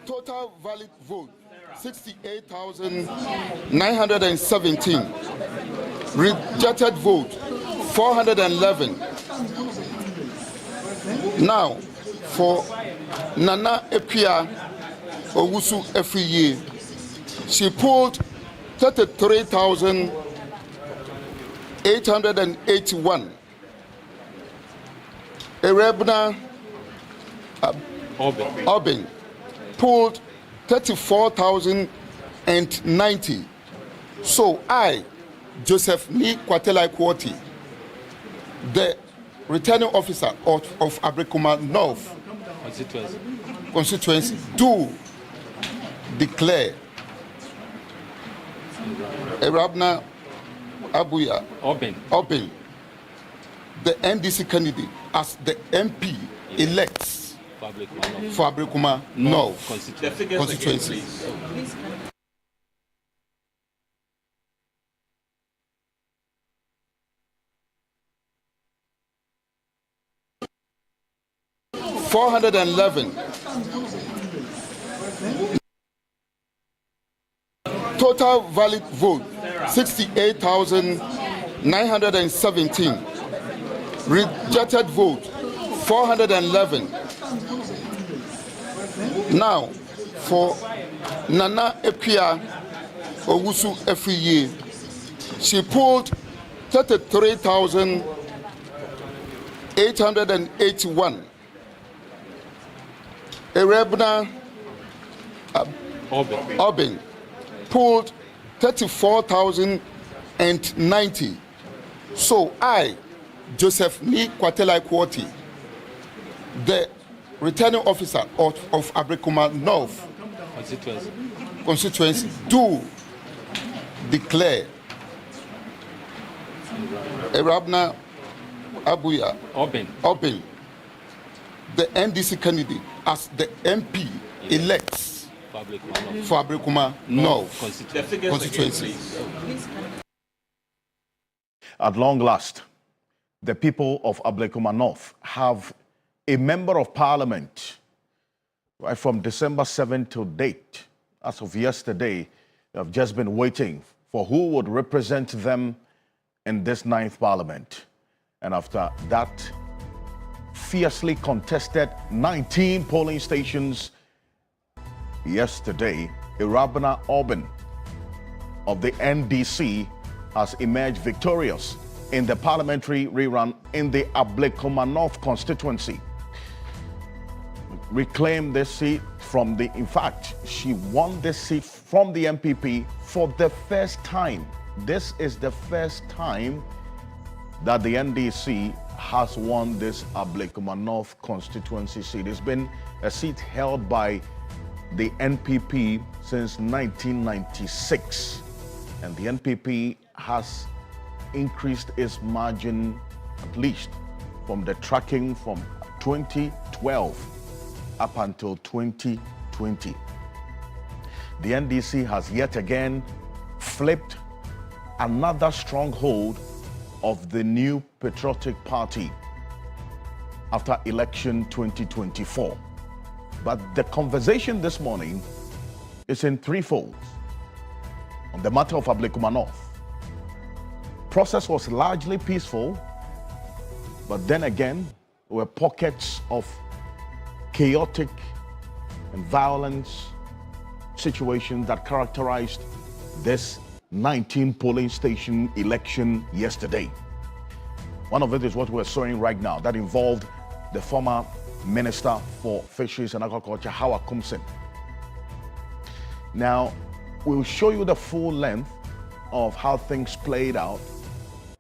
Total valid vote 68,917. Rejected vote 411. Now, for Nana Epia Owusu Efiye, she pulled 33,881. Erebna Obin pulled 34,090. So I, Joseph Ni Kwatelai Kwoti, the returning officer of Ablekuma North constituency, do declare Erabna Abuya Obin, the NDC candidate, as the MP elects for Ablekuma North constituency. 411. Total valid vote 68,917. Rejected vote 411. Now, for Nana Epia Owusu Efiye, she pulled 33,881. Erebna Obin pulled 34,090. So I, Joseph Ni Kwatelai Kwoti, the returning officer of Ablekuma North constituency, do declare Erabna Abuya Obin, the NDC candidate, as the MP elects for Ablekuma North constituency. At long last, the people of Ablekuma North have a member of parliament, right from December 7th to date. As of yesterday, they have just been waiting for who would represent them in this 9th parliament. And after that fiercely contested 19 polling stations yesterday, Erabna Obin of the NDC has emerged victorious in the parliamentary rerun in the Ablekuma North constituency. Reclaimed this seat from in fact, she won this seat from the MPP for the first time. This is the first time that the NDC has won this Ablekuma North constituency seat. It's been a seat held by the NPP since 1996. And the NPP has increased its margin at least from the tracking from 2012 up until 2020. The NDC has yet again flipped another stronghold of the new patriotic party after election 2024. But the conversation this morning is in threefold on the matter of Ablekuma North. Process was largely peaceful, but then again, there were pockets of chaotic and violence situations that characterized this 19 polling station election yesterday. One of it is what we're showing right now that involved the former Minister for Fisheries and Agriculture, Alfred Ocansey. Now, we'll show you the full length of how things played out,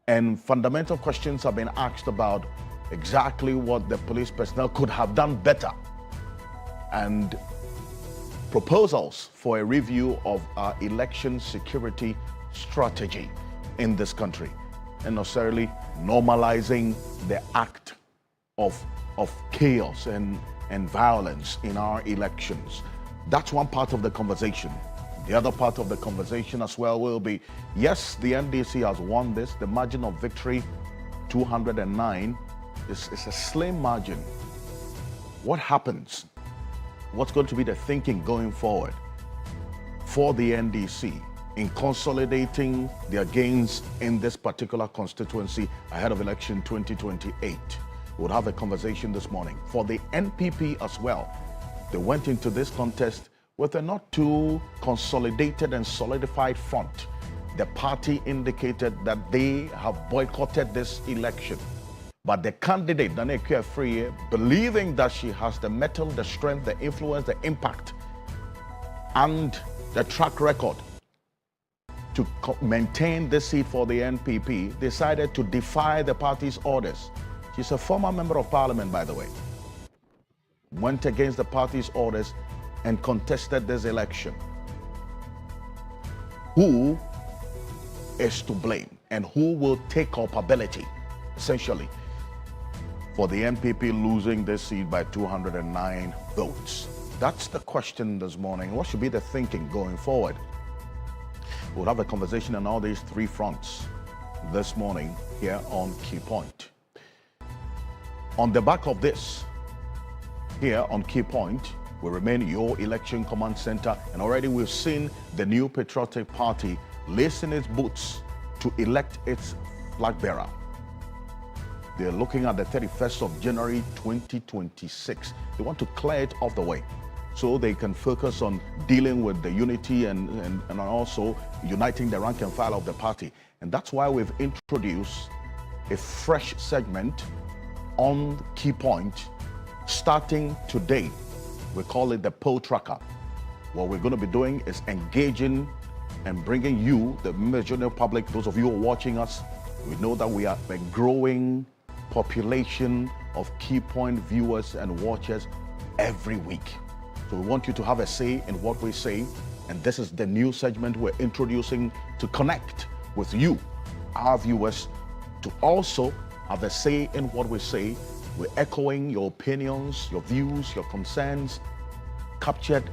and fundamental questions have been asked about exactly what the police personnel could have done better, and proposals for a review of our election security strategy in this country, and necessarily normalizing the act of chaos and violence in our elections. That's one part of the conversation. The other part of the conversation as well will be, yes, the NDC has won this. The margin of victory, 209, is a slim margin. What happens what's going to be the thinking going forward for the NDC in consolidating their gains in this particular constituency ahead of election 2028. We'll have a conversation this morning. For the NPP as well, they went into this contest with a not too consolidated and solidified front. The party indicated that they have boycotted this election. But the candidate, Daniel Free, believing that she has the mettle, the strength, the influence, the impact, and the track record to maintain the seat for the NPP, decided to defy the party's orders. She's a former member of parliament, by the way. Went against the party's orders and contested this election. Who is to blame and who will take culpability, essentially, for the NPP losing this seat by 209 votes? That's the question this morning. What should be the thinking going forward? We'll have a conversation on all these three fronts this morning here on Key Point. On the back of this, here on Key Point, will remain your election command center, and already we've seen the new patriotic party lacing its boots to elect its flag bearer. They're looking at the 31st of January 2026. They want to clear it off the way so they can focus on dealing with the unity and also uniting the rank and file of the party. And that's why we've introduced a fresh segment on Key Point starting today. We call it the poll tracker. What we're going to be doing is engaging and bringing you, the general public, those of you who are watching us. We know that we are a growing population of Key Point viewers and watchers every week. So we want you to have a say in what we say. And this is the new segment we're introducing to connect with you, our viewers, to also have a say in what we say. We're echoing your opinions, your views, your concerns, captured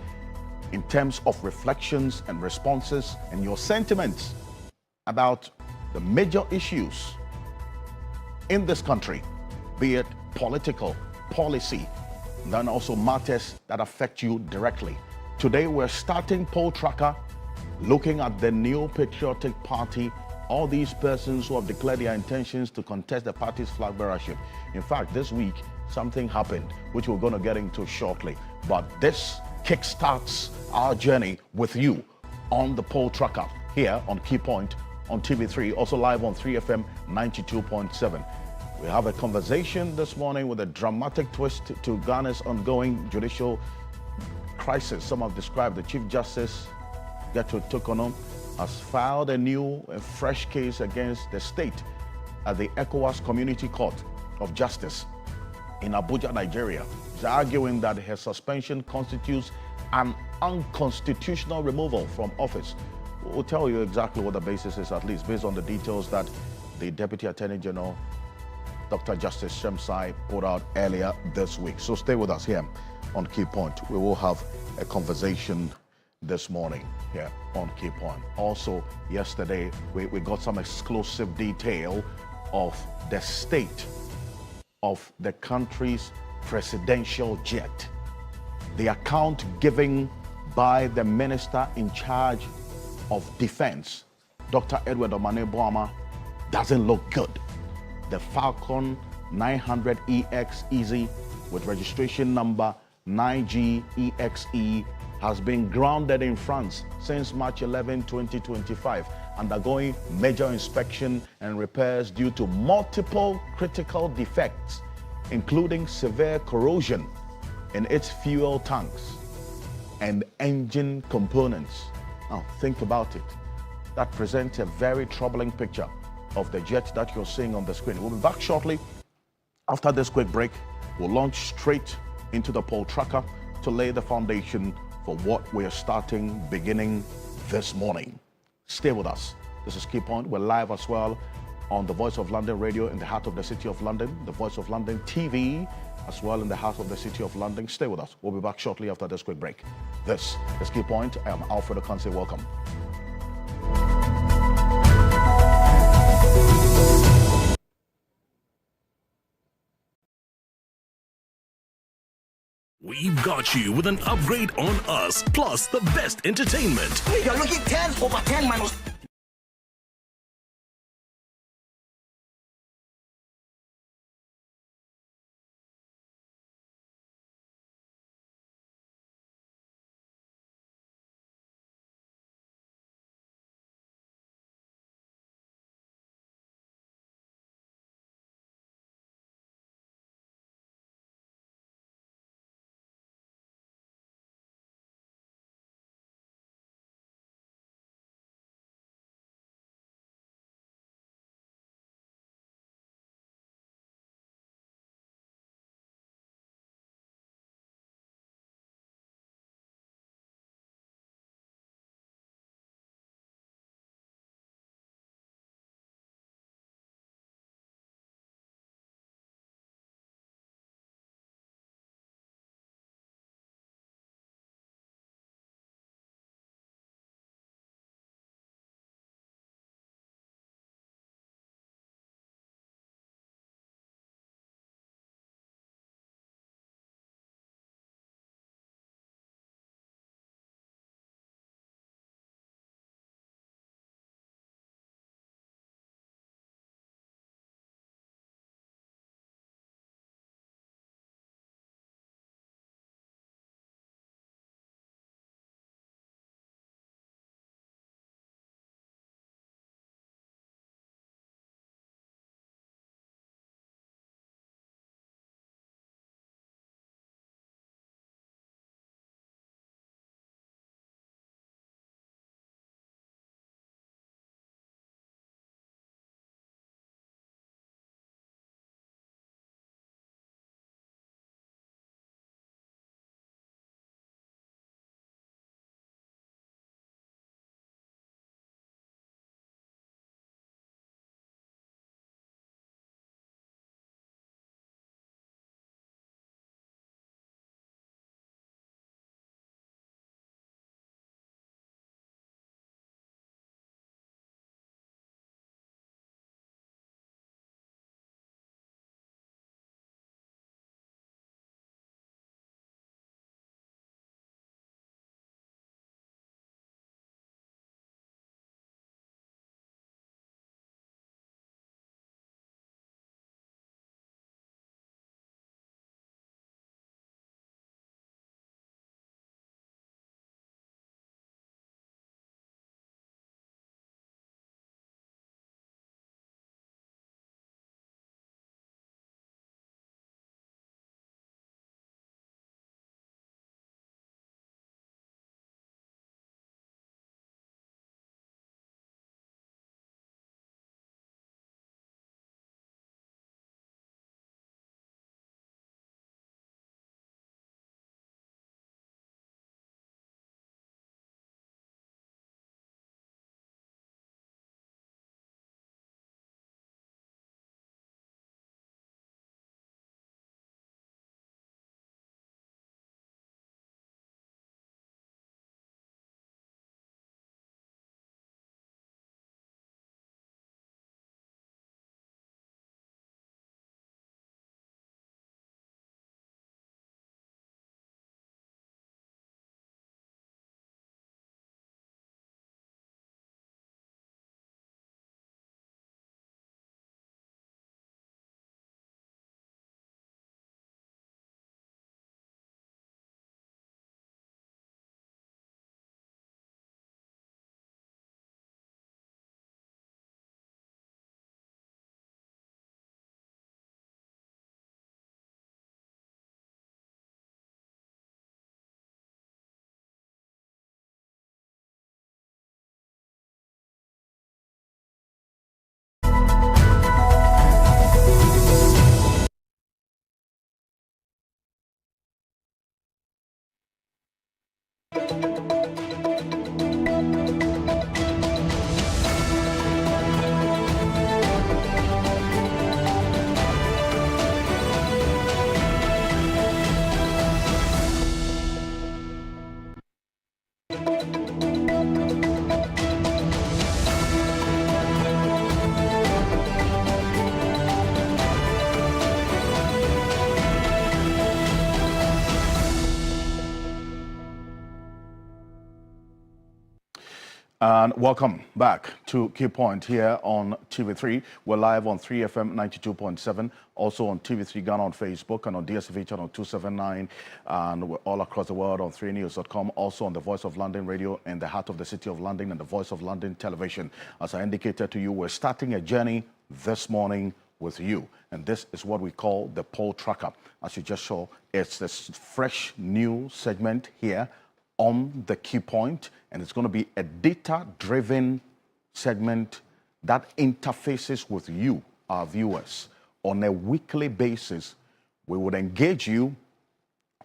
in terms of reflections and responses and your sentiments about the major issues in this country, be it political, policy, and then also matters that affect you directly. Today, we're starting poll tracker, looking at the new patriotic party, all these persons who have declared their intentions to contest the party's flag bearership. In fact, this week, something happened, which we're going to get into shortly. But this kickstarts our journey with you on the poll tracker here on Key Point on TV3, also live on 3FM 92.7. We have a conversation this morning with a dramatic twist to Ghana's ongoing judicial crisis. Some have described the Chief Justice, Gato Tokono, has filed a new and fresh case against the state at the ECOWAS Community Court of Justice in Abuja, Nigeria. She's arguing that her suspension constitutes an unconstitutional removal from office. We'll tell you exactly what the basis is, at least based on the details that the Deputy Attorney General, Dr. Justice Shemsai, put out earlier this week. So stay with us here on Key Point. We will have a conversation this morning here on Key Point. Also, yesterday, we got some exclusive detail of the state of the country's presidential jet. The account given by the minister in charge of defense, Dr. Edward Omane Boama, doesn't look good. The Falcon 900EX Easy with registration number 9GEXE has been grounded in France since March 11, 2025, undergoing major inspection and repairs due to multiple critical defects, including severe corrosion in its fuel tanks and engine components. Now, think about it. That presents a very troubling picture of the jet that you're seeing on the screen. We'll be back shortly. After this quick break, we'll launch straight into the poll tracker to lay the foundation for what we're starting beginning this morning. Stay with us. This is Key Point. We're live as well on the Voice of London radio in the heart of the City of London, the Voice of London TV as well in the heart of the City of London. Stay with us. We'll be back shortly after this quick break. This is Key Point. I am Alfred Ocansey. Welcome. We've got you with an upgrade on us, plus the best entertainment. You're looking 10 over 10 minus And welcome back to Key Point here on TV3. We're live on 3FM 92.7, also on TV3 Ghana on Facebook and on DSTV channel 279. And we're all across the world on 3news.com, also on the Voice of London radio in the heart of the City of London and the Voice of London television. As I indicated to you, we're starting a journey this morning with you. And this is what we call the poll tracker. As you just saw, it's this fresh new segment here on the Key Point, and it's going to be a data-driven segment that interfaces with you, our viewers. On a weekly basis, we would engage you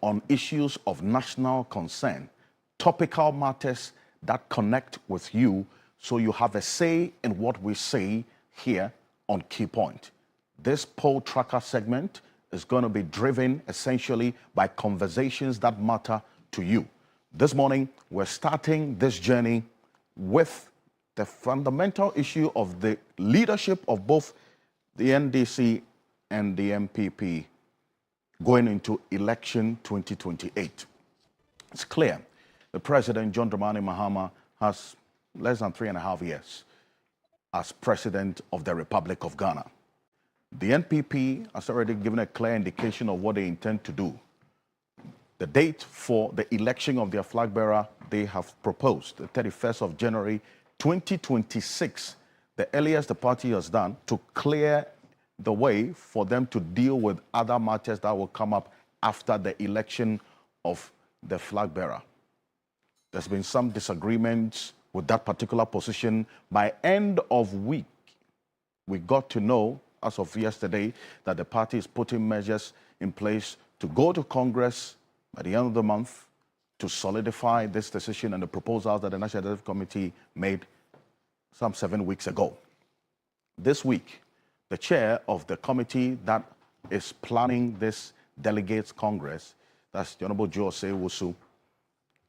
on issues of national concern, topical matters that connect with you, so you have a say in what we say here on Key Point. This poll tracker segment is going to be driven essentially by conversations that matter to you. This morning, we're starting this journey with the fundamental issue of the leadership of both the NDC and the MPP going into election 2028. It's clear the President, John Dramani Mahama, has less than 3.5 years as President of the Republic of Ghana. The NPP has already given a clear indication of what they intend to do. The date for the election of their flag bearer, they have proposed, the 31st of January 2026, the earliest the party has done to clear the way for them to deal with other matters that will come up after the election of the flag bearer. There's been some disagreements with that particular position. By end of week, we got to know, as of yesterday, that the party is putting measures in place to go to Congress by the end of the month to solidify this decision and the proposals that the National Executive Committee made some 7 weeks ago. This week, the chair of the committee that is planning this Delegates Congress, that's the Honorable Joe Osei-Wusu,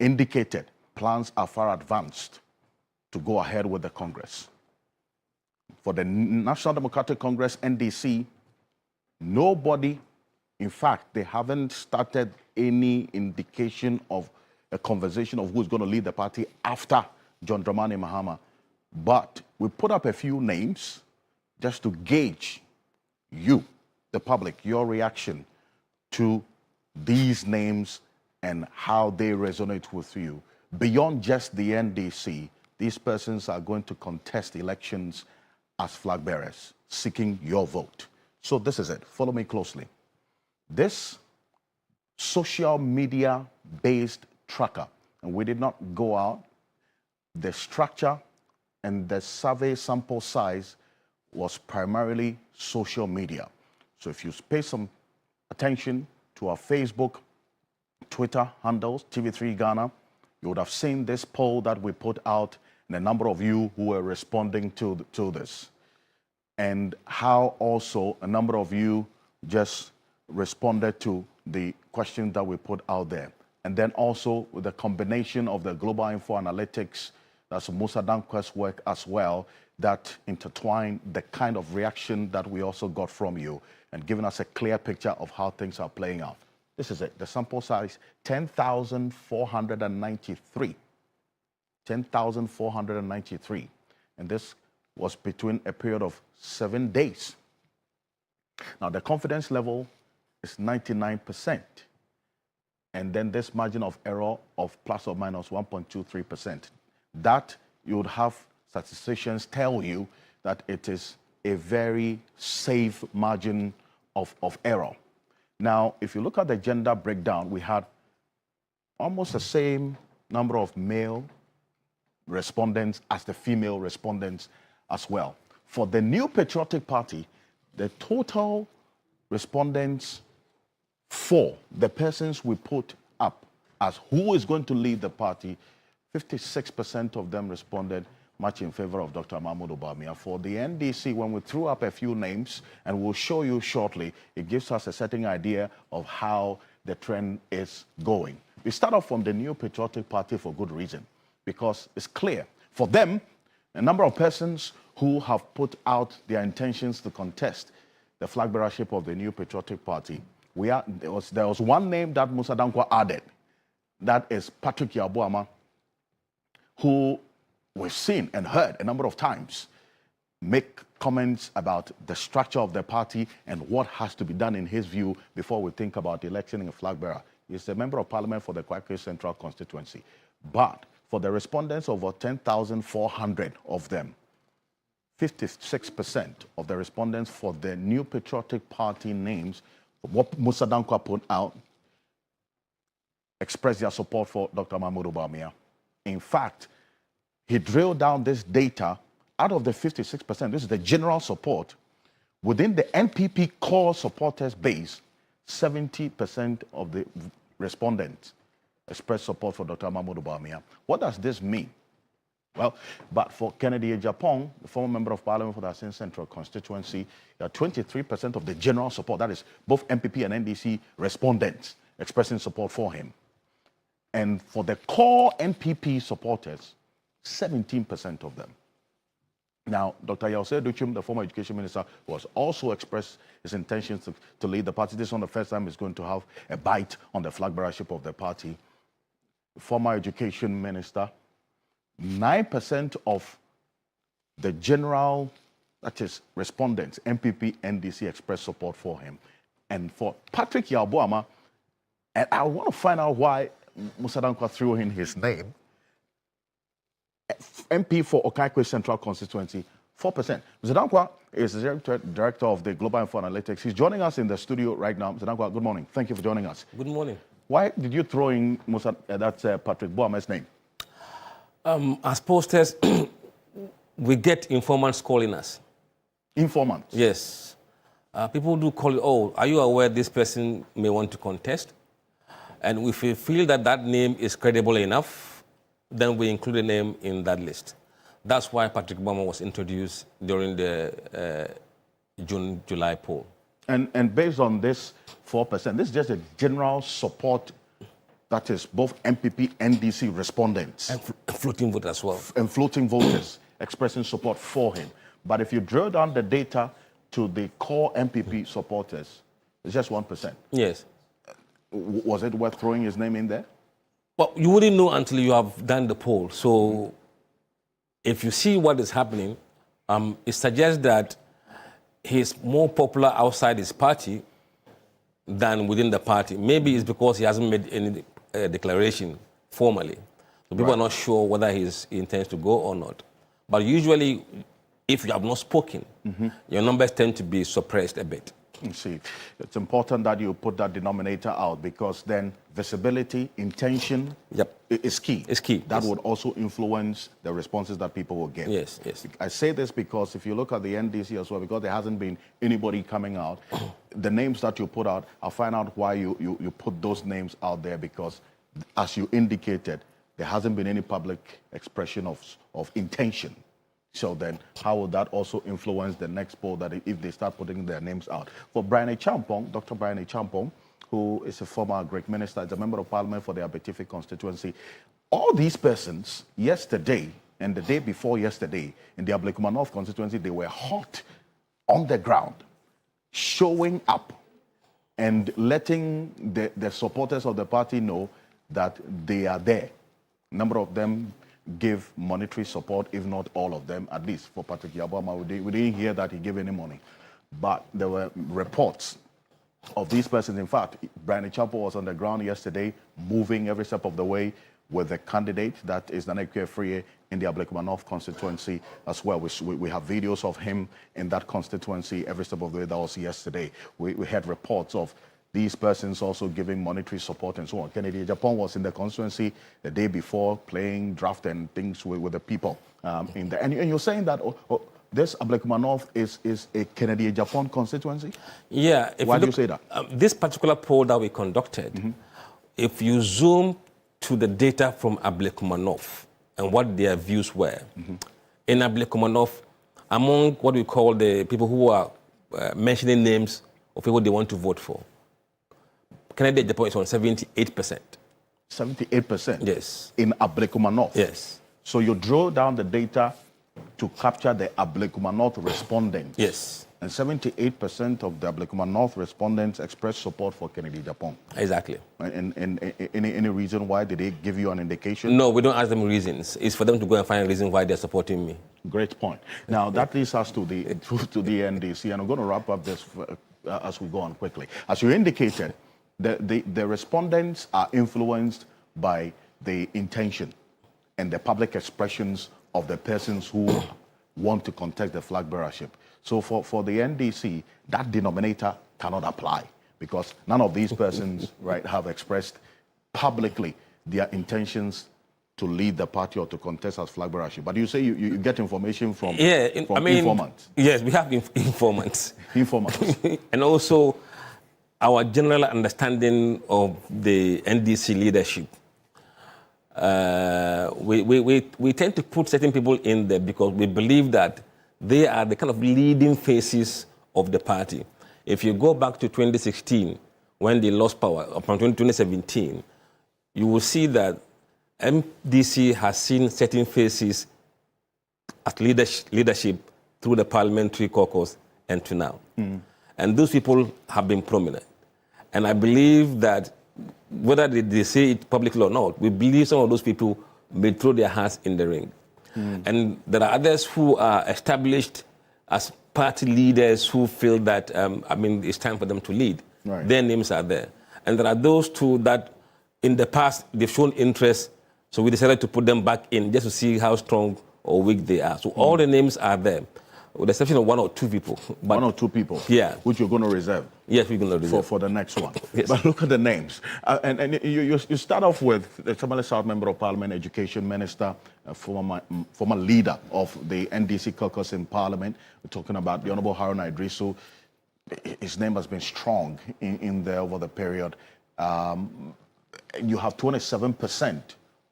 indicated plans are far advanced to go ahead with the Congress. For the National Democratic Congress, NDC, nobody, in fact, they haven't started any indication of a conversation of who's going to lead the party after John Dramani Mahama. But we put up a few names just to gauge you, the public, your reaction to these names and how they resonate with you. Beyond just the NDC, these persons are going to contest elections as flag bearers, seeking your vote. So this is it. Follow me closely. This social media-based tracker, and we did not go out, the structure and the survey sample size was primarily social media. So if you pay some attention to our Facebook, Twitter handles, TV3 Ghana, you would have seen this poll that we put out and a number of you who were responding to this. And how also a number of you just responded to the question that we put out there. And then also with the combination of the global info analytics, that's Musa Danquest's work as well, that intertwined the kind of reaction that we also got from you and giving us a clear picture of how things are playing out. This is it. The sample size, 10,493. 10,493. And this was between a period of 7 days. Now, the confidence level is 99%. And then this margin of error of plus or minus 1.23%. That you would have statisticians tell you that it is a very safe margin of error. Now, if you look at the gender breakdown, we had almost the same number of male respondents as the female respondents as well. For the New Patriotic Party, the total respondents for the persons we put up as who is going to lead the party, 56% of them responded much in favor of Dr. Mahmoud Obamia. For the NDC, when we threw up a few names, and we'll show you shortly, it gives us a certain idea of how the trend is going. We start off from the New Patriotic Party for good reason, because it's clear. For them, a number of persons who have put out their intentions to contest the flag bearership of the New Patriotic Party, there was one name that Musa Dankwa added, that is Patrick Yabuama, who we've seen and heard a number of times make comments about the structure of the party and what has to be done in his view before we think about electing a flag bearer. He's a member of parliament for the Kwakwe Central constituency. But for the respondents, over 10,400 of them, 56% of the respondents for the New Patriotic Party names, what Musa Dankwa put out, expressed their support for Dr. Mahmoud Bawumia. In fact, he drilled down this data. Out of the 56%, this is the general support, within the NPP core supporters base, 70% of the respondents expressed support for Dr. Mahmoud Bawumia. What does this mean? Well, but for Kennedy Japan, the former member of parliament for the Asin Central constituency, 23% of the general support, that is both MPP and NDC respondents expressing support for him. And for the core NPP supporters, 17% of them. Now, Dr. Yause Duchum, the former education minister, was also expressed his intentions to lead the party. This is not the first time he's going to have a bite on the flag bearership of the party. Former education minister, 9% of the general, that is, respondents, MPP, NDC, expressed support for him. And for Patrick Yabuama, and I want to find out why Musa Dankwa threw in his name, MP for Kwakwe Central constituency, 4%. Mr. Dankwa is the director of the Global Info Analytics. He's joining us in the studio right now. Mr. Dankwa, good morning. Thank you for joining us. Good morning. Why did you throw in Patrick Boama's name? As posters, we get informants calling us. Informants? Yes. People do call it, oh, are you aware this person may want to contest? And if we feel that that name is credible enough, then we include a name in that list. That's why Patrick Bouma was introduced during the June-July poll. And based on this 4%, this is just a general support, that is both MPP and NDC respondents. And floating voters as well. And floating voters expressing support for him. But if you drill down the data to the core MPP supporters, it's just 1%. Yes. Was it worth throwing his name in there? Well, you wouldn't know until you have done the poll. So if you see what is happening, it suggests that he's more popular outside his party than within the party. Maybe it's because he hasn't made any declaration formally. So people are not sure whether he intends to go or not. But usually, if you have not spoken, your numbers tend to be suppressed a bit. You see, it's important that you put that denominator out, because then visibility, intention is key. It's key. That would also influence the responses that people will get. Yes, yes. I say this because if you look at the NDC as well, because there hasn't been anybody coming out, the names that you put out, I'll find out why you put those names out there, because as you indicated, there hasn't been any public expression of intention. So then, how will that also influence the next poll that if they start putting their names out? For Brian Champong, Dr. Brian Champong, who is a former Greek minister, is a member of parliament for the Abetifi constituency. All these persons, yesterday and the day before yesterday, in the Ablekuma North constituency, they were hot on the ground, showing up and letting the supporters of the party know that they are there. A number of them give monetary support, if not all of them, at least for Patrick Yabuama. We didn't hear that he gave any money. But there were reports of these persons. In fact, Brian Chapo was on the ground yesterday, moving every step of the way with the candidate, that is Nanekwe Free, in the Ablekuma North constituency as well. We have videos of him in that constituency every step of the way. That was yesterday. We had reports of these persons also giving monetary support and so on. Kennedy Japan was in the constituency the day before, playing draft and things with the people. And you're saying that this Ablekuma North is a Kennedy Japan constituency? Yeah. Why do you say that? This particular poll that we conducted, if you zoom to the data from Ablekuma North and what their views were, in Ablekuma North, among what we call the people who are mentioning names of people they want to vote for, Kennedy Japan is on 78%. 78%? Yes. In Ablekuma North? Yes. So you draw down the data to capture the Ablekuma North respondents. Yes. And 78% of the Ablekuma North respondents expressed support for Kennedy Japan. Exactly. And any reason why? Did they give you an indication? No, we don't ask them reasons. It's for them to go and find a reason why they're supporting me. Great point. Now, that leads us to the NDC, and I'm going to wrap up this as we go on quickly. As you indicated, the respondents are influenced by the intention and the public expressions of the persons who want to contest the flag bearership. So for the NDC, that denominator cannot apply because none of these persons have expressed publicly their intentions to lead the party or to contest as flag bearership. But you say you get information from, informants. Yes, we have informants. Informants. And also our general understanding of the NDC leadership. We tend to put certain people in there because we believe that they are the kind of leading faces of the party. If you go back to 2016, when they lost power, upon 2017, you will see that MDC has seen certain faces at leadership through the parliamentary caucus and to now. And those people have been prominent. And I believe that whether they say it publicly or not, we believe some of those people may throw their hats in the ring. And there are others who are established as party leaders who feel that, it's time for them to lead. Right. Their names are there. And there are those two that in the past they've shown interest, so we decided to put them back in just to see how strong or weak they are. So all the names are there, with the exception of one or two people. One or two people? Yeah. Which you're going to reserve? Yes, we're going to reserve. For the next one. Yes. But look at the names. And you start off with the Tamale South Member of Parliament, Education Minister, former leader of the NDC caucus in Parliament. We're talking about the Honorable Haruna Idrisu. His name has been strong in there over the period. You have 27%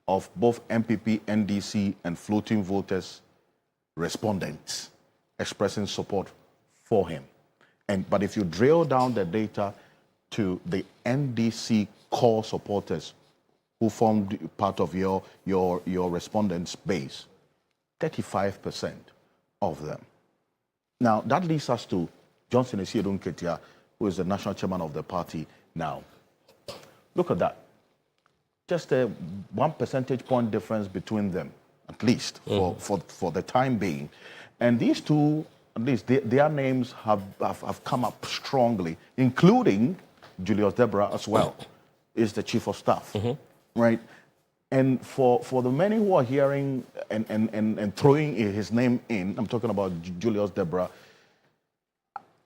of both MPP, NDC, and floating voters respondents expressing support for him. But if you drill down the data to the NDC core supporters who formed part of your respondents' base, 35% of them. Now, that leads us to Johnson Esiedun Ketia, who is the national chairman of the party now. Look at that. Just a 1 percentage point difference between them, at least, for the time being. And these two, at least their names have come up strongly, including Julius Deborah as well, is the chief of staff, right? And for the many who are hearing and throwing his name in, I'm talking about Julius Deborah,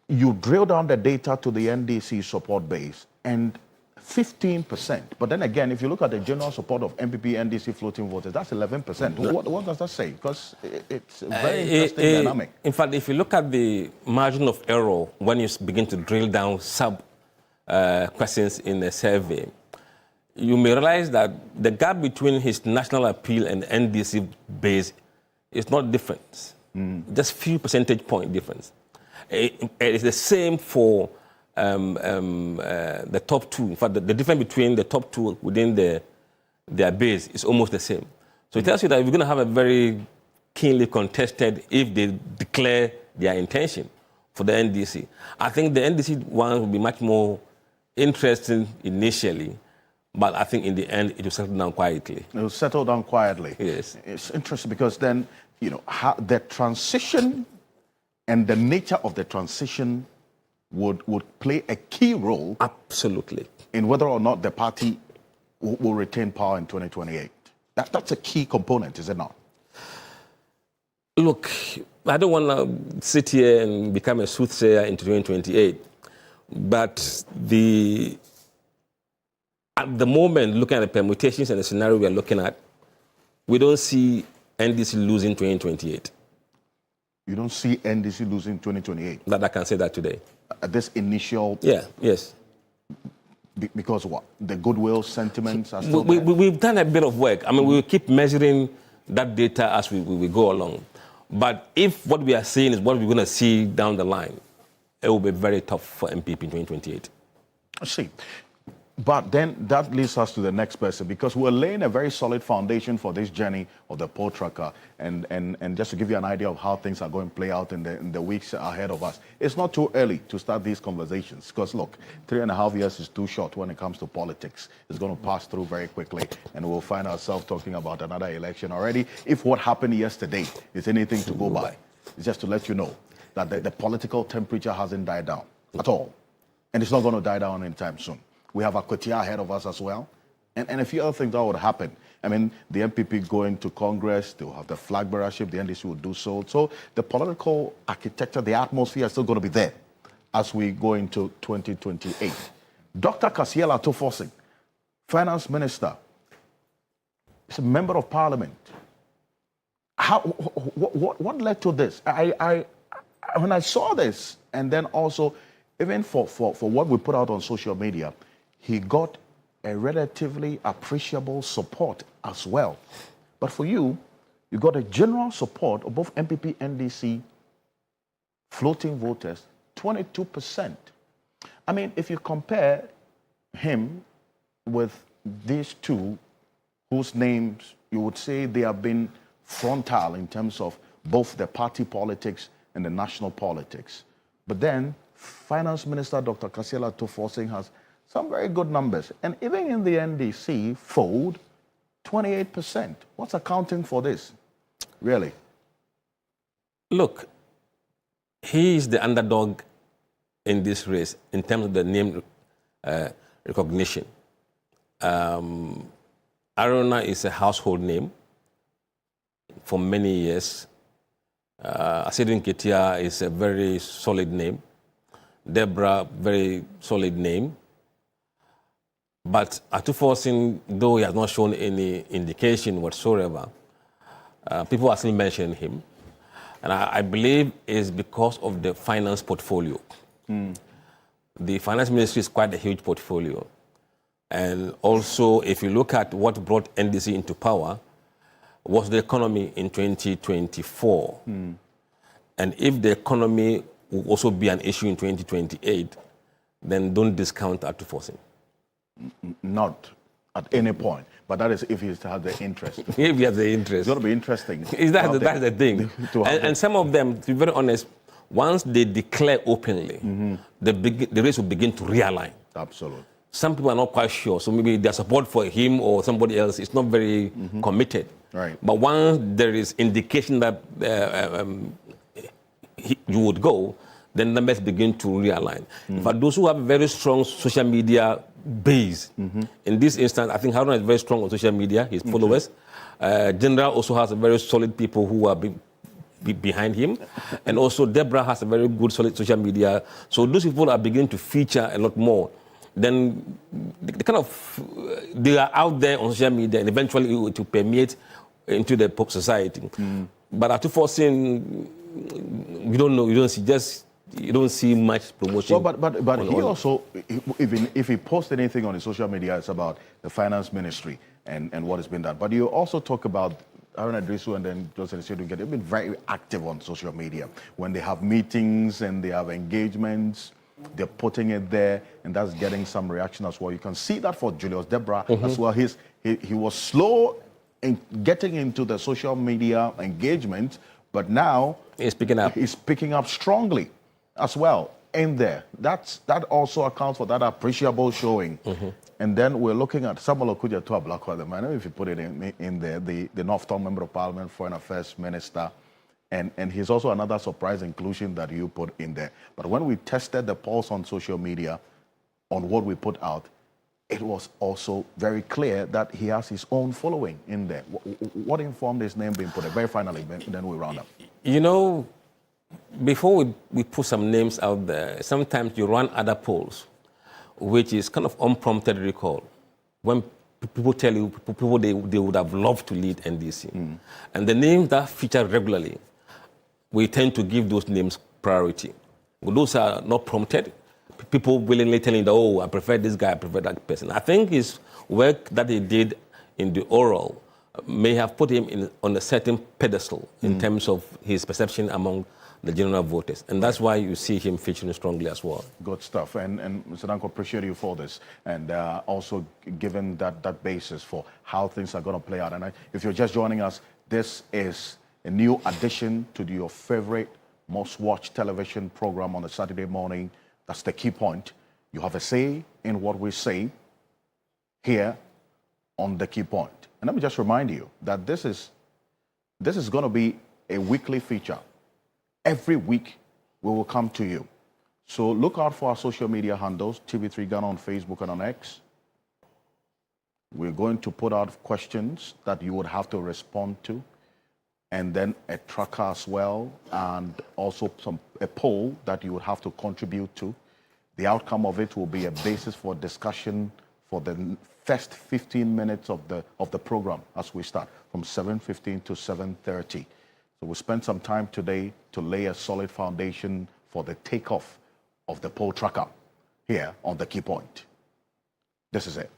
you drill down the data to the NDC support base, and 15%. But then again, if you look at the general support of MPP, NDC floating voters, that's 11%. What does that say? Because it's a very interesting dynamic. In fact, if you look at the margin of error when you begin to drill down questions in a survey, you may realize that the gap between his national appeal and NDC base is not different. Just few percentage point difference. It's the same for the top two. In fact, the difference between the top two within their base is almost the same. So it tells you that we're going to have a very keenly contested if they declare their intention for the NDC. I think the NDC one will be much more interesting initially, but I think in the end it will settle down quietly. It will settle down quietly. Yes. It's interesting because then, how the transition and the nature of the transition would play a key role. Absolutely. In whether or not the party will retain power in 2028. That's a key component, is it not? Look, I don't want to sit here and become a soothsayer into 2028, but at the moment, looking at the permutations and the scenario we are looking at, we don't see NDC losing 2028. You don't see NDC losing 2028? That I can say that today. At this initial... Yeah, yes. Because what? The goodwill sentiments are still there? We've done a bit of work. I mean, we will keep measuring that data as we go along. But if what we are seeing is what we're going to see down the line, it will be very tough for MPP in 2028. I see. But then that leads us to the next person, because we're laying a very solid foundation for this journey of the poll tracker. And just to give you an idea of how things are going to play out in the weeks ahead of us, it's not too early to start these conversations, because look, 3.5 years is too short when it comes to politics. It's going to pass through very quickly, and we'll find ourselves talking about another election already. If what happened yesterday is anything to go by, it's just to let you know that the political temperature hasn't died down at all. And it's not going to die down anytime soon. We have Akotia ahead of us as well, and a few other things that would happen. I mean, the MPP going to Congress, they'll have the flag bearership, the NDC will do so. So the political architecture, the atmosphere is still going to be there as we go into 2028. Dr. Kasiela Tofosin, Finance Minister, is a member of Parliament. What led to this? When I saw this, and then also, even for what we put out on social media, he got a relatively appreciable support as well. But for you, you got a general support of both MPP, NDC, floating voters, 22%. I mean, if you compare him with these two, whose names you would say they have been frontal in terms of both the party politics and the national politics. But then, Finance Minister Dr. Kasiela Tofosin has some very good numbers. And even in the NDC fold, 28%. What's accounting for this, really? Look, he is the underdog in this race in terms of the name recognition. Aruna is a household name for many years. Asidin Ketia is a very solid name. Deborah, very solid name. But Atufosin, though he has not shown any indication whatsoever, people are still mentioning him. And I believe it's because of the finance portfolio. The finance ministry is quite a huge portfolio. And also, if you look at what brought NDC into power, was the economy in 2024. And if the economy will also be an issue in 2028, then don't discount Atufosin. Not at any point, but that is if he has the interest. If he has the interest. It's going to be interesting. That's the thing. And some of them, to be very honest, once they declare openly, the race will begin to realign. Absolutely. Some people are not quite sure, so maybe their support for him or somebody else is not very committed. Right. But once there is indication that you would go, then the numbers begin to realign. But those who have a very strong social media base, in this instance, I think Haruna is very strong on social media, his followers. General also has a very solid people who are behind him. And also Deborah has a very good, solid social media. So those people are beginning to feature a lot more. Then they are out there on social media, and eventually it will permeate into the pop society. But Atufosin, you don't know, you don't see much promotion. Well, but he also, if he posts anything on his social media, it's about the finance ministry and what has been done. But you also talk about Haruna Drisu and then Joseph Sedu. They've been very active on social media. When they have meetings and they have engagements, they're putting it there, and that's getting some reaction as well. You can see that for Julius Deborah as well. He was slow in getting into the social media engagement, but now he's picking up. He's picking up strongly as well in there. That also accounts for that appreciable showing. And then we're looking at Samuel Okuja to Ablekuma. I don't know if you put it in there, the Northtown Member of Parliament, Foreign Affairs Minister. And he's also another surprise inclusion that you put in there. But when we tested the pulse on social media, on what we put out, it was also very clear that he has his own following in there. What informed his name being put there? Very finally, then we round up. You know, before we put some names out there, sometimes you run other polls, which is kind of unprompted recall. When people tell you, people they would have loved to lead NDC. And the names that feature regularly, we tend to give those names priority. But those are not prompted. People willingly telling that, oh, I prefer this guy, I prefer that person. I think his work that he did in the oral may have put him on a certain pedestal in terms of his perception among the general voters. And that's why you see him featuring strongly as well. Good stuff. And Mr. Danko, appreciate you for this. And also given that basis for how things are going to play out. And if you're just joining us, this is a new addition to your favorite, most watched television program on a Saturday morning. That's the key point. You have a say in what we say here on the key point. And let me just remind you that this is going to be a weekly feature. Every week we will come to you. So look out for our social media handles, TV3 Ghana on Facebook and on X. We're going to put out questions that you would have to respond to, and then a tracker as well, and also a poll that you would have to contribute to. The outcome of it will be a basis for discussion for the first 15 minutes of the program as we start from 7:15 to 7:30. So we'll spend some time today to lay a solid foundation for the takeoff of the poll tracker here on the key point. This is it.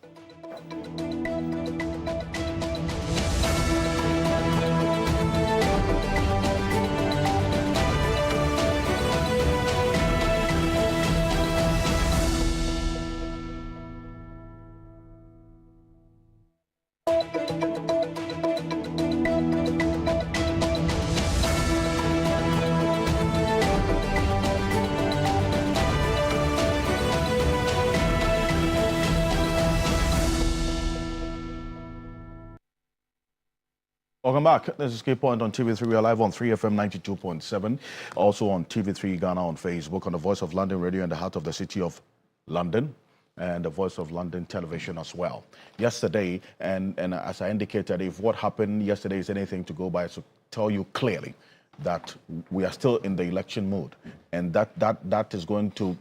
Welcome back. This is Key Point on TV3. We are live on 3FM 92.7. Also on TV3 Ghana on Facebook, on the Voice of London Radio in the heart of the city of London, and the Voice of London Television as well. Yesterday, and as I indicated, if what happened yesterday is anything to go by, to tell you clearly that we are still in the election mood, and that is going to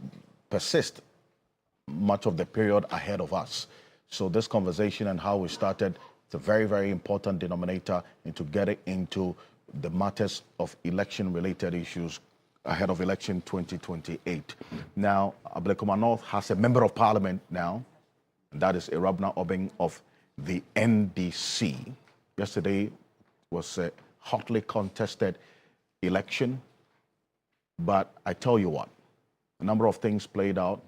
persist much of the period ahead of us. So this conversation and how we started, it's a very, very important denominator into getting into the matters of election-related issues ahead of election 2028. Now, Ablekuma North has a member of parliament now, and that is Irabna Obeng of the NDC. Yesterday was a hotly contested election, but I tell you what, a number of things played out,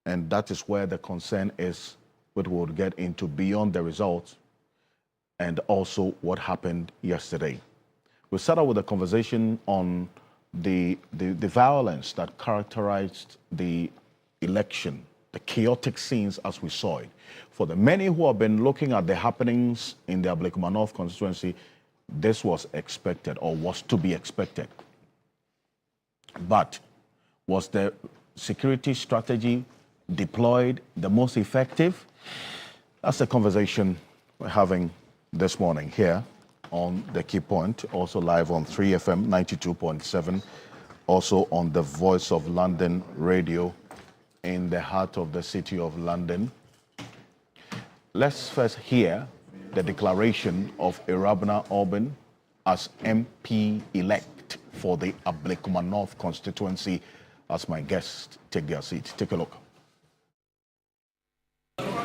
and that is where the concern is, what we'll get into beyond the results and also what happened yesterday. We'll start out with a conversation on the violence that characterized the election, the chaotic scenes as we saw it. For the many who have been looking at the happenings in the Ablekuma North constituency, this was expected or was to be expected. But was the security strategy deployed the most effective? That's the conversation we're having this morning here on the Key Point, also live on 3FM 92.7, also on the Voice of London Radio in the heart of the city of London. Let's first hear the declaration of Irabna Obeng as MP-elect for the Ablekuma North constituency as my guests take their seats. Take a look.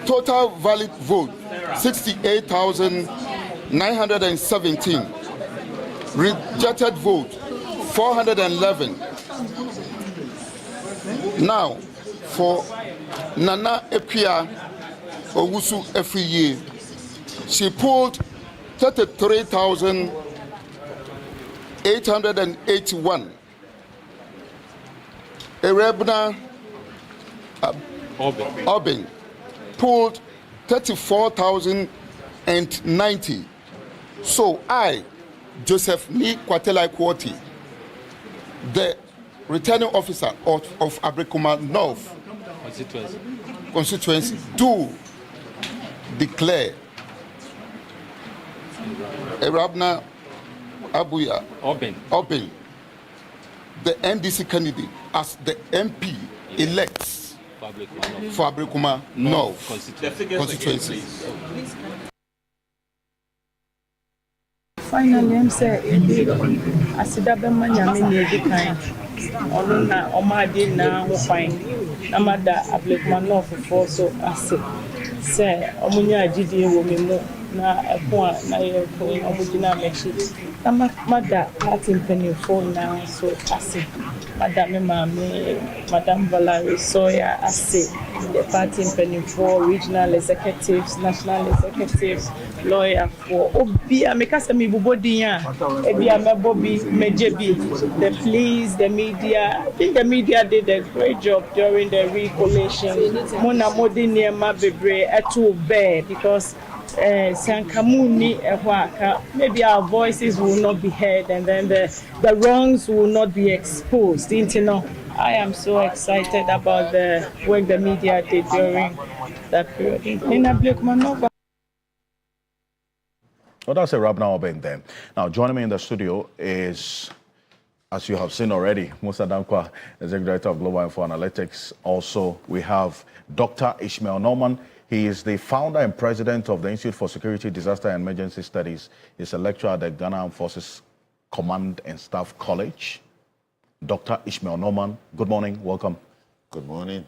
Total valid vote 68,917. Rejected vote 411. Now for Nana Epia Owusu Efiye, she pulled 33,881. Irabna Obeng pulled 34,090. So I, Joseph Ni Kwatelai Kwoti, the returning officer of Ablekuma North constituency, do declare Irabna Obeng, the NDC candidate, as the MP elects for Ablekuma North constituency. Finally, I'm saying, I said that the man I mean the kind. Ona Omadi na fine. Namada Ablekuma North for so as say Omunya Gidi wo me mo na ekwa na ye ko omugina mechi Mada party mpanimfoɔ now so ase. Madam Mame, Madam Valerie Sawyer ase. The party mpanimfoɔ, regional executives, national executives, lawyer for Obi Amikasa mi bubodi ya. Ebi amebobi mejebi. The police, the media. I think the media did a great job during the recollation. Mona modi niema bebre etu bear because maybe our voices will not be heard and then the wrongs will not be exposed. I am so excited about the work the media did during that period. In Ablekuma North. Well, that's a wrap now about them. Now, joining me in the studio is, as you have seen already, Musa Dankwa, Executive Director of Global Info Analytics. Also, we have Dr. Ishmael Norman. He is the founder and president of the Institute for Security, Disaster and Emergency Studies. He's a lecturer at the Ghana Armed Forces Command and Staff College. Dr. Ishmael Norman, good morning. Welcome. Good morning.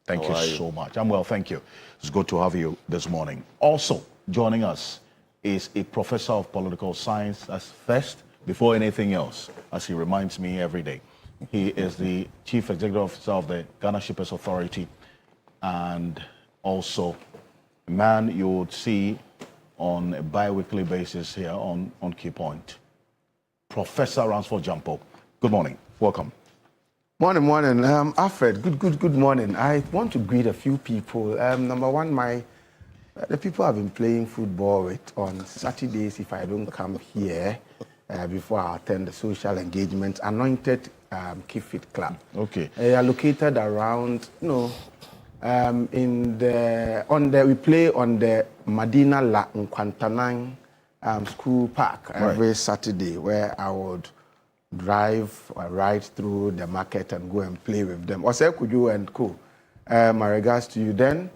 Thank you so much. I'm well, thank you. It's good to have you this morning. Also joining us is a professor of political science. That's first, before anything else, as he reminds me every day. He is the chief executive officer of the Ghana Shippers Authority and also a man you would see on a bi-weekly basis here on Key Point. Professor Ransford Jampo. Good morning. Welcome. Morning. Alfred, good morning. I want to greet a few people. Number one, the people I've been playing football with on Saturdays, if I don't come here before I attend the social engagement, Anointed Kifit Club. Okay. They are located around, we play on the Madina La Nkwantanang school park every Saturday, where I would drive or ride through the market and go and play with them. Ose Kuju and Co. My regards to you. Then,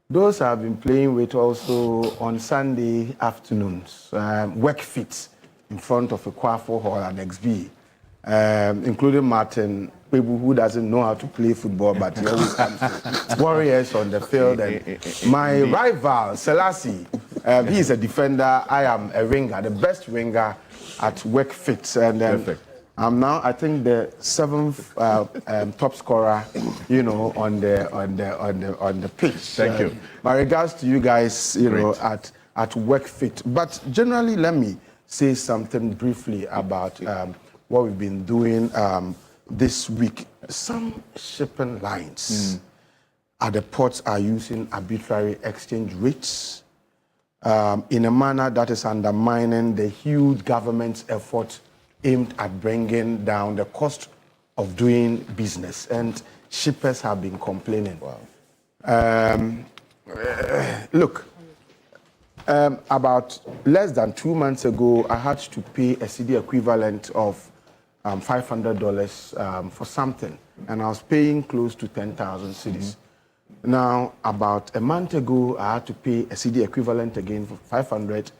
those I've been playing with also on Sunday afternoons, work fit in front of a Kwafo Hall at XB, including Martin, people who doesn't know how to play football, but he always comes warriors on the field. And my rival, Selassie, he is a defender. I am a winger, the best winger at work fit. And Perfect. I'm now, I think, the 7th top scorer, on the pitch. Thank you. My regards to you guys, at work fit. But generally, let me say something briefly about what we've been doing this week. Some shipping lines at the ports are using arbitrary exchange rates in a manner that is undermining the huge government's effort aimed at bringing down the cost of doing business. And shippers have been complaining. Wow. Look, about less than 2 months ago, I had to pay a cedi equivalent of $500 for something, and I was paying close to 10,000 cedis. Now, about a month ago, I had to pay a cedi equivalent again for $500,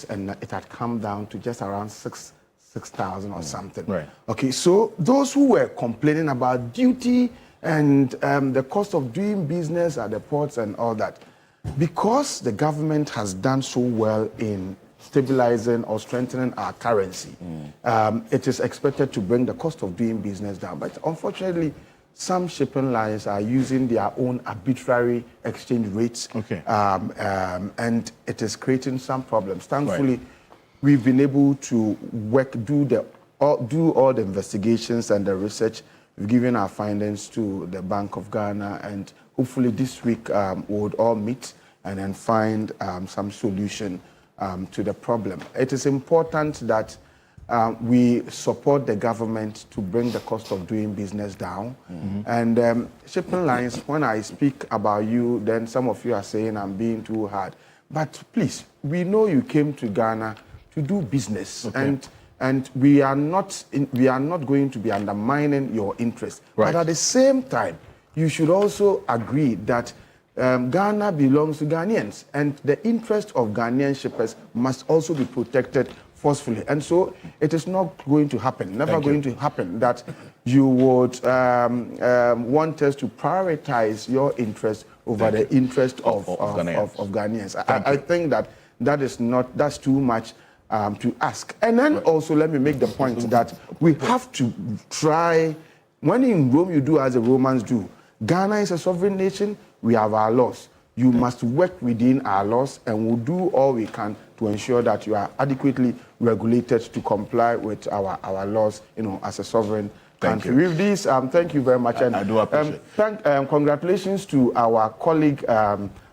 and it had come down to just around 6,000 or something. Right. Okay, so those who were complaining about duty and the cost of doing business at the ports and all that, because the government has done so well in stabilizing or strengthening our currency, it is expected to bring the cost of doing business down. But unfortunately, some shipping lines are using their own arbitrary exchange rates, and it is creating some problems. Thankfully, we've been able to do all the investigations and the research. We've given our findings to the Bank of Ghana, and hopefully this week we would all meet and then find some solution to the problem. It is important that we support the government to bring the cost of doing business down. And shipping lines, when I speak about you, then some of you are saying I'm being too hard. But please, we know you came to Ghana to do business, and we are not going to be undermining your interest. Right. But at the same time, you should also agree that Ghana belongs to Ghanaians, and the interest of Ghanaian shippers must also be protected forcefully. And so it is not going to happen, never going to happen, that you would want us to prioritize your interest over the interest of Ghanaians. I think that's too much. to ask. And then also let me make the point that we have to try, when in Rome you do as the Romans do. Ghana is a sovereign nation, we have our laws. You must work within our laws, and we'll do all we can to ensure that you are adequately regulated to comply with our laws, as a sovereign country. With this, thank you very much. And I do appreciate it. Congratulations to our colleague,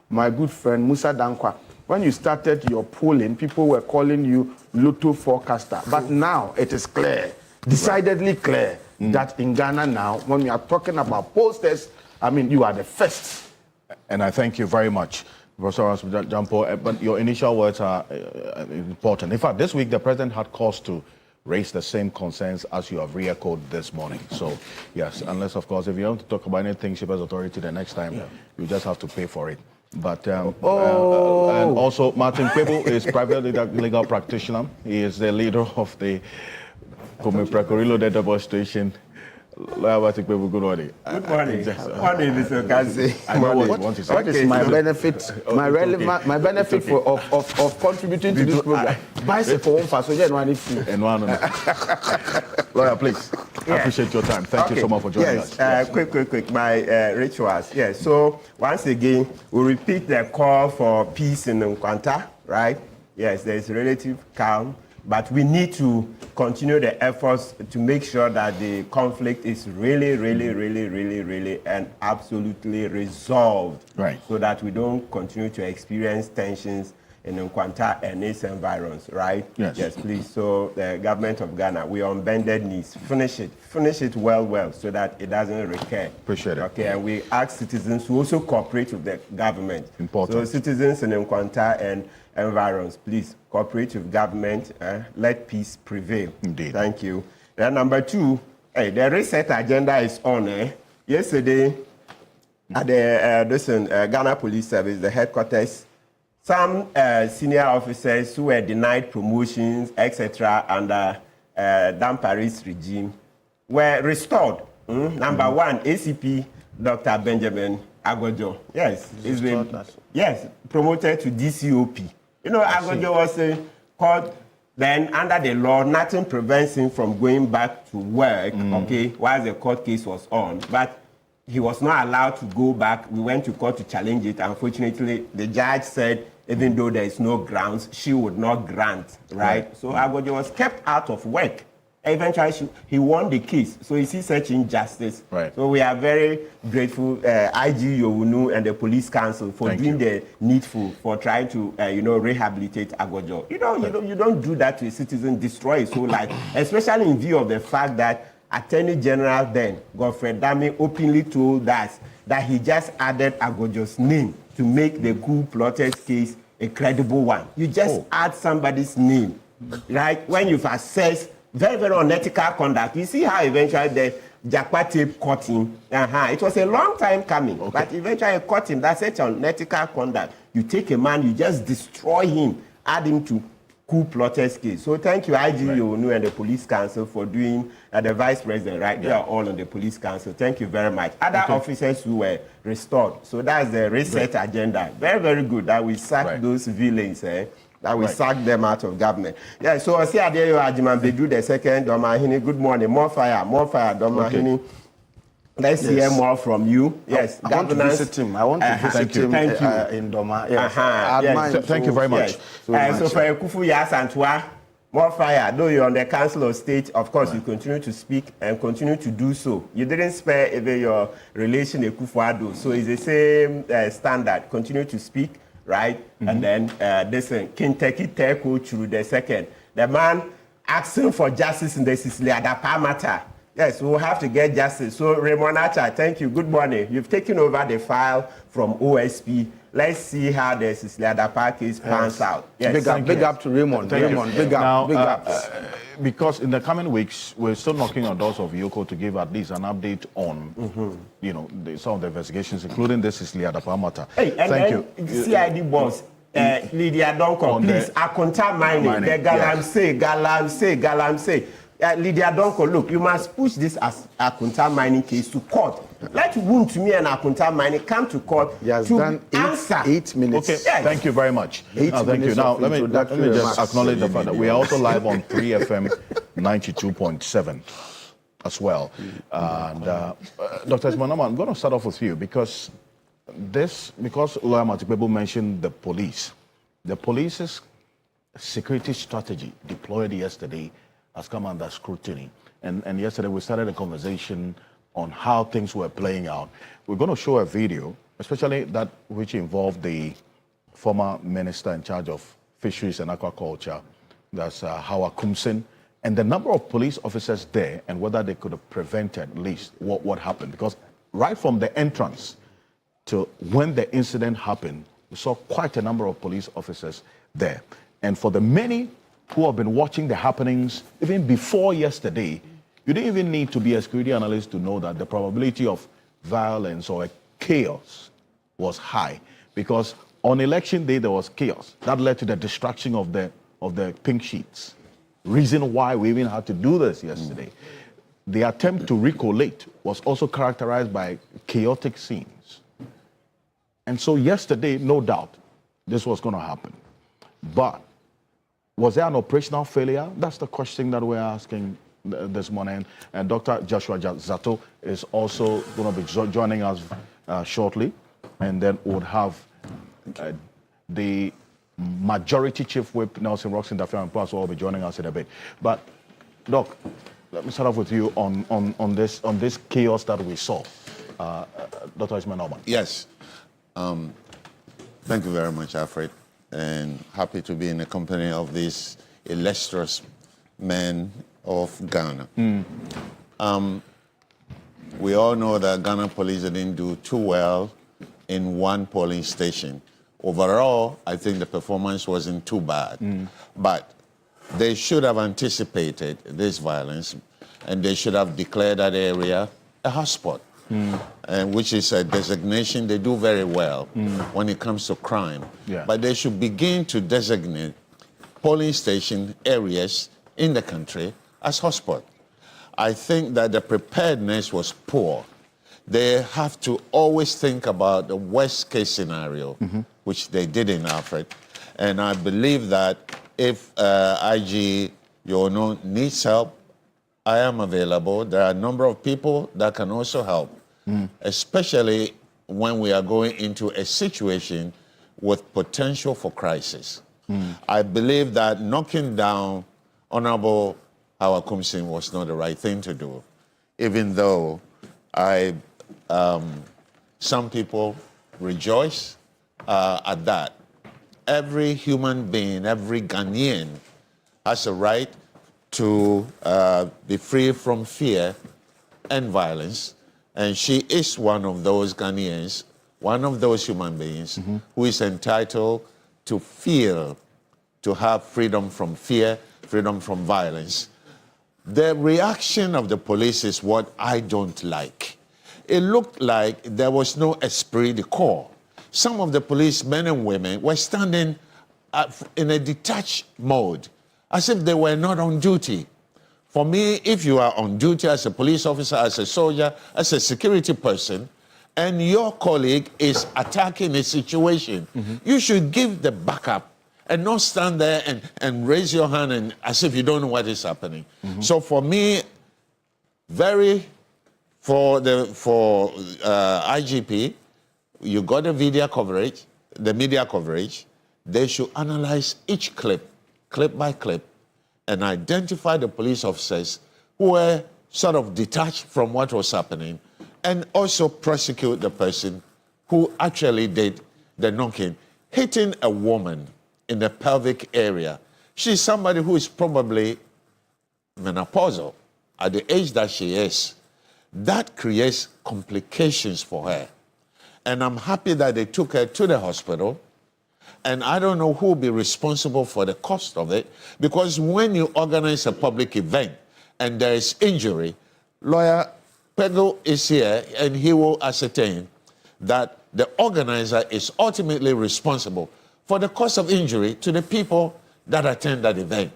my good friend Musa Dankwa. When you started your polling, people were calling you Lotto forecaster. But now it is clear, decidedly clear, that in Ghana now, when we are talking about pollsters, you are the first. And I thank you very much, Professor Jampo. But your initial words are important. In fact, this week the president had cause to raise the same concerns as you have re-echoed this morning. So, yes, unless, of course, if you want to talk about anything Shippers Authority the next time, you just have to pay for it. But and also, Martin Kwebo is private legal practitioner. He is the leader of the Precorillo Database Station. Good morning. Good morning, Mr. Ocansey. I know what you want to say. What is my benefit? My benefit of contributing to this program. Bicycle one for so one free. And one. Lawyer, please. I appreciate your time. Thank you so much for joining us. Quick. My rituals. Yes. So once again, we repeat the call for peace in Nkwanta, right? Yes, there is relative calm. But we need to continue the efforts to make sure that the conflict is really and absolutely resolved. Right. So that we don't continue to experience tensions in Nkwanta and its environs, right? Yes, please. So the government of Ghana, we are on bended knees. Finish it well, so that it doesn't recur. Appreciate it. Okay, and we ask citizens to also cooperate with the government. Important. So citizens in Nkwanta and environs, please cooperate with government. Let peace prevail. Indeed. Thank you. Then number 2, the reset agenda is on. Yesterday, at the Ghana Police Service, the headquarters, some senior officers who were denied promotions, etc., under Dampari's regime were restored. Number 1, ACP Dr. Benjamin Agojo. Yes, he's been promoted to DCOP. Agojo was called, then under the law, nothing prevents him from going back to work, while the court case was on. But he was not allowed to go back. We went to court to challenge it. Unfortunately, the judge said, even though there is no grounds, she would not grant, right? So Agojo was kept out of work. Eventually, he won the case. So he sees such injustice. Right. So we are very grateful, IG Yowunu and the Police Council for doing the needful, for trying to, rehabilitate Agojo. You don't do that to a citizen, destroy his whole life, especially in view of the fact that Attorney General then, Godfred Dame, openly told us that he just added Agojo's name to make the coup plotters case a credible one. You just add somebody's name, right? When you've assessed very unethical conduct. You see how eventually the Jakpa tape caught him. It was a long time coming, but eventually caught him. That's such unethical conduct. You take a man, you just destroy him, add him to coup plotters case. So thank you, IG Yowunu and the Police Council for doing, the Vice President, right? They are all on the Police Council. Thank you very much. Other officers who were restored. So that's the reset agenda. Very good that we sack those villains, that we sack them out of government. Yeah, so I see Adeyo Ajiman Bedu the second, Domahini. Good morning. More fire, Domahini. Let's hear more from you. Yes, I want to visit him. I want to visit him in Doma. Yes. Thank you very much. Yes. So for Kufu Yasantwa, more fire. Though you're on the Council of State, of course, you continue to speak and continue to do so. You didn't spare even your relation to Kufuado. So it's the same standard. Continue to speak. Right? And then Kentucky Teko Churu the second. The man asking for justice in the Sicily Adapa matter. Yes, we'll have to get justice. So Raymond Acha, thank you. Good morning. You've taken over the file from OSP. Let's see how the Sicily Adapa case pans out. Yes. Big up to Raymond. Big up. Because in the coming weeks, we're still knocking on doors of Yoko to give at least an update on, some of the investigations, including this Sicily Adapa matter. Hey, thank you. CID boss, Lydia Donko, please, Akonta mining, the Galamsey. Lydia Donko, look, you must push this as Akunta mining case to court. Let Wuntumi and Akunta mining come to court to answer. 8 minutes. Okay, yes. Thank you very much. Thank you. Now, let me just acknowledge the fact that we are also live on 3FM 92.7 as well. And Dr. Ismanama, I'm going to start off with you because Lawyer Matipebo mentioned the police's security strategy deployed yesterday has come under scrutiny. And yesterday we started a conversation on how things were playing out. We're going to show a video, especially that which involved the former minister in charge of fisheries and aquaculture, that's Howard Kumsin, and the number of police officers there and whether they could have prevented at least what happened. Because right from the entrance to when the incident happened, we saw quite a number of police officers there. And for the many who have been watching the happenings even before yesterday, you didn't even need to be a security analyst to know that the probability of violence or chaos was high, because on election day there was chaos that led to the destruction of the pink sheets. Reason why we even had to do this yesterday. The attempt to recollate was also characterized by chaotic scenes. And so yesterday, no doubt, this was going to happen. But was there an operational failure? That's the question that we're asking this morning. And Dr. Joshua Zato is also going to be joining us shortly. And then we'll have the Majority Chief Whip, Nelson Roxon Dafian Plus, will be joining us in a bit. But, Doc, let me start off with you on this chaos that we saw. Dr. Ismanama. Yes. Thank you very much, Alfred. And happy to be in the company of these illustrious men of Ghana. We all know that Ghana police didn't do too well in one polling station. Overall, I think the performance wasn't too bad. But they should have anticipated this violence, and they should have declared that area a hotspot. And which is a designation they do very well when it comes to crime. Yeah. But they should begin to designate polling station areas in the country as hotspot. I think that the preparedness was poor. They have to always think about the worst case scenario, which they did in Alfred. And I believe that if IG Yono needs help, I am available. There are a number of people that can also help. Especially when we are going into a situation with potential for crisis. I believe that knocking down Honorable Howard Kumsin was not the right thing to do, even though some people rejoice at that. Every human being, every Ghanaian has a right to be free from fear and violence. And she is one of those Ghanaians, one of those human beings who is entitled to feel, to have freedom from fear, freedom from violence. The reaction of the police is what I don't like. It looked like there was no esprit de corps. Some of the police, men and women, were standing in a detached mode, as if they were not on duty. For me, if you are on duty as a police officer, as a soldier, as a security person, and your colleague is attacking a situation, you should give the backup and not stand there and raise your hand and as if you don't know what is happening. So for me, for IGP, you got the media coverage, they should analyze each clip by clip, and identify the police officers who were sort of detached from what was happening, and also prosecute the person who actually did the knocking. Hitting a woman in the pelvic area, she's somebody who is probably menopausal at the age that she is. That creates complications for her. And I'm happy that they took her to the hospital. And I don't know who will be responsible for the cost of it, because when you organize a public event and there is injury, Lawyer Pego is here and he will ascertain that the organizer is ultimately responsible for the cost of injury to the people that attend that event.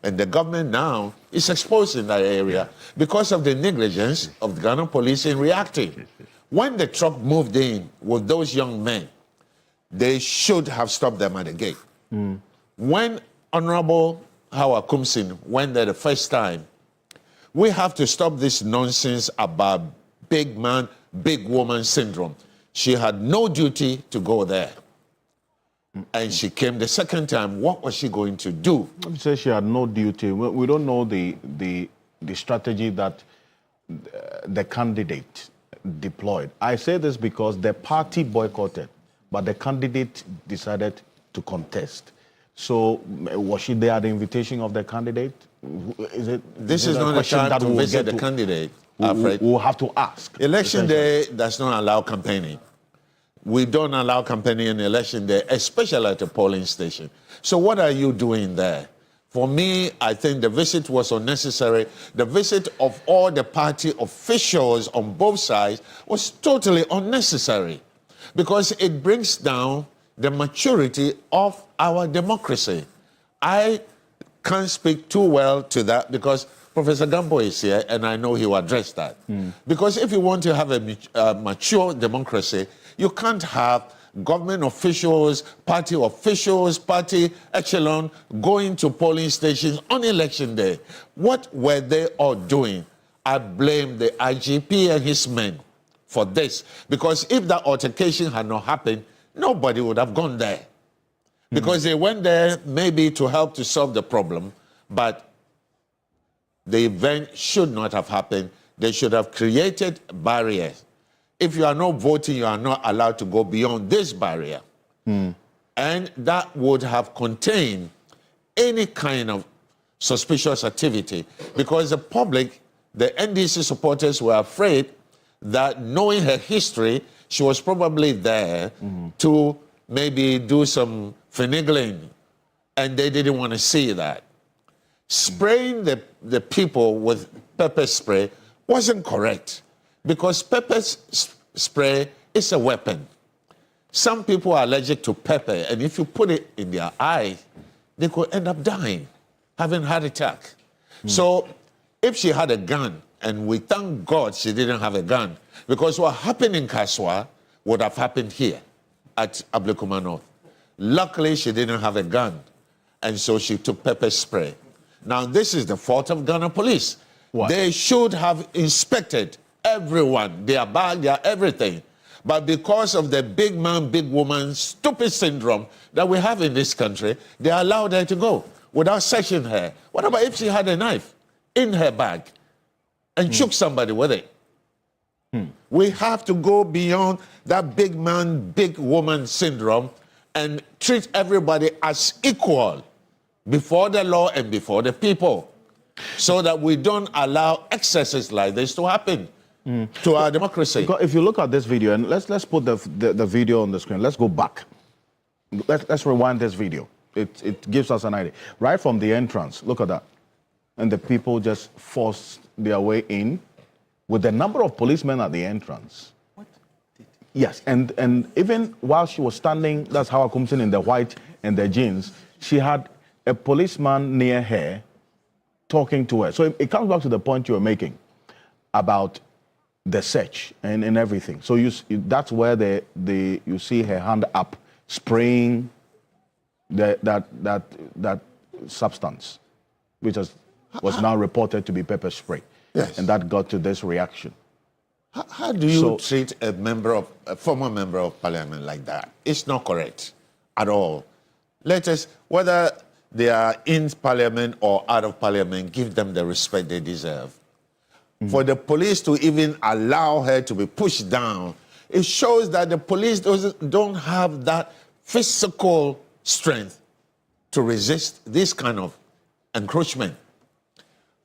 And the government now is exposed in that area because of the negligence of the Ghana police in reacting. When the truck moved in with those young men, they should have stopped them at the gate. When Honorable Howard Ocansey went there the first time, we have to stop this nonsense about big man, big woman syndrome. She had no duty to go there. And she came the second time. What was she going to do? Let me say she had no duty. We don't know the strategy that the candidate deployed. I say this because the party boycotted, but the candidate decided to contest. So was she there at the invitation of the candidate? This is not a time to visit the candidate, Alfred. We'll have to ask. Election day does not allow campaigning. We don't allow campaigning in election day, especially at a polling station. So what are you doing there? For me, I think the visit was unnecessary. The visit of all the party officials on both sides was totally unnecessary because it brings down the maturity of our democracy. I can't speak too well to that because Professor Gambo is here and I know he will address that. Because if you want to have a mature democracy, you can't have government officials, party echelon going to polling stations on election day. What were they all doing? I blame the IGP and his men for this. Because if that altercation had not happened, nobody would have gone there. Because they went there maybe to help to solve the problem, but the event should not have happened. They should have created barriers. If you are not voting, you are not allowed to go beyond this barrier. And that would have contained any kind of suspicious activity because the public, the NDC supporters were afraid that knowing her history, she was probably there to maybe do some finagling, and they didn't want to see that. Spraying the people with pepper spray wasn't correct because pepper spray is a weapon. Some people are allergic to pepper, and if you put it in their eye, they could end up dying, having a heart attack. So if she had a gun, and we thank God she didn't have a gun, because what happened in Kaswa would have happened here at Ablekuma North. Luckily, she didn't have a gun, and so she took pepper spray. Now, this is the fault of Ghana police. What? They should have inspected everyone, their bag, their everything. But because of the big man, big woman, stupid syndrome that we have in this country, they allowed her to go without searching her. What about if she had a knife in her bag and shook somebody with it? We have to go beyond that big man, big woman syndrome and treat everybody as equal before the law and before the people so that we don't allow excesses like this to happen to our democracy. If you look at this video, and let's put the video on the screen. Let's go back. Let's rewind this video. It gives us an idea. Right from the entrance, look at that. And the people just forced their way in with the number of policemen at the entrance. What? Yes, and even while she was standing, that's how Ocansey in the white and the jeans, she had a policeman near her talking to her. So it comes back to the point you were making about the search and everything. So that's where you see her hand up spraying that substance, which was now reported to be pepper spray. Yes. And that got to this reaction. How do you treat a former member of parliament like that? It's not correct at all. Let us, whether they are in parliament or out of parliament, give them the respect they deserve. For the police to even allow her to be pushed down, it shows that the police don't have that physical strength to resist this kind of encroachment.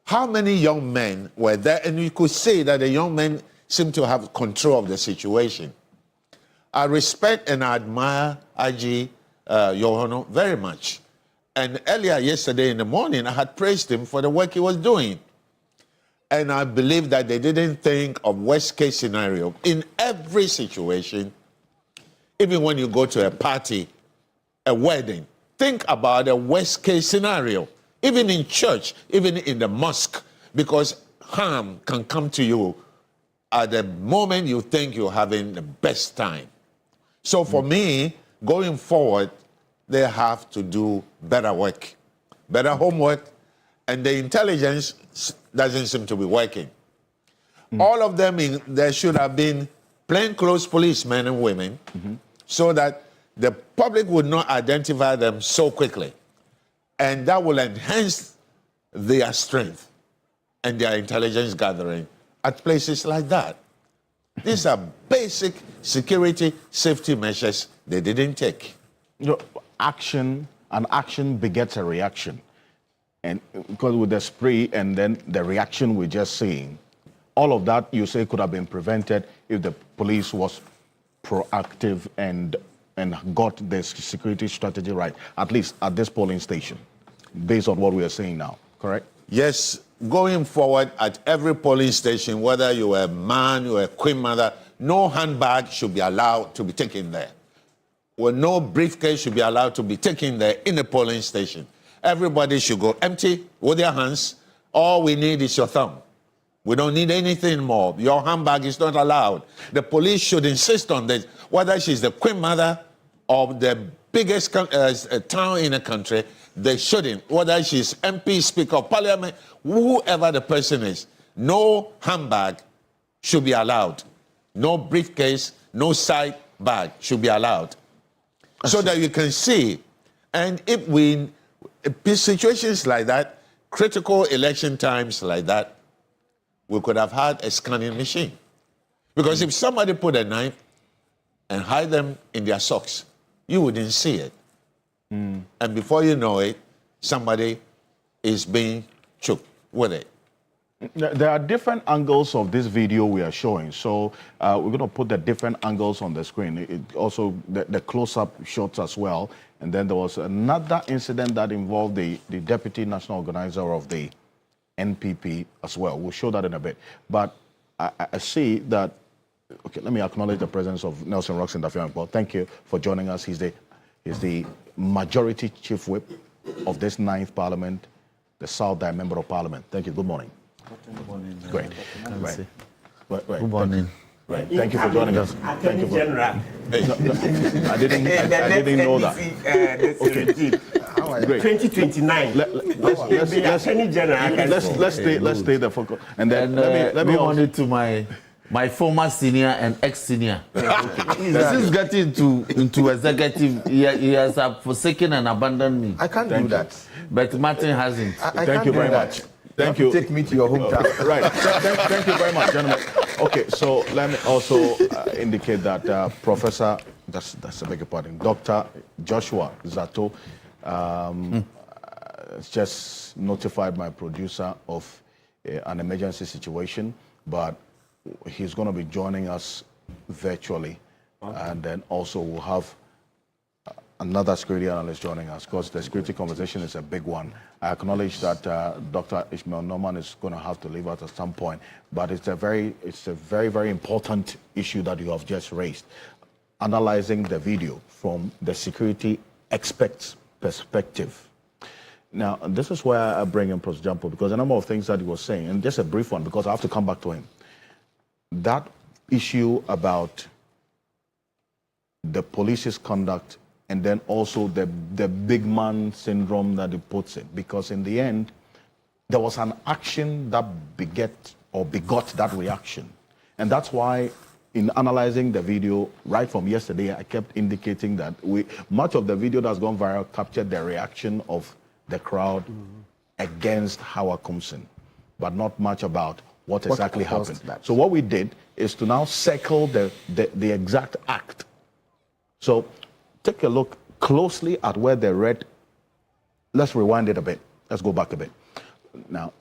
How many young men were there? And you could say that the young men seem to have control of the situation. I respect and I admire IG Yohano very much. And earlier yesterday in the morning, I had praised him for the work he was doing. And I believe that they didn't think of worst case scenario. In every situation, even when you go to a party, a wedding, think about a worst case scenario. even in church, even in the mosque, because harm can come to you at the moment you think you're having the best time. So for me, going forward, they have to do better work, better homework, and the intelligence doesn't seem to be working. All of them, there should have been plainclothes policemen and women so that the public would not identify them so quickly. And that will enhance their strength and their intelligence gathering at places like that. These are basic security safety measures they didn't take. You know, action begets a reaction. And because with the spree and then the reaction we're just seeing, all of that you say could have been prevented if the police was proactive and got the security strategy right, at least at this polling station, based on what we are saying now, correct? Yes, going forward at every polling station, whether you're a man, you're a queen mother, no handbag should be allowed to be taken there. Well, no briefcase should be allowed to be taken there in a polling station. Everybody should go empty with their hands. All we need is your thumb. We don't need anything more. Your handbag is not allowed. The police should insist on this, whether she's the queen mother or the biggest town in the country, they shouldn't. Whether she's MP, Speaker of Parliament, whoever the person is, no handbag should be allowed. No briefcase, no side bag should be allowed. So that you can see. And if we, situations like that, critical election times like that, we could have had a scanning machine. Because if somebody put a knife and hide them in their socks, you wouldn't see it. And before you know it, somebody is being choked with it. There are different angles of this video we are showing. So we're going to put the different angles on the screen. It also, the close-up shots as well. And then there was another incident that involved the deputy national organizer of the NPP as well. We'll show that in a bit. But I see that, okay, let me acknowledge the presence of Nelson Roxon Dafian. Thank you for joining us. He's the majority chief whip of this 9th parliament, the South Day member of parliament. Thank you. Good morning. Good morning. Great. Right. Good morning. Right. Thank you for joining us. Thank you for... General. I didn't know that. Okay. Great. 2029. Let's stay the focus. And then let me good morning to my former senior and ex-senior. Since getting into executive, he has forsaken and abandoned me. I can't do that. But Martin hasn't. Thank you very much. Thank you. Take me to your hometown. Right. Thank you very much, gentlemen. Okay, so let me also indicate that Professor, that's a bigger pardon, Dr. Joshua Zato just notified my producer of an emergency situation, but he's going to be joining us virtually. Okay. And then also we'll have another security analyst joining us, because the security conversation is a big one. I acknowledge that Dr. Ishmael Norman is going to have to leave us at some point, but it's a very, very important issue that you have just raised. Analyzing the video from the security expert's perspective. Now, this is where I bring in Professor Jampo, because a number of things that he was saying, and just a brief one, because I have to come back to him. That issue about the police's conduct, and then also the big man syndrome that he puts it, because in the end, there was an action that begot that reaction. And that's why in analyzing the video right from yesterday, I kept indicating that much of the video that's gone viral captured the reaction of the crowd against Howard Kumsin, but not much about what exactly happened. So what we did is to now circle the exact act. So take a look closely at where the red, let's rewind it a bit. Let's go back a bit. Now,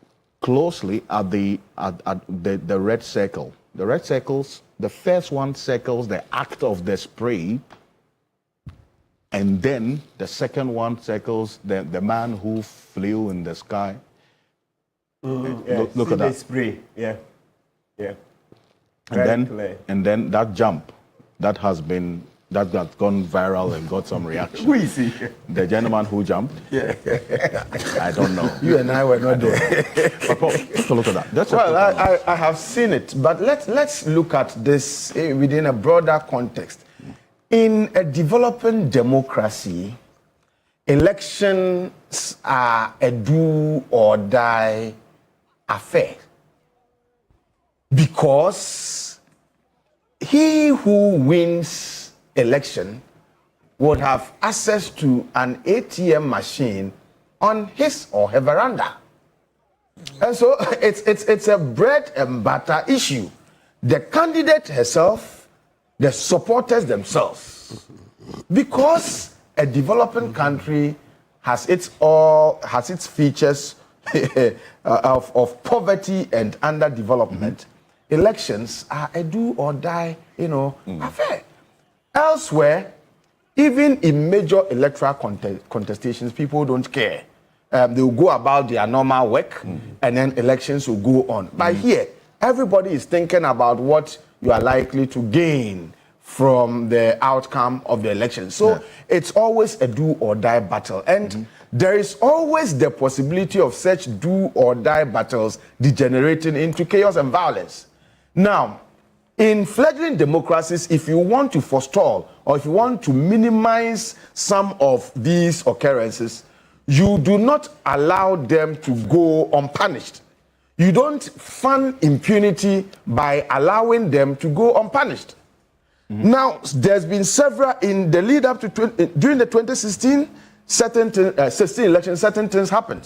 closely at the red circle. The red circles, the first one circles the act of the spray, and then the second one circles the man who flew in the sky. Look at that. Spray. Yeah. And then that jump that has been that got gone viral and got some reaction. Who is he? The gentleman who jumped. Yeah. I don't know. You and I were not there. But Paul, take a look at that. I have seen it, but let's look at this within a broader context. In a developing democracy, elections are a do or die affair. Because he who wins election would have access to an ATM machine on his or her veranda. And so it's a bread and butter issue. The candidate herself, the supporters themselves. Because a developing country has its features of poverty and underdevelopment. Elections are a do or die, affair. Elsewhere, even in major electoral contestations, people don't care. They will go about their normal work, and then elections will go on. But here, everybody is thinking about what you are likely to gain from the outcome of the election. So it's always a do or die battle. And there is always the possibility of such do or die battles degenerating into chaos and violence. Now, in fledgling democracies, if you want to forestall or if you want to minimize some of these occurrences, you do not allow them to go unpunished. You don't fund impunity by allowing them to go unpunished. Now, there's been several in the lead up to during the 2016 16 election, certain things happened.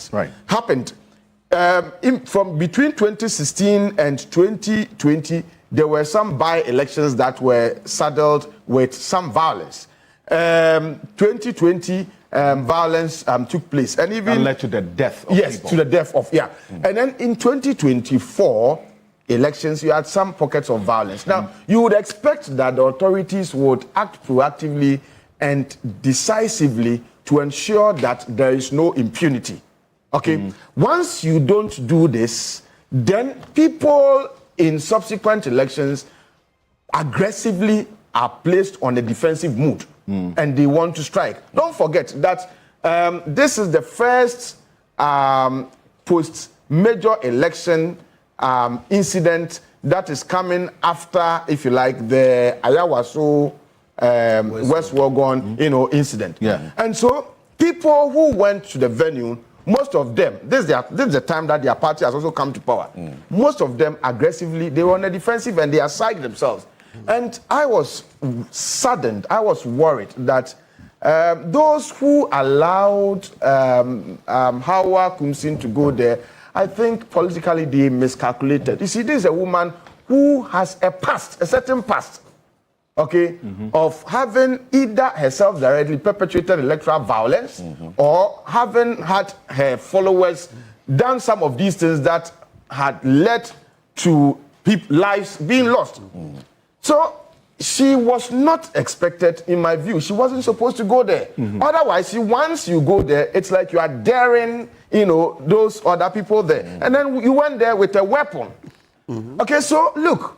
From between 2016 and 2020, there were some by-elections that were saddled with some violence. 2020, violence took place, and even led to the death of people. To the death of And then in 2024 elections, you had some pockets of violence. Now, you would expect that the authorities would act proactively and decisively to ensure that there is no impunity. Okay? Once you don't do this, then people in subsequent elections aggressively are placed on a defensive mood and they want to strike. Don't forget that this is the first post-major election incident that is coming after, if you like, the Ayawaso West Wagon, incident. And so people who went to the venue, most of them, this is the time that their party has also come to power. Most of them aggressively, they were on the defensive and they assigned themselves. And I was saddened, I was worried that those who allowed Hawa Kumsin to go there, I think politically they miscalculated. You see, this is a woman who has a past, a certain past, of having either herself directly perpetrated electoral violence or having had her followers done some of these things that had led to lives being lost. So she was not expected, in my view. She wasn't supposed to go there. Otherwise, once you go there, it's like you are daring, those other people there. And then you went there with a weapon. Okay, so look,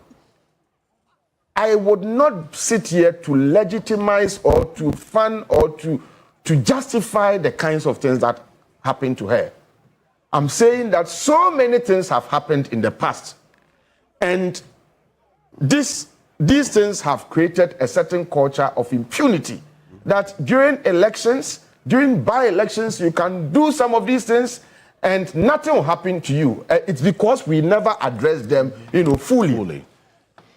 I would not sit here to legitimize or to fund or to justify the kinds of things that happened to her. I'm saying that so many things have happened in the past. And these things have created a certain culture of impunity. That during elections, during by-elections, you can do some of these things and nothing will happen to you. It's because we never address them, fully.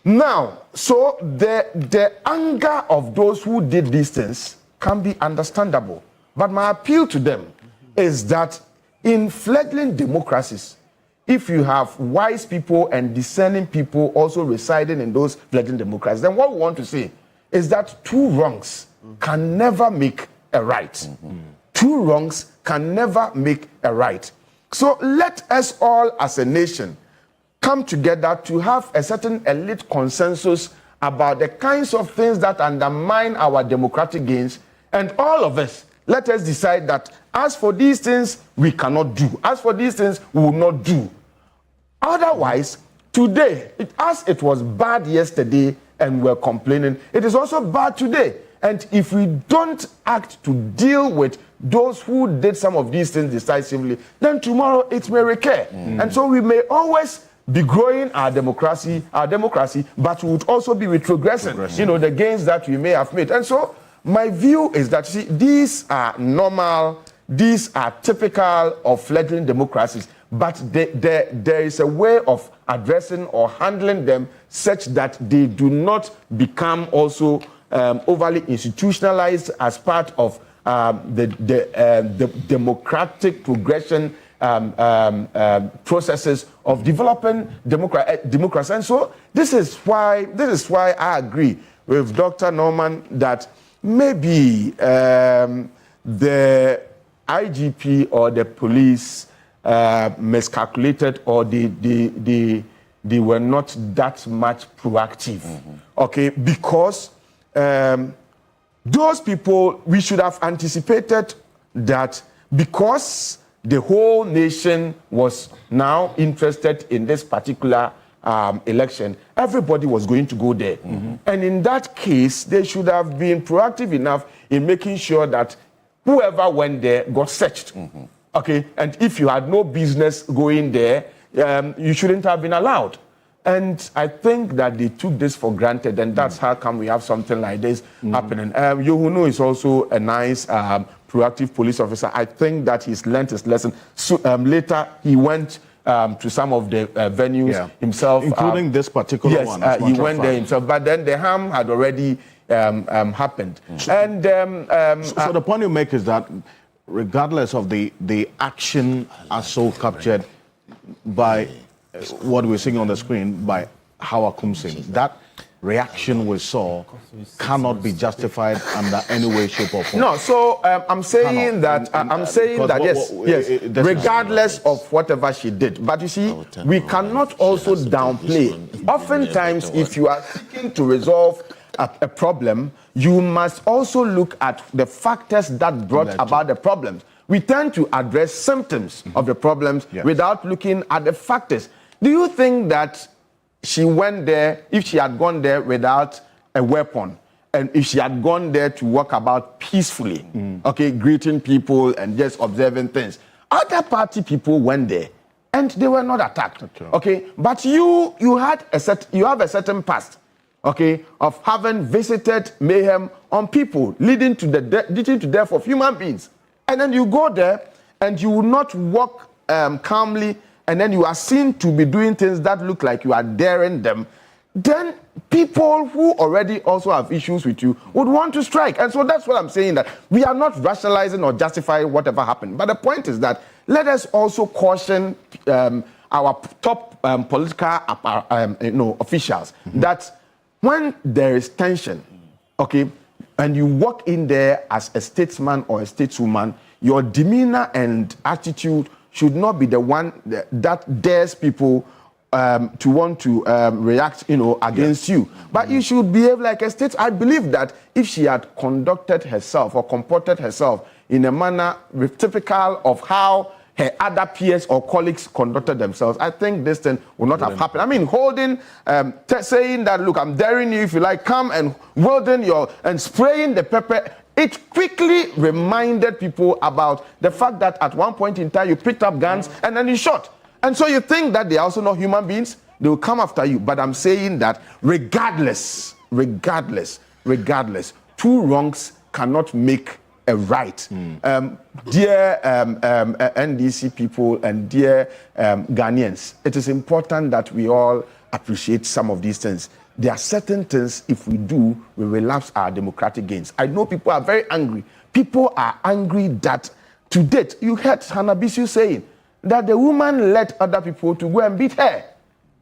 Now, so the anger of those who did these things can be understandable. But my appeal to them is that in fledgling democracies, if you have wise people and discerning people also residing in those fledgling democracies, then what we want to say is that two wrongs can never make a right. Two wrongs can never make a right. So let us all as a nation come together to have a certain elite consensus about the kinds of things that undermine our democratic gains, and all of us, let us decide that as for these things, we cannot do. As for these things, we will not do. Otherwise, today, as it was bad yesterday and we're complaining, it is also bad today. And if we don't act to deal with those who did some of these things decisively, then tomorrow it may recur. And so we may always be growing our democracy, but we would also be retrogressing, you know, the gains that we may have made. And so my view is that, see, these are normal, these are typical of fledgling democracies, but there is a way of addressing or handling them such that they do not become also overly institutionalized as part of the democratic progression processes of developing democracy. And so this is why I agree with Dr. Norman that maybe the IGP or the police miscalculated, or they were not that much proactive. Okay, because those people, we should have anticipated that because the whole nation was now interested in this particular election, everybody was going to go there. And in that case, they should have been proactive enough in making sure that whoever went there got searched. Okay, and if you had no business going there, you shouldn't have been allowed. And I think that they took this for granted, and that's how come we have something like this happening. Yohunu is also a nice, proactive police officer. I think that he's learned his lesson. So, later, he went to some of the venues himself. Including this particular one. Yes, he went there himself. But then the harm had already happened. And so the point you make is that regardless of the action as so captured by what we're seeing on the screen by Howard Kumsing, that reaction we saw cannot be justified under any way, shape, or form. No, so I'm saying that yes, regardless of whatever she did. But you see, we cannot also downplay. Oftentimes, if you are seeking to resolve a problem, you must also look at the factors that brought about the problems. We tend to address symptoms of the problems without looking at the factors. Do you think that she went there, if she had gone there without a weapon, and if she had gone there to walk about peacefully, okay, greeting people and just observing things, other party people went there and they were not attacked, okay? But you have a certain past, okay, of having visited mayhem on people, leading to the death of human beings. And then you go there and you will not walk calmly, and then you are seen to be doing things that look like you are daring them, then people who already also have issues with you would want to strike. And so that's what I'm saying, that we are not rationalizing or justifying whatever happened. But the point is that let us also caution our top political officials that when there is tension, okay, and you walk in there as a statesman or a stateswoman, your demeanor and attitude should not be the one that dares people to want to react, against you. But you should behave like a state. I believe that if she had conducted herself or comported herself in a manner typical of how her other peers or colleagues conducted themselves, I think this thing would not have happened. I mean, holding, saying that, look, I'm daring you, if you like, come and wielding and spraying the pepper. It quickly reminded people about the fact that at one point in time you picked up guns and then you shot. And so you think that they are also not human beings, they will come after you. But I'm saying that regardless, two wrongs cannot make a right. Dear NDC people and dear Ghanaians, it is important that we all appreciate some of these things. There are certain things, if we do, we relapse our democratic gains. I know people are very angry. People are angry that, to date, you heard Hannah Bisu saying that the woman led other people to go and beat her.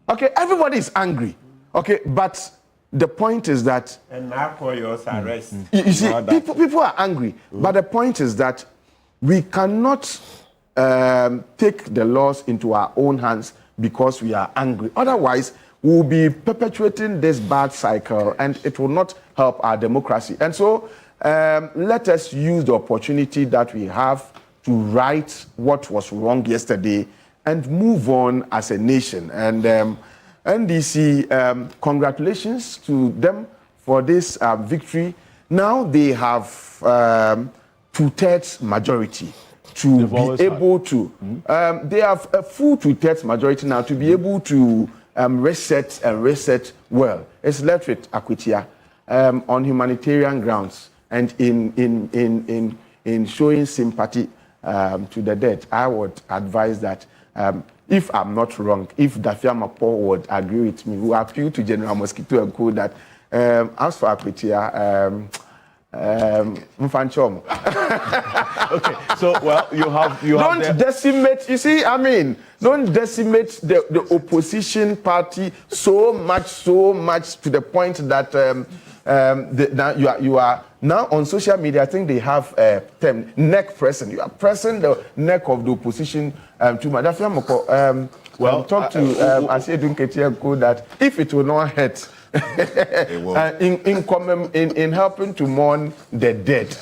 Okay, everybody is angry. Okay, but the point is that... And now for your arrest. You see, people are angry. But the point is that we cannot take the laws into our own hands because we are angry. Otherwise, we'll be perpetuating this bad cycle and it will not help our democracy. And so let us use the opportunity that we have to right what was wrong yesterday and move on as a nation. And NDC, congratulations to them for this victory. Now they have 2/3 majority to They've be always able to. They have a full 2/3 majority now to be able to reset well. It's left with Akwitia on humanitarian grounds and in showing sympathy to the dead. I would advise that. If I'm not wrong, if Dafia Mapo would agree with me, we appeal to General Mosquito and Co. that as for Akwitia, Mfanchom. Okay, so well, you don't decimate. You see, I mean, don't decimate the opposition party so much to the point that now you are now on social media. I think they have a term, neck pressing. You are pressing the neck of the opposition too much. Well, talk to Asiedu Nketia that if it will not hurt. in helping to mourn the dead.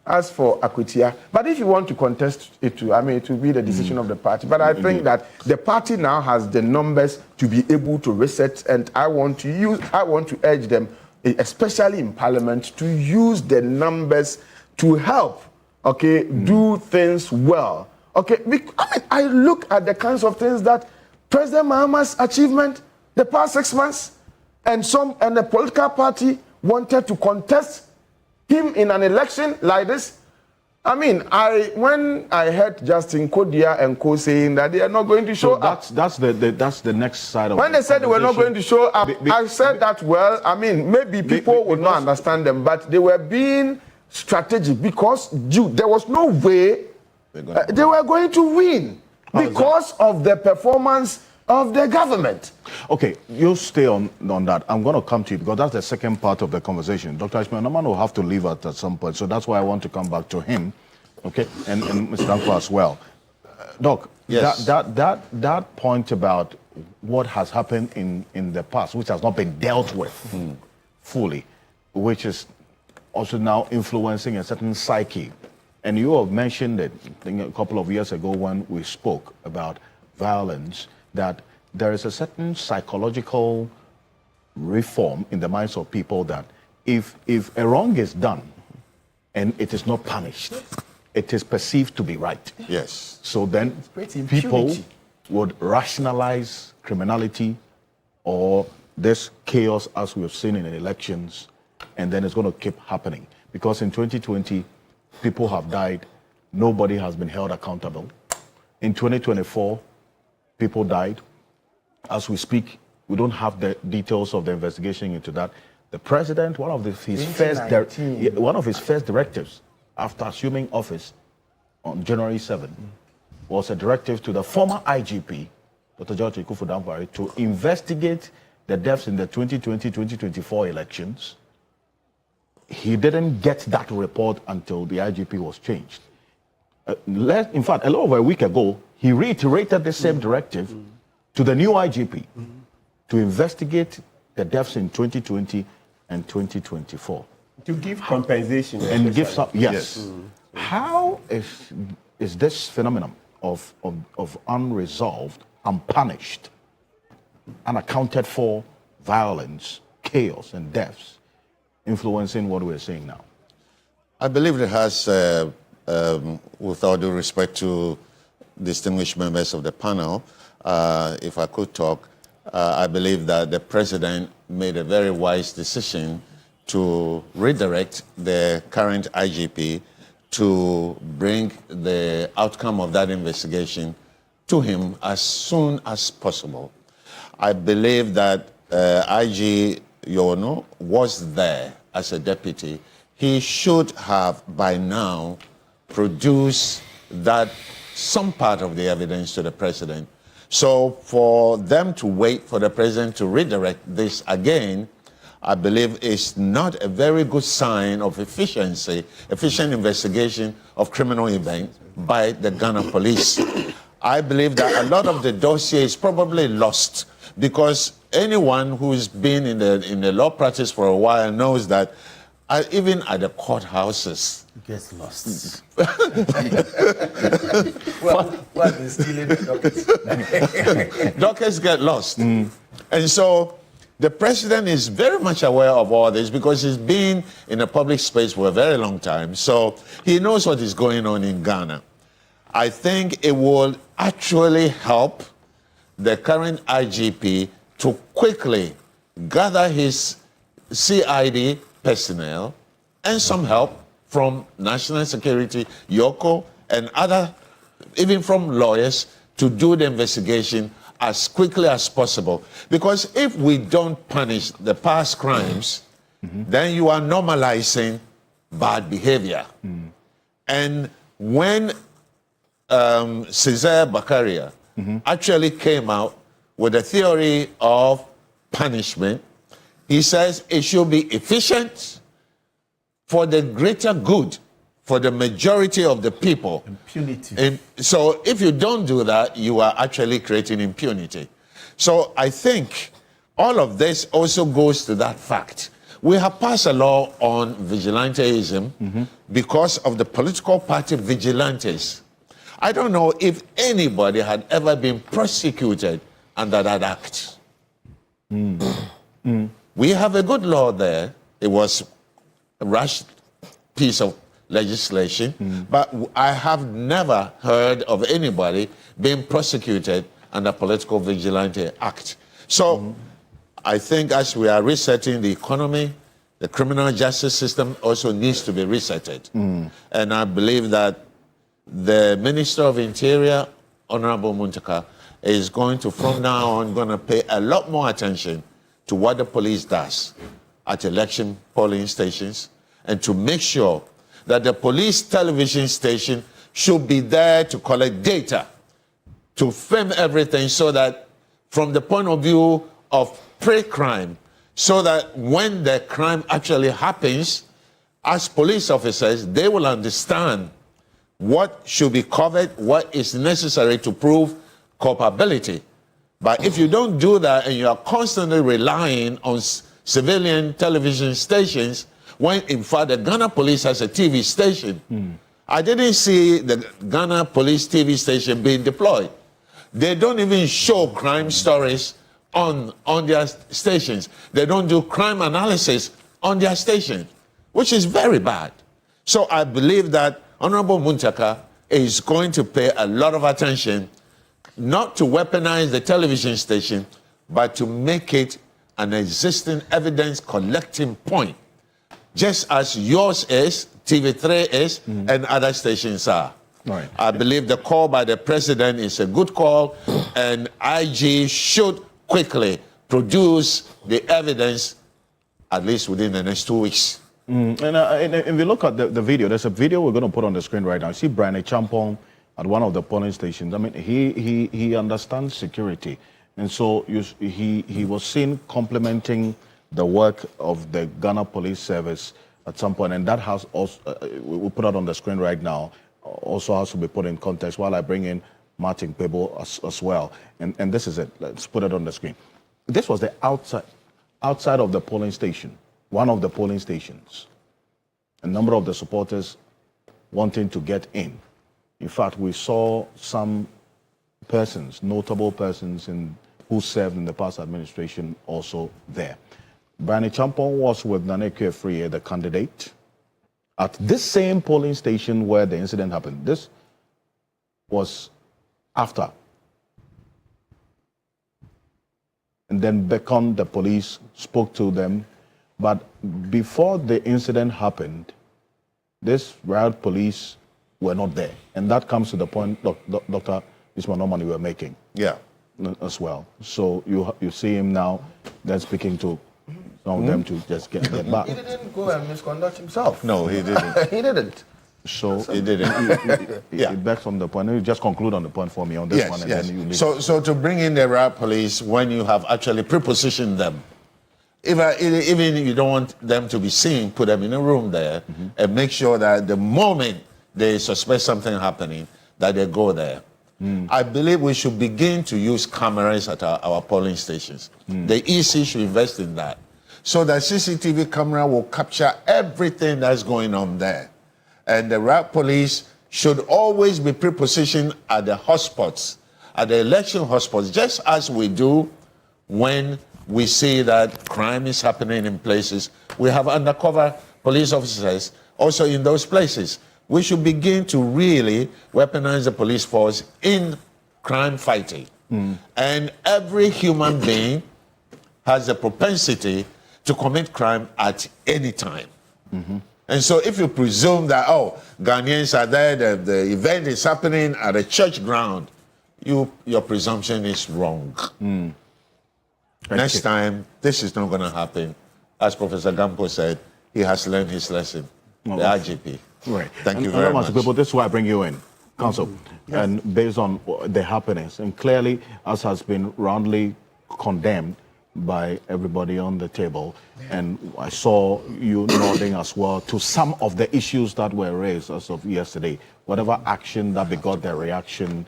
As for Akwitia, but if you want to contest it too, I mean, it will be the decision of the party. But I think that the party now has the numbers to be able to reset, and I want to urge them, especially in Parliament, to use the numbers to help, do things well. Okay, I mean, I look at the kinds of things that President Mahama's achievement the past 6 months, and the political party wanted to contest him in an election like this. I mean, when I heard Justin Kodia and Co saying that they are not going to show up. That's the next side of. When they said they were not going to show up, I said that, well, I mean, maybe people would not understand them, but they were being strategic because there was no way they were going to win because of the performance of the government. Okay, you stay on that. I'm going to come to you because that's the second part of the conversation. Dr. Ishmael Naman will have to leave at some point, so that's why I want to come back to him, okay, and Mr. Danko as well. Doc, yes. that point about what has happened in the past, which has not been dealt with fully, which is also now influencing a certain psyche. And you have mentioned it a couple of years ago when we spoke about violence, that there is a certain psychological reform in the minds of people that if a wrong is done and it is not punished, it is perceived to be right. Yes. So then people would rationalize criminality or this chaos as we have seen in elections, and then it's going to keep happening. Because in 2020, people have died, nobody has been held accountable. In 2024, people died. As we speak, we don't have the details of the investigation into that. The president, one of his first directives after assuming office on January 7 was a directive to the former IGP, Dr. George Ekufu-Dampare, to investigate the deaths in the 2020-2024 elections. He didn't get that report until the IGP was changed. In fact, a little over a week ago, he reiterated the same directive to the new IGP to investigate the deaths in 2020 and 2024. To give compensation. And give some, yes. How is this phenomenon of unresolved, unpunished, unaccounted for violence, chaos, and deaths influencing what we're seeing now? I believe it has, with all due respect to distinguished members of the panel, if I could talk, I believe that the president made a very wise decision to redirect the current IGP to bring the outcome of that investigation to him as soon as possible. I believe that IG Yono was there as a deputy. He should have by now produced some part of the evidence to the president. So for them to wait for the president to redirect this again, I believe is not a very good sign of efficient investigation of criminal events by the Ghana police. I believe that a lot of the dossier is probably lost because anyone who's been in the law practice for a while knows that even at the courthouses, it gets lost. What is stealing the dockets? Dockets get lost. And so The president is very much aware of all this because he's been in the public space for a very long time. So he knows what is going on in Ghana. I think it will actually help the current IGP to quickly gather his CID personnel and some help from National Security, Yoko, and other, even from lawyers, to do the investigation as quickly as possible. Because if we don't punish the past crimes, then you are normalizing bad behavior. And when Cesar Bakaria actually came out with a theory of punishment, he says it should be efficient for the greater good, for the majority of the people. Impunity. And so if you don't do that, you are actually creating impunity. So I think all of this also goes to that fact. We have passed a law on vigilantism because of the political party vigilantes. I don't know if anybody had ever been prosecuted under that act. We have a good law there. It was a rushed piece of legislation, but I have never heard of anybody being prosecuted under Political Vigilante Act. So I think as we are resetting the economy, the criminal justice system also needs to be resetted. And I believe that the Minister of Interior, Honorable Muntaka, is going to, from now on, going to pay a lot more attention to what the police does at election polling stations, and to make sure that the police television station should be there to collect data, to film everything so that from the point of view of pre-crime, so that when the crime actually happens, as police officers, they will understand what should be covered, what is necessary to prove culpability. But if you don't do that and you are constantly relying on civilian television stations, when in fact the Ghana police has a TV station, I didn't see the Ghana police TV station being deployed. They don't even show crime stories on their stations. They don't do crime analysis on their station, which is very bad. So I believe that Honorable Muntaka is going to pay a lot of attention not to weaponize the television station, but to make it an existing evidence collecting point, just as yours is, TV3 is, and other stations are. Right. I believe the call by the president is a good call, and IG should quickly produce the evidence, at least within the next 2 weeks. And if you look at the video, there's a video we're going to put on the screen right now. You see Brian Champong at one of the polling stations. I mean, he understands security. And so he was seen complimenting the work of the Ghana Police Service at some point. And that has also, we'll put it on the screen right now, also has to be put in context while I bring in Martin Pebo as well. And this is it. Let's put it on the screen. This was the outside of the polling station, one of the polling stations. A number of the supporters wanting to get in. In fact, we saw some persons, notable persons who served in the past administration also there. Brian Champong was with Nana Akua-Addo, the candidate, at this same polling station where the incident happened. This was after. And then beckoned the police, spoke to them. But before the incident happened, this riot police were not there. And that comes to the point Dr. Ismail Norman you were making. Yeah. As well. So you see him now, then speaking to some of them to just get back. He didn't go and misconduct himself. No, he didn't. He didn't. So He didn't. it backs on the point. You just conclude on the point for me on this one, and then you leave. So to bring in the riot police when you have actually prepositioned them, even if you don't want them to be seen, put them in a room there and make sure that the moment they suspect something happening, that they go there. I believe we should begin to use cameras at our polling stations. The EC should invest in that, so that CCTV camera will capture everything that's going on there. And the riot police should always be prepositioned at the hotspots, at the election hotspots, just as we do when we see that crime is happening in places. We have undercover police officers also in those places. We should begin to really weaponize the police force in crime fighting. And every human being has a propensity to commit crime at any time. And so if you presume that, oh, Ghanaians are there, the event is happening at a church ground, your presumption is wrong. Next time, this is not going to happen. As Professor Gampo said, he has learned his lesson. The IGP. Right. Thank you very much. People, this is why I bring you in, Counsel. And based on the happenings, and clearly, as has been roundly condemned by everybody on the table, and I saw you nodding as well to some of the issues that were raised as of yesterday. Whatever action that begot their reaction,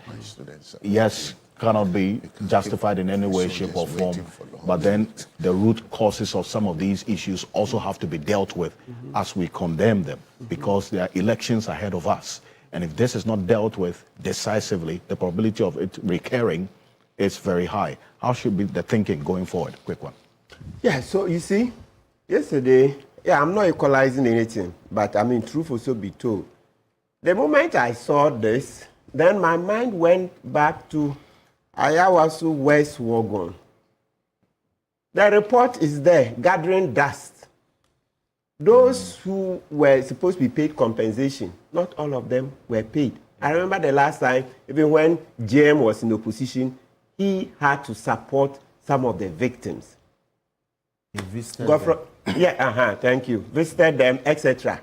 yes, cannot be justified in any way, shape, or form. But then the root causes of some of these issues also have to be dealt with as we condemn them, because there are elections ahead of us. And if this is not dealt with decisively, the probability of it recurring is very high. How should be the thinking going forward? Quick one. Yeah, so you see, yesterday, I'm not equalizing anything, but I mean, truth also be told. The moment I saw this, then my mind went back to Ayawaso West Wagon. The report is there, gathering dust. Those who were supposed to be paid compensation, not all of them were paid. I remember the last time, even when JM was in opposition, he had to support some of the victims. He visited them. Thank you. Visited them, etc.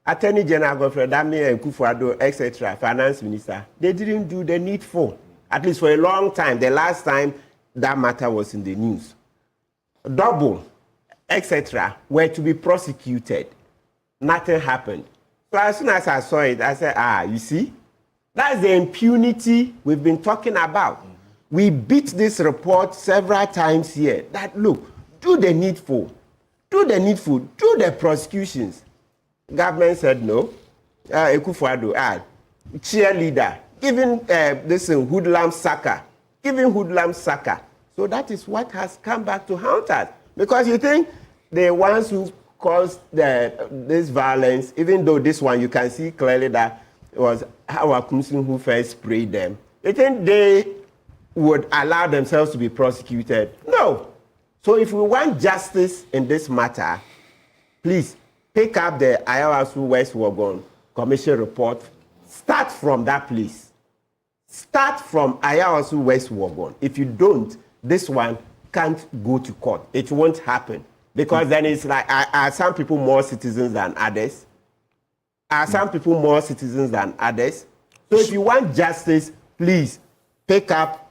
Attorney General Godfrey Damier and Kufuado, etc., Finance Minister, they didn't do the needful. At least for a long time. The last time that matter was in the news. Double, etc., were to be prosecuted. Nothing happened. So as soon as I saw it, I said, you see? That's the impunity we've been talking about. We beat this report several times here. That, look, do the needful. Do the needful. Do the prosecutions. Government said no. Ekufuado, cheerleader, giving this hoodlum sucker, giving hoodlum sucker. So that is what has come back to haunt us. Because you think the ones who caused this violence, even though this one you can see clearly that it was Howard Kumsin who first sprayed them, you think they would allow themselves to be prosecuted? No. So if we want justice in this matter, please pick up the Ayawaso West Wagon Commission report. Start from that place. Start from Ayawaso West Wagon. If you don't, this one can't go to court. It won't happen. Because then it's like, are some people more citizens than others? Are some people more citizens than others? So if you want justice, please pick up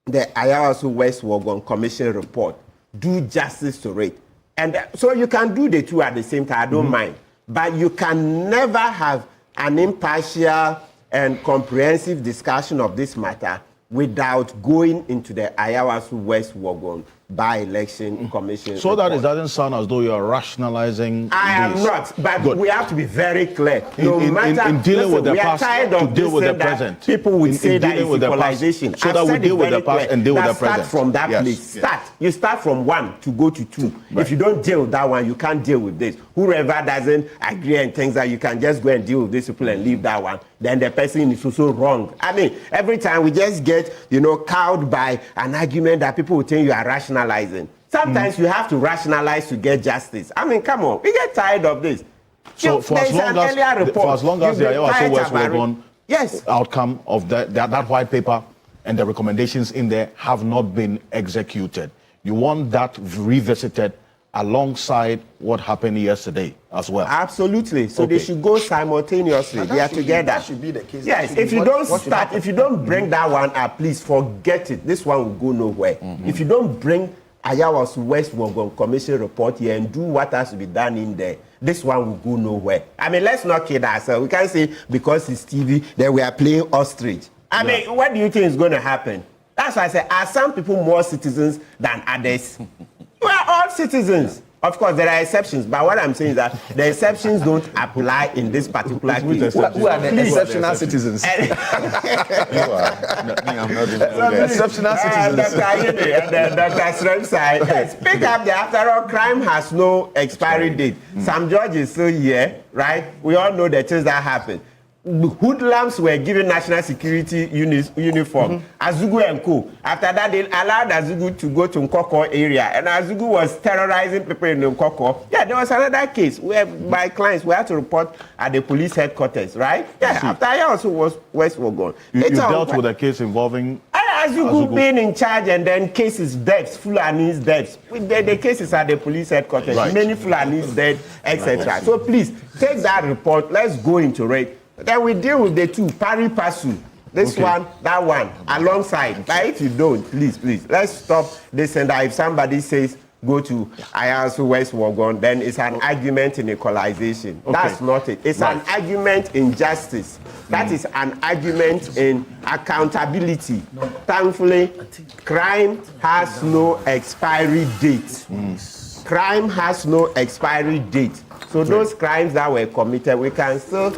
the Ayawaso West Wagon Commission report. Do justice to it. And so you can do the two at the same time, I don't mind. But you can never have an impartial and comprehensive discussion of this matter without going into the Ayawaso West Wagon by-election commission. So report. that it doesn't sound as though you are rationalizing I this. am not, but Good. we have to be very clear. No In matter, dealing with the we are past, tired to of deal with the that present. People would In say that dealing it's with the past, equalization. so I've that we said deal it with the very past clear. and deal with Now the present. Start from that Yes. place. Yes. Start. You start from one to go to two. If you don't deal with that one, you can't deal with this. Whoever doesn't agree and thinks that you can just go and deal with this people and leave that one, then the person is also wrong. I mean, every time we just get, cowed by an argument that people will think you are rationalizing. Sometimes you have to rationalize to get justice. I mean, come on, we get tired of this. So for as long as the Ayawaso West Wagon outcome of that white paper and the recommendations in there have not been executed, you want that revisited alongside what happened yesterday as well? Absolutely. So they should go simultaneously. They are together. That should be the case. Yes, if you don't bring that one up, please forget it. This one will go nowhere. If you don't bring Ayawaso West Wagon Commission report here and do what has to be done in there, this one will go nowhere. I mean, let's not kid ourselves. We can't say because it's TV that we are playing ostrich. I mean, what do you think is going to happen? That's why I say, are some people more citizens than others? We are all citizens. Of course, there are exceptions, but what I'm saying is that the exceptions don't apply in this particular case. Who are the exceptional citizens? I'm not Exceptional citizens. Dr. Ayede and Dr. Sremsai, yes, pick up the after all, crime has no expiry date. Some judges still here, right? We all know the things that happen. Hoodlums were given national security uniform. Azugu and co. After that, they allowed Azugu to go to Nkoko area, and Azugu was terrorizing people in Nkoko. Yeah, there was another case where my clients were to report at the police headquarters, right? Yeah, after I also was West Wogon. You dealt with a case involving Azugu being in charge, and then cases, deaths, Fulani's deaths. The cases at the police headquarters, many Fulani's dead, etc. So please, take that report, let's go into it. Then we deal with the two, pari passu. This one, that one, alongside. But if you don't, please, let's stop this and that. If somebody says, go to Ayasu West Wogon, then it's an argument in equalization. That's not it. It's an argument in justice. That is an argument in accountability. Thankfully, crime has no expiry date. Crime has no expiry date. So those crimes that were committed, we can still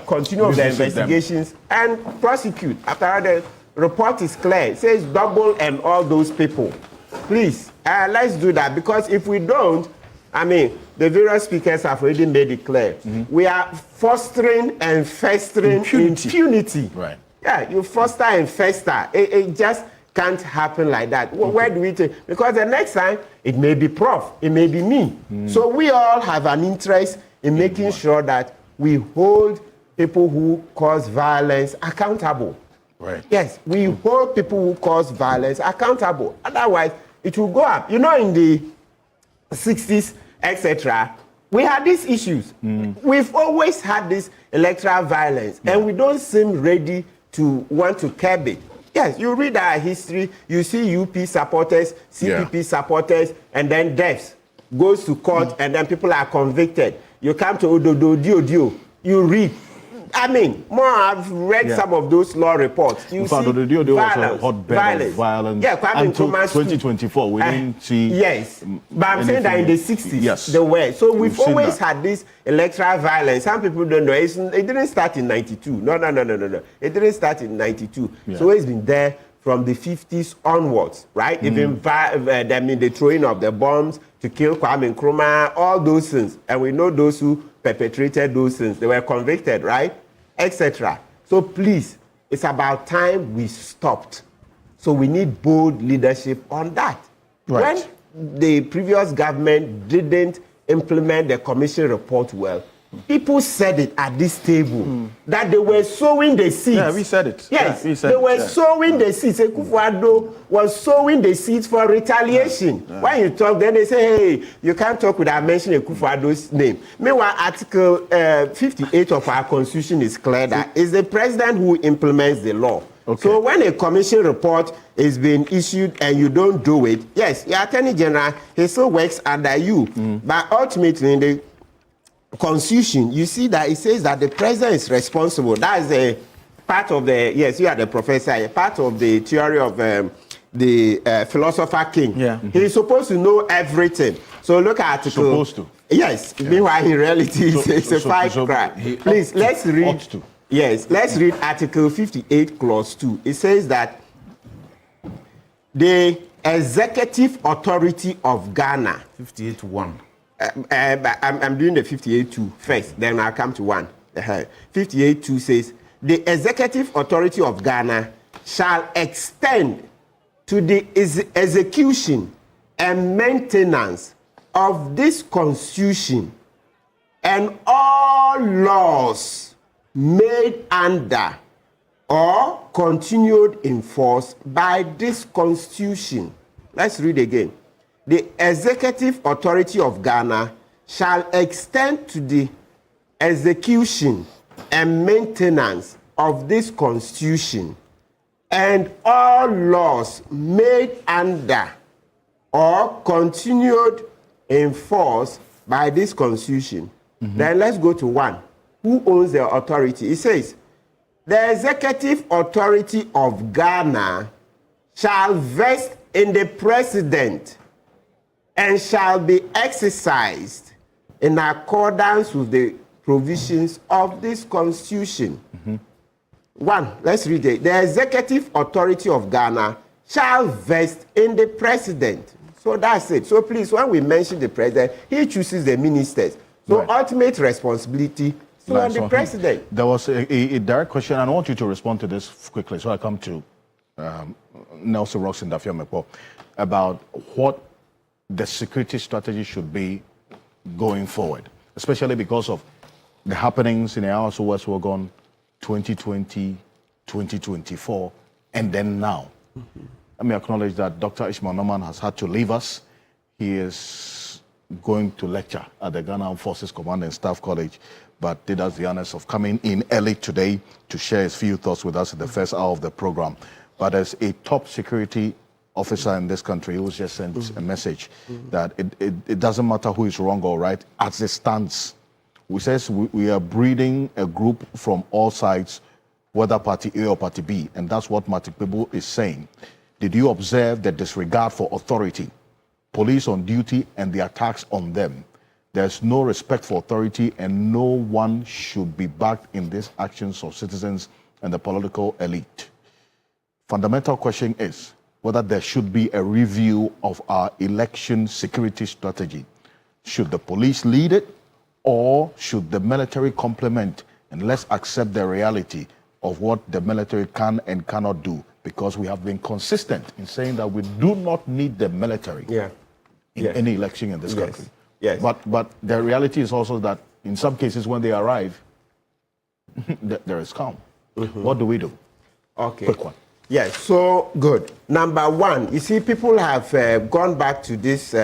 continue the investigations and prosecute. After all, the report is clear. It says double and all those people. Please, let's do that, because if we don't, I mean, the various speakers have already made it clear. We are fostering and festering impunity. Right. Yeah, you foster and fester. It just can't happen like that. Where do we take? Because the next time, it may be Prof, it may be me. So we all have an interest in making sure that we hold people who cause violence accountable. Right. Yes, we hold people who cause violence accountable. Otherwise, it will go up. You know, in the 60s, etc., we had these issues. We've always had this electoral violence, and we don't seem ready to want to curb it. Yes, you read our history, you see UP supporters, CPP supporters, and then deaths. Goes to court, and then people are convicted. You come to Ododo, you read. I mean, I've read some of those law reports. You see violence. Yeah, until 2024, we didn't see. Yes, but I'm saying that in the 60s, there were. So we've always had this electoral violence. Some people don't know. It didn't start in 92. No. It didn't start in 92. So it's been there from the 50s onwards, right? Even the throwing of the bombs to kill Kwame Nkrumah, all those things. And we know those who perpetrated those things. They were convicted, right? Etc. So please, it's about time we stopped. So we need bold leadership on that. Right. When the previous government didn't implement the commission report well, people said it at this table that they were sowing the seeds. Yeah, we said it. Yes, we said they were sowing the seeds. Akufo-Addo was sowing the seeds for retaliation. When you talk, then they say, hey, you can't talk without mentioning Akufo-Addo's name. Meanwhile, Article 58 of our Constitution is clear that it's the president who implements the law. Okay. So when a commission report is being issued and you don't do it, yes, your Attorney General, he still works under you. But ultimately, in the Constitution, you see that it says that the president is responsible. That is a part of the, yes, you are the professor, a part of the theory of the philosopher king. Yeah. He's supposed to know everything. So look at Article. Supposed to. Yes. Yeah. Meanwhile, in reality, it's a fight cry. Please, let's read. Yes, let's read Article 58, Clause 2. It says that the executive authority of Ghana. 58-1. I'm doing the 58-2 first, then I'll come to 1. 58-2 says, the executive authority of Ghana shall extend to the execution and maintenance of this Constitution and all laws made under or continued in force by this Constitution. Let's read again. The executive authority of Ghana shall extend to the execution and maintenance of this Constitution and all laws made under or continued in force by this Constitution. Then let's go to 1. Who owns the authority? It says, the executive authority of Ghana shall vest in the president and shall be exercised in accordance with the provisions of this Constitution. 1, let's read it. The executive authority of Ghana shall vest in the president. So that's it. So please, when we mention the president, he chooses the ministers. So ultimate responsibility is on the president. There was a direct question, and I want you to respond to this quickly. So I come to Nelson Rox and Dafia Mepo about what the security strategy should be going forward, especially because of the happenings in the hours of West Wagon 2020, 2024, and then now. Let me acknowledge that Dr. Ishmael Norman has had to leave us. He is going to lecture at the Ghana Armed Forces Command and Staff College, but did us the honors of coming in early today to share his few thoughts with us in the first hour of the program. But as a top security officer in this country who just sent a message that it doesn't matter who is wrong or right, as it stands. We are breeding a group from all sides, whether party A or party B, and that's what Matic Bibu is saying. Did you observe the disregard for authority, police on duty and the attacks on them? There's no respect for authority, and no one should be backed in these actions of citizens and the political elite. Fundamental question is whether there should be a review of our election security strategy. Should the police lead it, or should the military complement? And let's accept the reality of what the military can and cannot do, because we have been consistent in saying that we do not need the military in any election in this country. Yes. But the reality is also that in some cases when they arrive, there is calm. What do we do? Okay. Quick one. Yes, so good. Number one, you see, people have gone back to this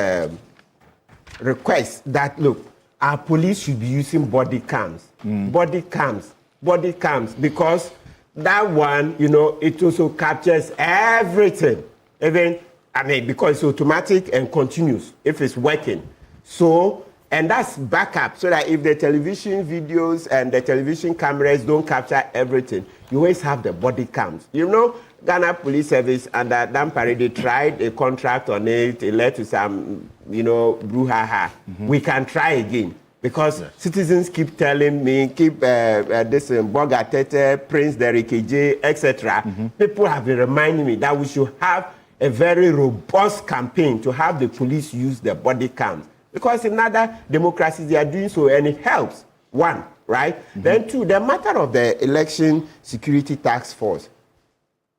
request that, look, our police should be using body cams. Body cams, because that one, you know, it also captures everything. Even, I mean, because it's automatic and continuous if it's working. So, and that's backup, so that if the television videos and the television cameras don't capture everything, you always have the body cams. You know, Ghana Police Service under Dampare, they tried a contract on it. It led to some, you know, brouhaha. We can try again. Because citizens keep telling me, this Boga Tete, Prince Derek J, etc. People have been reminding me that we should have a very robust campaign to have the police use the body cams. Because in other democracies, they are doing so, and it helps. One, right? Then two, the matter of the election security task force.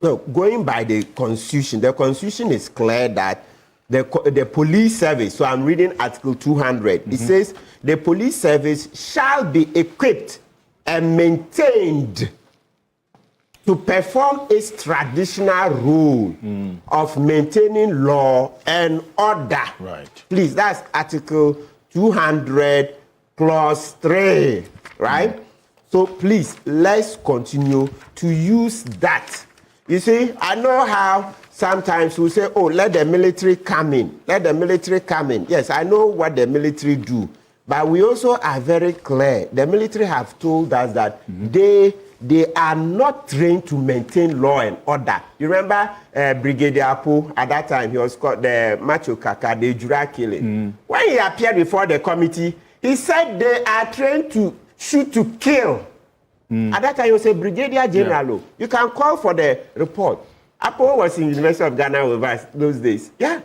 So going by the Constitution is clear that the police service, so I'm reading Article 200, it says, the police service shall be equipped and maintained to perform its traditional role of maintaining law and order. Right. Please, that's Article 200, Clause 3, right? So please, let's continue to use that. You see, I know how sometimes we say, oh, let the military come in. Let the military come in. Yes, I know what the military do. But we also are very clear. The military have told us that they are not trained to maintain law and order. You remember Brigadier Apo, at that time, he was called the Macho Kaka, the Jura killing. When he appeared before the committee, he said they are trained to shoot to kill. At that time, he was a Brigadier General. You can call for the report. Apo was in the University of Ghana with us those days. Yeah.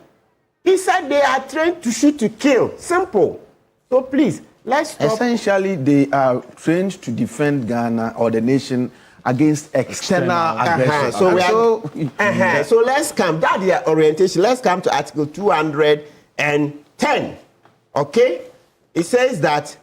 He said they are trained to shoot to kill. Simple. So please, let's stop. Essentially, they are trained to defend Ghana or the nation against external aggression. So let's come, that's their orientation. Let's come to Article 210. Okay? It says that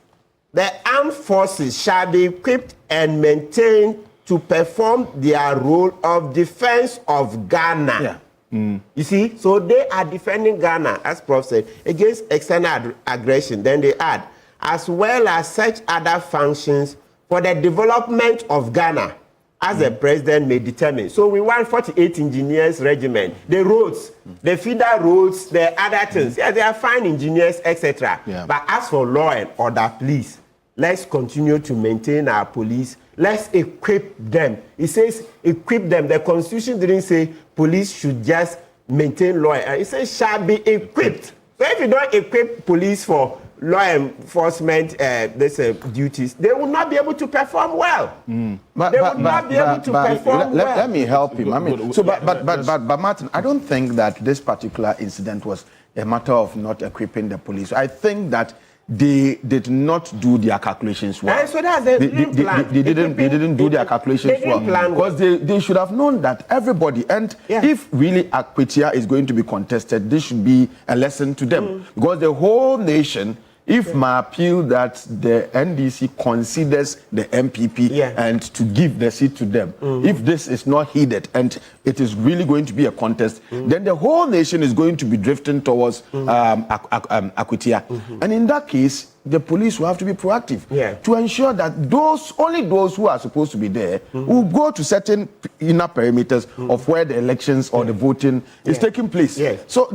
the armed forces shall be equipped and maintained to perform their role of defense of Ghana. You see, so they are defending Ghana, as Prof said, against external aggression. Then they add, as well as such other functions for the development of Ghana, as the president may determine. So we want 48 engineers regiment, the roads, the feeder roads, the other things. Yeah, they are fine engineers, etc. But as for law and order, please, let's continue to maintain our police. Let's equip them. It says equip them. The Constitution didn't say police should just maintain law. It says shall be equipped. So if you don't equip police for law enforcement duties, they will not be able to perform well. But, they will not be able to perform well. Let me help him. I mean, so, but Martin, I don't think that this particular incident was a matter of not equipping the police. I think that they did not do their calculations well. So that's the plan. They didn't do their calculations well. Because they should have known that everybody, and if really Akwetia is going to be contested, this should be a lesson to them. Because the whole nation, if my appeal that the NDC considers the MPP and to give the seat to them, if this is not heeded and it is really going to be a contest, then the whole nation is going to be drifting towards Akwetia. And in that case, the police will have to be proactive to ensure that only those who are supposed to be there will go to certain inner perimeters of where the elections or the voting is taking place. So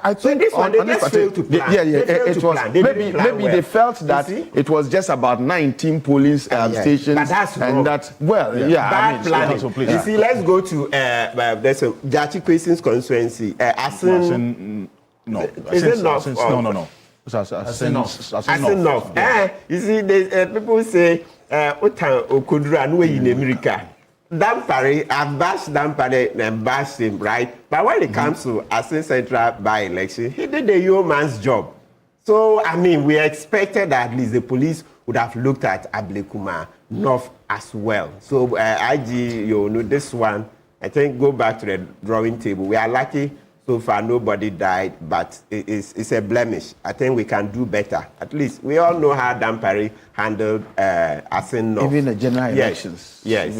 I think this one, they just failed to plan. Maybe they felt that it was just about 19 polling stations. But that's wrong. And that, bad planning. You see, let's go to there's a Jachi Kwesi's constituency. No. North. You see, people say, Okudra, no way in America. Dampare, I've bashed Dampare and bashed him, right? But when it comes to Asin Central by-election, he did the yeoman's job. So, I mean, we expected that at least the police would have looked at Ablekuma North as well. So, this one, I think, go back to the drawing table. We are lucky. So far, nobody died, but it's a blemish. I think we can do better. At least we all know how Dampare handled Asin North. Even the general elections. Yes.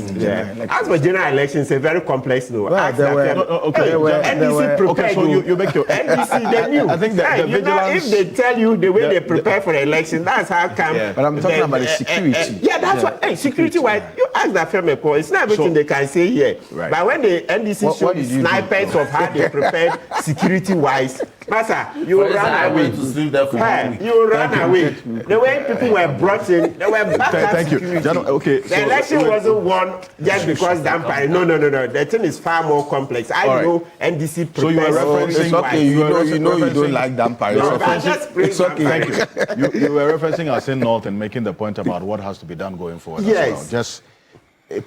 As for general elections, it's a very complex no. NDC prepared. So you make your NDC, they knew. I think that the vigilance. If they tell you the way they prepare for the election, that's how come. But I'm talking about the security. That's what. Hey, security-wise, you ask that firm report. It's not everything they can say here. Right. But when the NDC showed the snipers of how they prepared security-wise, Master, you ran away. You ran away. The way people were brought in, they were back at security. The election wasn't won just because Dampare. No. The thing is far more complex. I know NDC prepares. So you are referencing. You know you don't like Dampare. It's okay. Thank you. You were referencing Asin North and making the point about what has to be done going forward. Yes. Just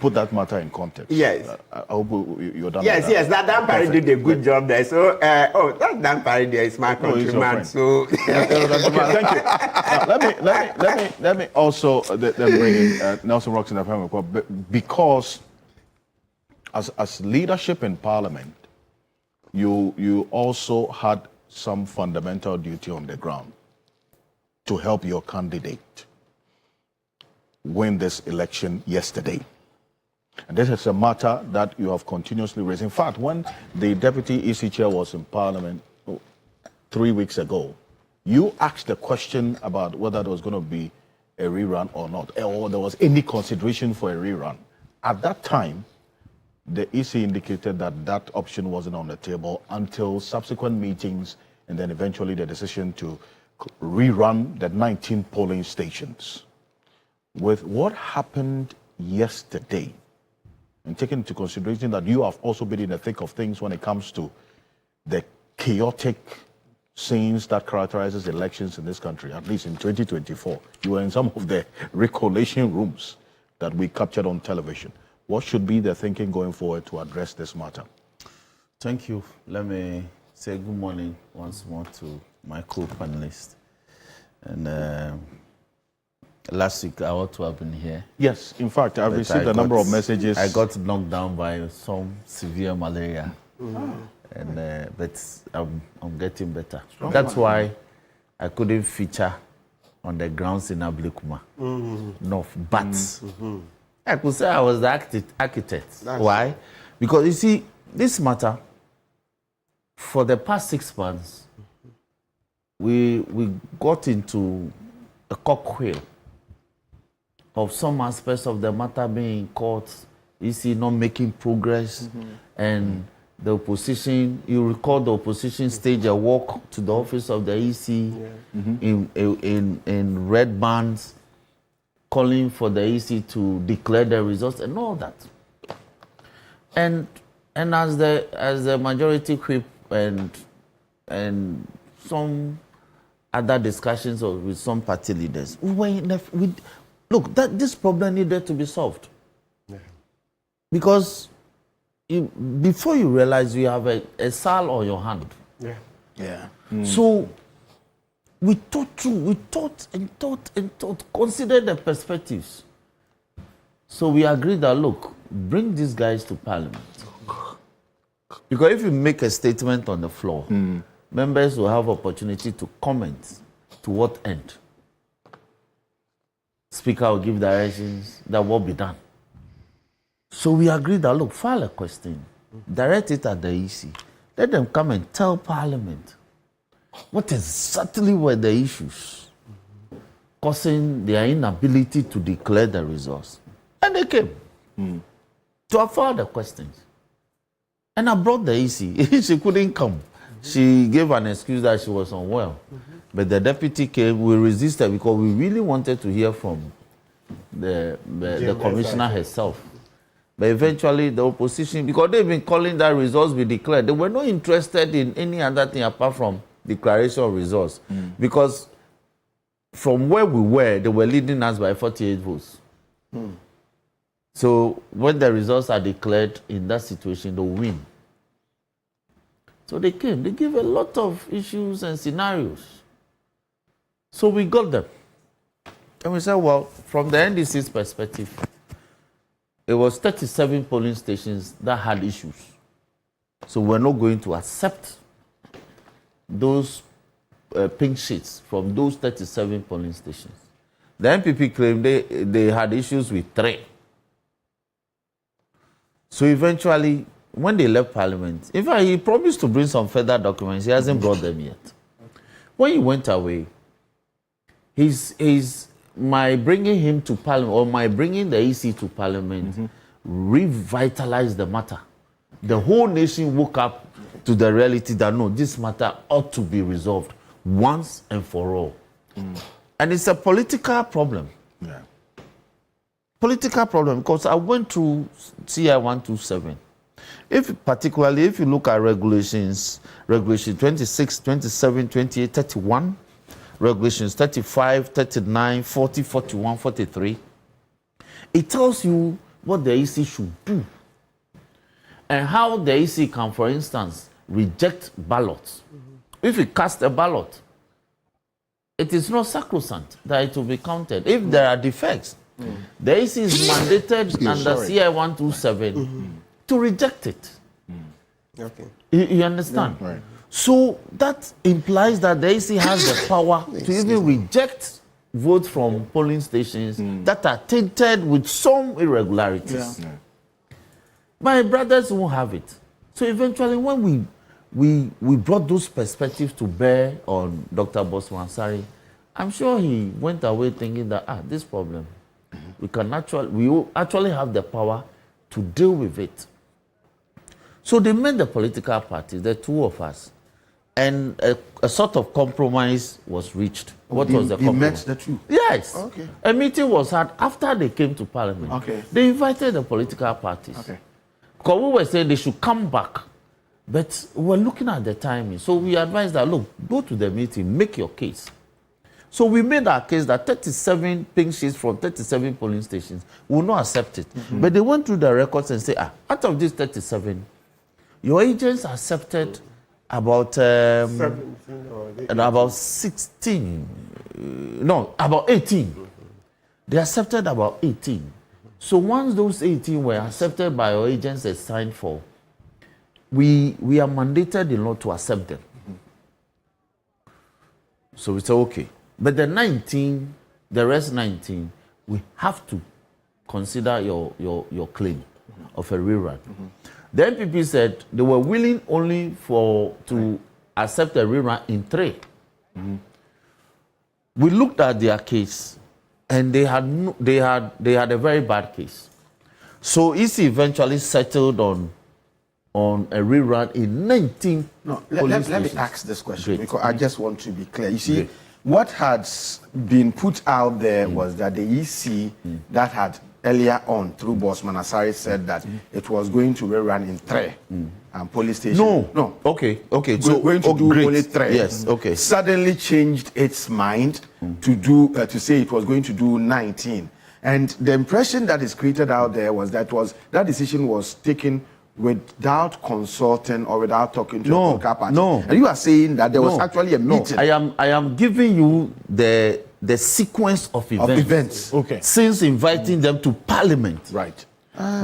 put that matter in context. Yes. I hope you're done. Yes. That Dampare did a good job there. So, that Dampare there is my countryman. So, thank you. Let me also then bring in Nelson Rocks in the family report, because as leadership in Parliament, you also had some fundamental duty on the ground to help your candidate win this election yesterday. And this is a matter that you have continuously raised. In fact, when the deputy EC chair was in Parliament 3 weeks ago, you asked the question about whether there was going to be a rerun or not, or there was any consideration for a rerun. At that time, the EC indicated that that option wasn't on the table until subsequent meetings, and then eventually the decision to rerun the 19 polling stations. With what happened yesterday, and taking into consideration that you have also been in the thick of things when it comes to the chaotic scenes that characterizes elections in this country, at least in 2024, you were in some of the recollation rooms that we captured on television. What should be the thinking going forward to address this matter? Thank you. Let me say good morning once more to my co-panelists. And last week I ought to have been here. Yes, in fact, I've received a number of messages. I got knocked down by some severe malaria, and but I'm getting better. That's why I couldn't feature on the grounds in Ablekuma North. But I could say I was the architect. Why? Because you see, this matter, for the past 6 months, we got into a cockwheel of some aspects of the matter being in court, EC not making progress, and the opposition, you recall the opposition staged a walk to the office of the EC in red bands, calling for the EC to declare the results and all that. And as the majority whip and some other discussions with some party leaders. Look, this problem needed to be solved. Yeah. Because before you realize you have a SAL on your hand. Yeah. Yeah. So we thought, considered the perspectives. So we agreed that, look, bring these guys to Parliament. Because if you make a statement on the floor, members will have opportunity to comment to what end. Speaker will give directions that will be done. So we agreed that, look, file a question, direct it at the EC. Let them come and tell Parliament what exactly were the issues causing their inability to declare the results. And they came to file the questions. And I brought the EC. She couldn't come. She gave an excuse that she was unwell. But the deputy came. We resisted because we really wanted to hear from the commissioner herself. But eventually the opposition, because they've been calling that results be declared, they were not interested in any other thing apart from declaration of results. Because from where we were, they were leading us by 48 votes. So when the results are declared in that situation, they'll win. So they came. They gave a lot of issues and scenarios. So we got them. And we said, well, from the NDC's perspective, it was 37 polling stations that had issues. So we're not going to accept those pink sheets from those 37 polling stations. The NPP claimed they had issues with 3. So eventually, when they left Parliament, in fact, he promised to bring some further documents. He hasn't brought them yet. When he went away, my bringing him to Parliament, or my bringing the EC to Parliament, revitalized the matter. The whole nation woke up to the reality that, no, this matter ought to be resolved once and for all. And it's a political problem. Yeah. Political problem, because I went through CI 127. Particularly if you look at regulations 26, 27, 28, 31, regulations 35, 39, 40, 41, 43, it tells you what the EC should do and how the EC can, for instance, reject ballots. If you cast a ballot, it is not sacrosanct that it will be counted. If there are defects, the EC is mandated under CI 127 to reject it. Okay. You understand? Yeah, right. So that implies that the EC has the power to even reject votes from polling stations that are tainted with some irregularities. Yeah. My brothers won't have it. So eventually when we brought those perspectives to bear on Dr. Boswansari, I'm sure he went away thinking that, this problem, we will actually have the power to deal with it. So they met the political parties, the two of us, and a sort of compromise was reached. What was the compromise? Met the two? Yes. Okay. A meeting was had after they came to Parliament. Okay. They invited the political parties. Okay. Because we were saying they should come back. But we were looking at the timing. So we advised that, look, go to the meeting, make your case. So we made our case that 37 pink sheets from 37 polling stations will not accept it. But they went through the records and said, out of these 37, your agents accepted about 16. About 18. They accepted about 18. So once those 18 were accepted by your agents and signed for, we are mandated in law to accept them. So we said, okay. But the rest 19, we have to consider your claim of a rerun. The NPP said they were willing only to accept a rerun in 3. We looked at their case, and they had a very bad case. So EC eventually settled on a rerun in 19. Let me ask this question because I just want to be clear. You see, what had been put out there was that the EC that had earlier on through Bossman Asari said that it was going to rerun in Tre and police station. No. Okay. So going to do great. only Tre. Yes. Okay. Suddenly changed its mind to say it was going to do 19. And the impression that is created out there was that decision was taken without consulting or without talking to the political party. No. And you are saying that there was actually a meeting. I am giving you the sequence of events. Okay. Since inviting them to Parliament. Right.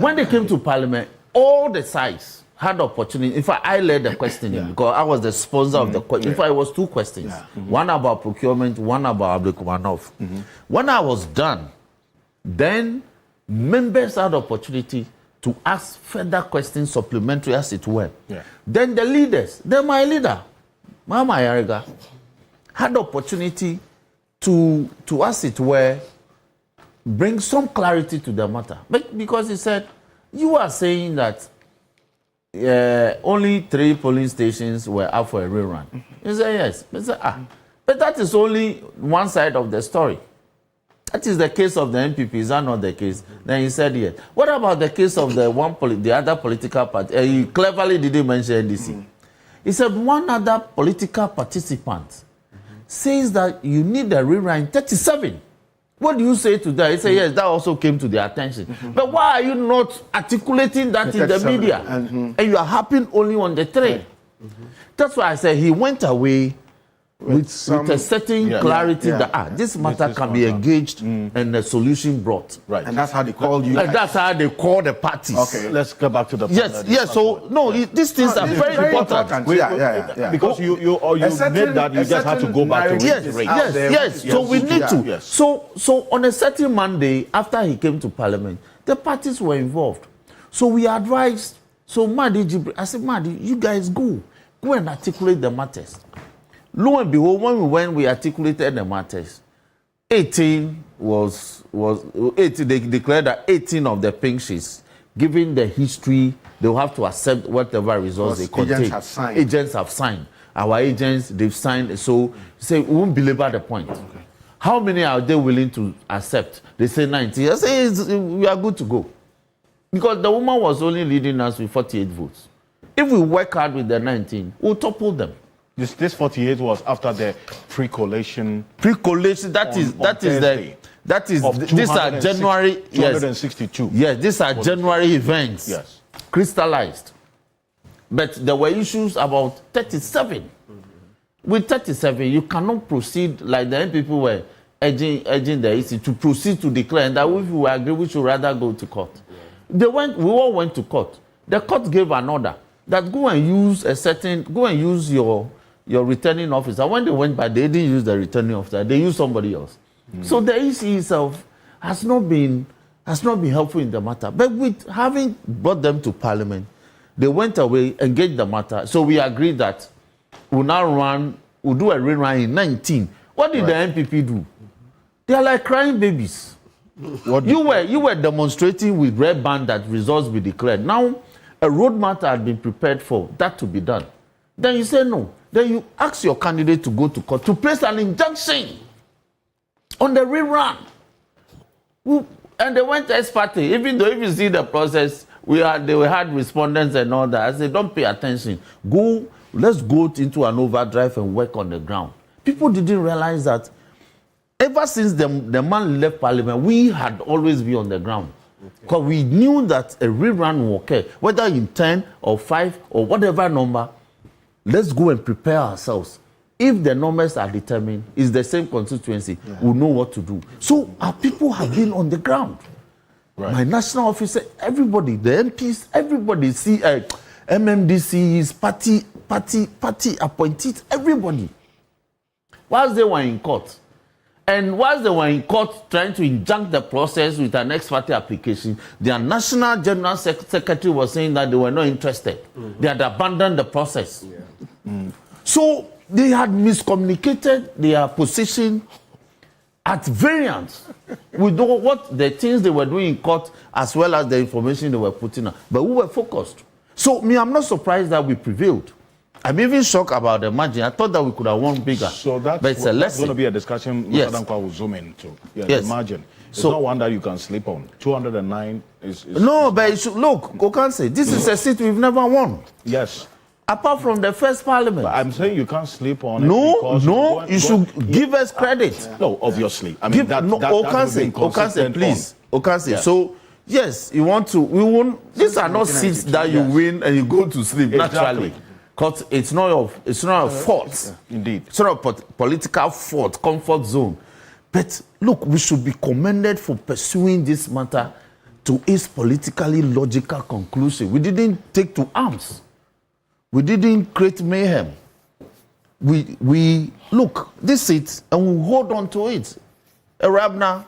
When they came to Parliament, all the sides had opportunity. In fact, I led the questioning because I was the sponsor of the question. In fact, it was 2 questions. One about procurement, one about Ablekuma North. When I was done, then members had opportunity to ask further questions, supplementary as it were. Then the leaders, then my leader, Mama Yariga, had opportunity to as it were, bring some clarity to the matter. But because he said, you are saying that only 3 polling stations were up for a rerun. He said, yes. He said, but that is only one side of the story. That is the case of the NPP. Is that not the case? Then he said, yes. What about the case of the other political party? He cleverly didn't mention NDC. He said one other political participant says that you need a rerun in 37. What do you say to that? He said, yes, that also came to their attention. But why are you not articulating that in the media? And you are harping only on the 3. That's why I said he went away with a certain clarity that this matter can be engaged and a solution brought. Right. And that's how they called you. That's how they call the parties. Okay. Let's go back to the yes. So these things are very important. Because you made that you just had to go back to yes. So we need to. So on a certain Monday after he came to Parliament, the parties were involved. So we advised. So I said, Madi, you guys go and articulate the matters. Lo and behold, when we articulated the matters, 18 they declared that 18 of the pink sheets, given the history, they will have to accept whatever results they contain. Agents have signed. Our agents, they've signed. So say we won't belabor the point. Okay. How many are they willing to accept? They say 90. I say we are good to go. Because the woman was only leading us with 48 votes. If we work hard with the 19, we'll topple them. This 48 was after the pre-collation. Pre-collation. These are January. 262. Yes, these are January events. Yes. Crystallized. But there were issues about 37. With 37, you cannot proceed like the NPP were urging the EC to proceed to declare, and that if we agree, we should rather go to court. We all went to court. The court gave an order that go and use your returning officer. When they went by, they didn't use the returning officer. They used somebody else. So the EC itself has not been helpful in the matter. But with having brought them to Parliament, they went away, engaged the matter. So we agreed that we'll do a rerun in 19. What did the NPP do? They are like crying babies. You were demonstrating with red band that results be declared. Now, a roadmap had been prepared for that to be done. Then you say no. Then you ask your candidate to go to court to place an injunction on the rerun. And they went ex parte, even though if you see the process, they had respondents and all that. I said, don't pay attention. Let's go into an overdrive and work on the ground. People didn't realize that ever since the man left Parliament, we had always been on the ground. Because we knew that a rerun will occur, whether in 10 or 5 or whatever number. Let's go and prepare ourselves. If the numbers are determined, it's the same constituency, we'll know what to do. So our people have been on the ground. Right. My national officer, everybody, the MPs, everybody, MMDCs, party appointees, everybody. Whilst they were in court, and whilst they were in court trying to injunct the process with an ex parte application, their national general secretary was saying that they were not interested. They had abandoned the process. So they had miscommunicated their position at variance with what the things they were doing in court as well as the information they were putting out. But we were focused. So I'm not surprised that we prevailed. I'm even shocked about the margin. I thought that we could have won bigger. So that's going to be a discussion Mr. Dankwa will zoom into. The margin. It's not one that you can sleep on. 209 is no, but look, Ocansey, this is a seat we've never won. Yes. Apart from the first parliament. But I'm saying you can't sleep on it. No, you should give us credit. No, obviously. I mean, Ocansey, please. Ocansey. Yes. So, yes, you want to, we won't, these are not seats that you win and you go to sleep naturally. Because it's not a fault. Indeed. It's not a political fault, comfort zone. But look, we should be commended for pursuing this matter to its politically logical conclusion. We didn't take to arms. We didn't create mayhem. We look, this seat, and we hold on to it. Rabna,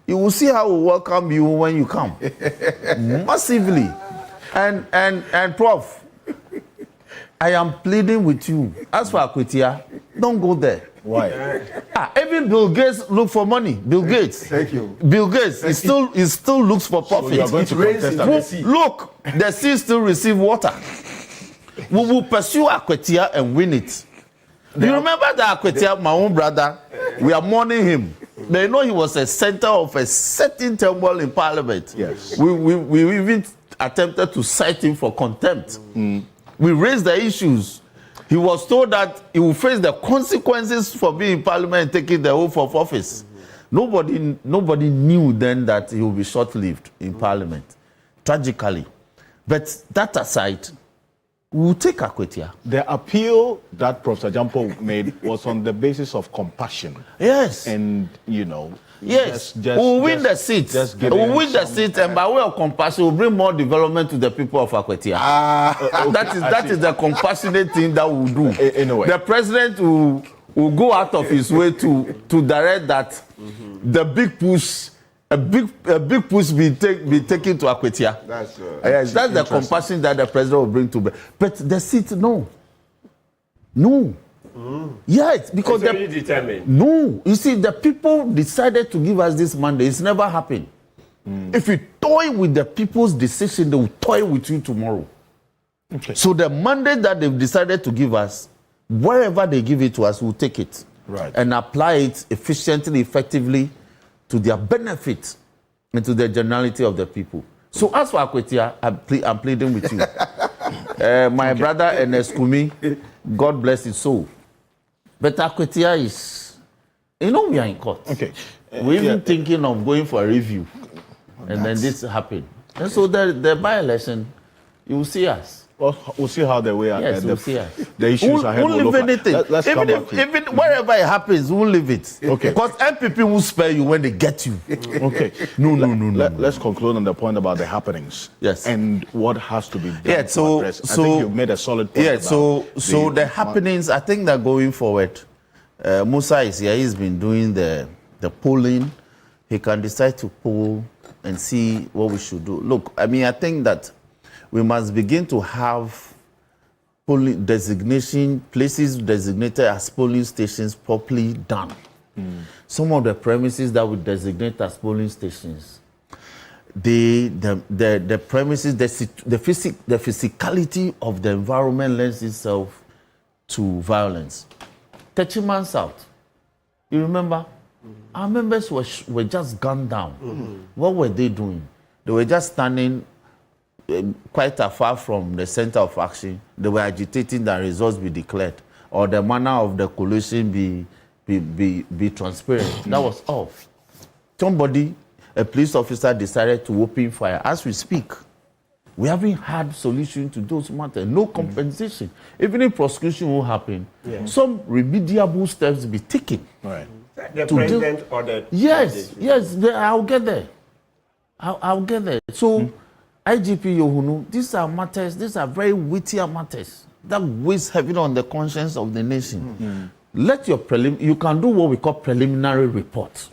you will see how we welcome you when you come. Massively. And Prof, I am pleading with you. As for Akwetia, don't go there. Why? Even Bill Gates look for money. Bill Gates. Thank you. Bill Gates, he still looks for profit. So you are going to contest at the sea. Look, the sea still receive water. We will pursue Akwetia and win it. Do you remember that Akwetia, my own brother? We are mourning him. They know he was a center of a certain turmoil in Parliament. Yes. We even attempted to cite him for contempt. We raised the issues. He was told that he will face the consequences for being in Parliament and taking the oath of office. Nobody knew then that he would be short-lived in Parliament, tragically. But that aside, we will take Akwetia. The appeal that Professor Jampo made was on the basis of compassion. Yes. And, you know, yes, we'll win the seat. We'll win the seat, and by way of compassion, we'll bring more development to the people of Akwetia. Okay, that is the compassionate thing that we'll do. Anyway. The president will go out of his way to direct that the big push, a big push be taken to Akwetia. That's the compassion that the president will bring to bear. But the seat, no. Yes, because it's already determined. No, you see, the people decided to give us this mandate. It's never happened. If you toy with the people's decision, they will toy with you tomorrow. Okay. So the mandate that they've decided to give us, wherever they give it to us, we'll take it and apply it efficiently, effectively to their benefit and to the generality of the people. So as for Akwetia, I'm pleading with you. My brother Ernest-Kumi, God bless his soul. But Akwetia is, we are in court. Okay. We're even thinking of going for a review. And then this happened. And so the by-election, you will see us. Well, we'll see how they weigh Yes, we'll see us. the issues ahead. We'll leave anything. Let's come back to even wherever it happens, we'll leave it. Okay. Because MPP will spare you when they get you. Okay. No. Let's conclude on the point about the happenings. Yes. And what has to be done. Yeah, so I think you've made a solid point. Yeah, so the happenings, I think that going forward, Musa is here. He's been doing the polling. He can decide to poll and see what we should do. Look, I mean, I think that we must begin to have polling designation, places designated as polling stations properly done. Some of the premises that we designate as polling stations, the premises, the physicality of the environment lends itself to violence. Techiman South, you remember? Our members were just gunned down. What were they doing? They were just standing quite afar from the center of action. They were agitating that results be declared or the manner of the collation be transparent. That was all. Somebody, a police officer, decided to open fire. As we speak, we haven't had solution to those matters. No compensation. Even if prosecution will happen, some remediable steps be taken. Right. The president ordered. Yes, I'll get there. I'll get there. So, IGP Yohunu, these are matters, these are very weightier matters that weighs heavily on the conscience of the nation. Let your you can do what we call preliminary report.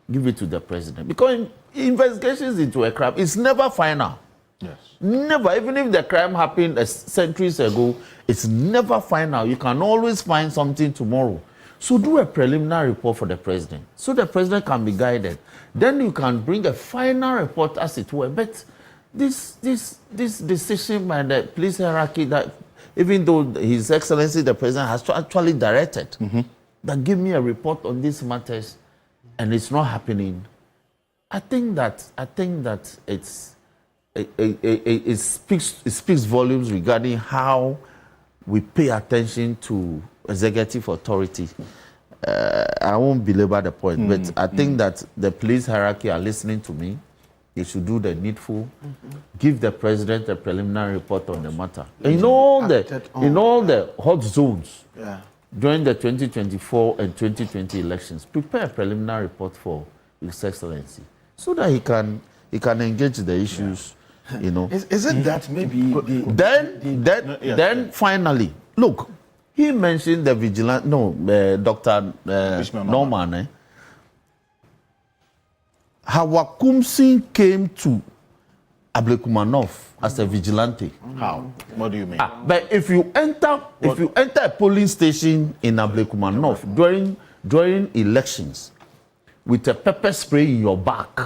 Give it to the president. Because investigations into a crime, it's never final. Yes. Never. Even if the crime happened centuries ago, it's never final. You can always find something tomorrow. So do a preliminary report for the president, so the president can be guided. Then you can bring a final report, as it were. But this decision by the police hierarchy, that even though His Excellency the President has actually directed that give me a report on these matters, and it's not happening, I think that it speaks volumes regarding how we pay attention to executive authority. I won't belabor the point, but I think that the police hierarchy are listening to me. They should do the needful, give the president a preliminary report on the matter. In all the hot zones during the 2024 and 2020 elections, prepare a preliminary report for His Excellency so that he can engage the issues. You know. Is it that maybe then finally, look, he mentioned the vigilante. No, Dr. Norman. Ocansey came to Ablekuma North as a vigilante. How? What do you mean? But if you enter a polling station in Ablekuma North during elections with a pepper spray in your back,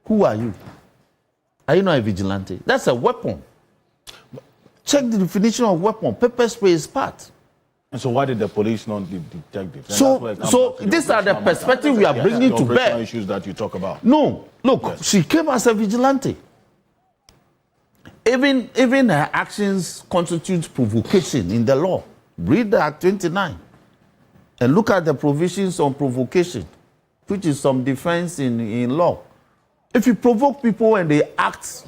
who are you? Are you not a vigilante? That's a weapon. Check the definition of weapon. Pepper spray is part. And so why did the police not detect it? So these are the perspectives we are bringing to bear. Issues that you talk about. No, look, she came as a vigilante. Even her actions constitute provocation in the law. Read the Act 29 and look at the provisions on provocation, which is some defense in law. If you provoke people and they act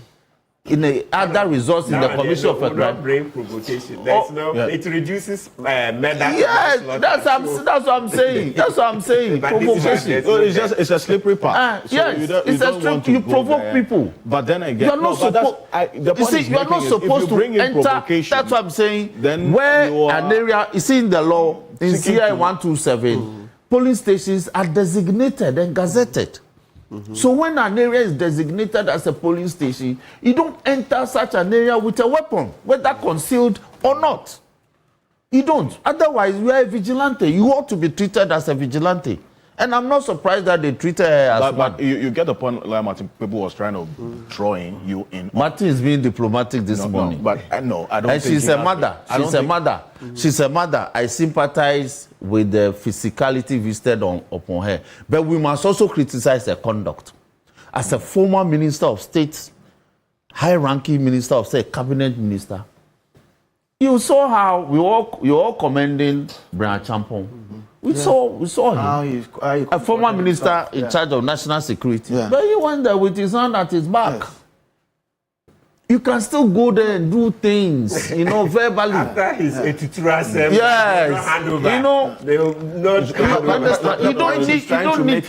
in a other results in the commission of a crime. Brain provocation. It reduces murder. Yes, that's what I'm saying. That's what I'm saying. Provocation. It's a slippery path. Yes, you provoke people. But then again, you're not supposed to enter. That's what I'm saying. Then where an area is in the law in CI 127, polling stations are designated and gazetted. So when an area is designated as a polling station, you don't enter such an area with a weapon, whether concealed or not. You don't. Otherwise, you are a vigilante. You ought to be treated as a vigilante. And I'm not surprised that they treated her as one. But you get the point, like Martin, people was trying to drawing you in. Martin is being diplomatic this morning. But no, I don't and think she's a mother. She's a mother. She's a mother. I sympathize with the physicality visited upon her. But we must also criticize her conduct. As a former minister of state, high-ranking minister of state, cabinet minister, you saw how we all commending Brian Champon. We saw him, a former minister in charge of national security. But he went there with his hand at his back. Yes. You can still go there and do things, verbally. After his editorial yes, they will not. You don't need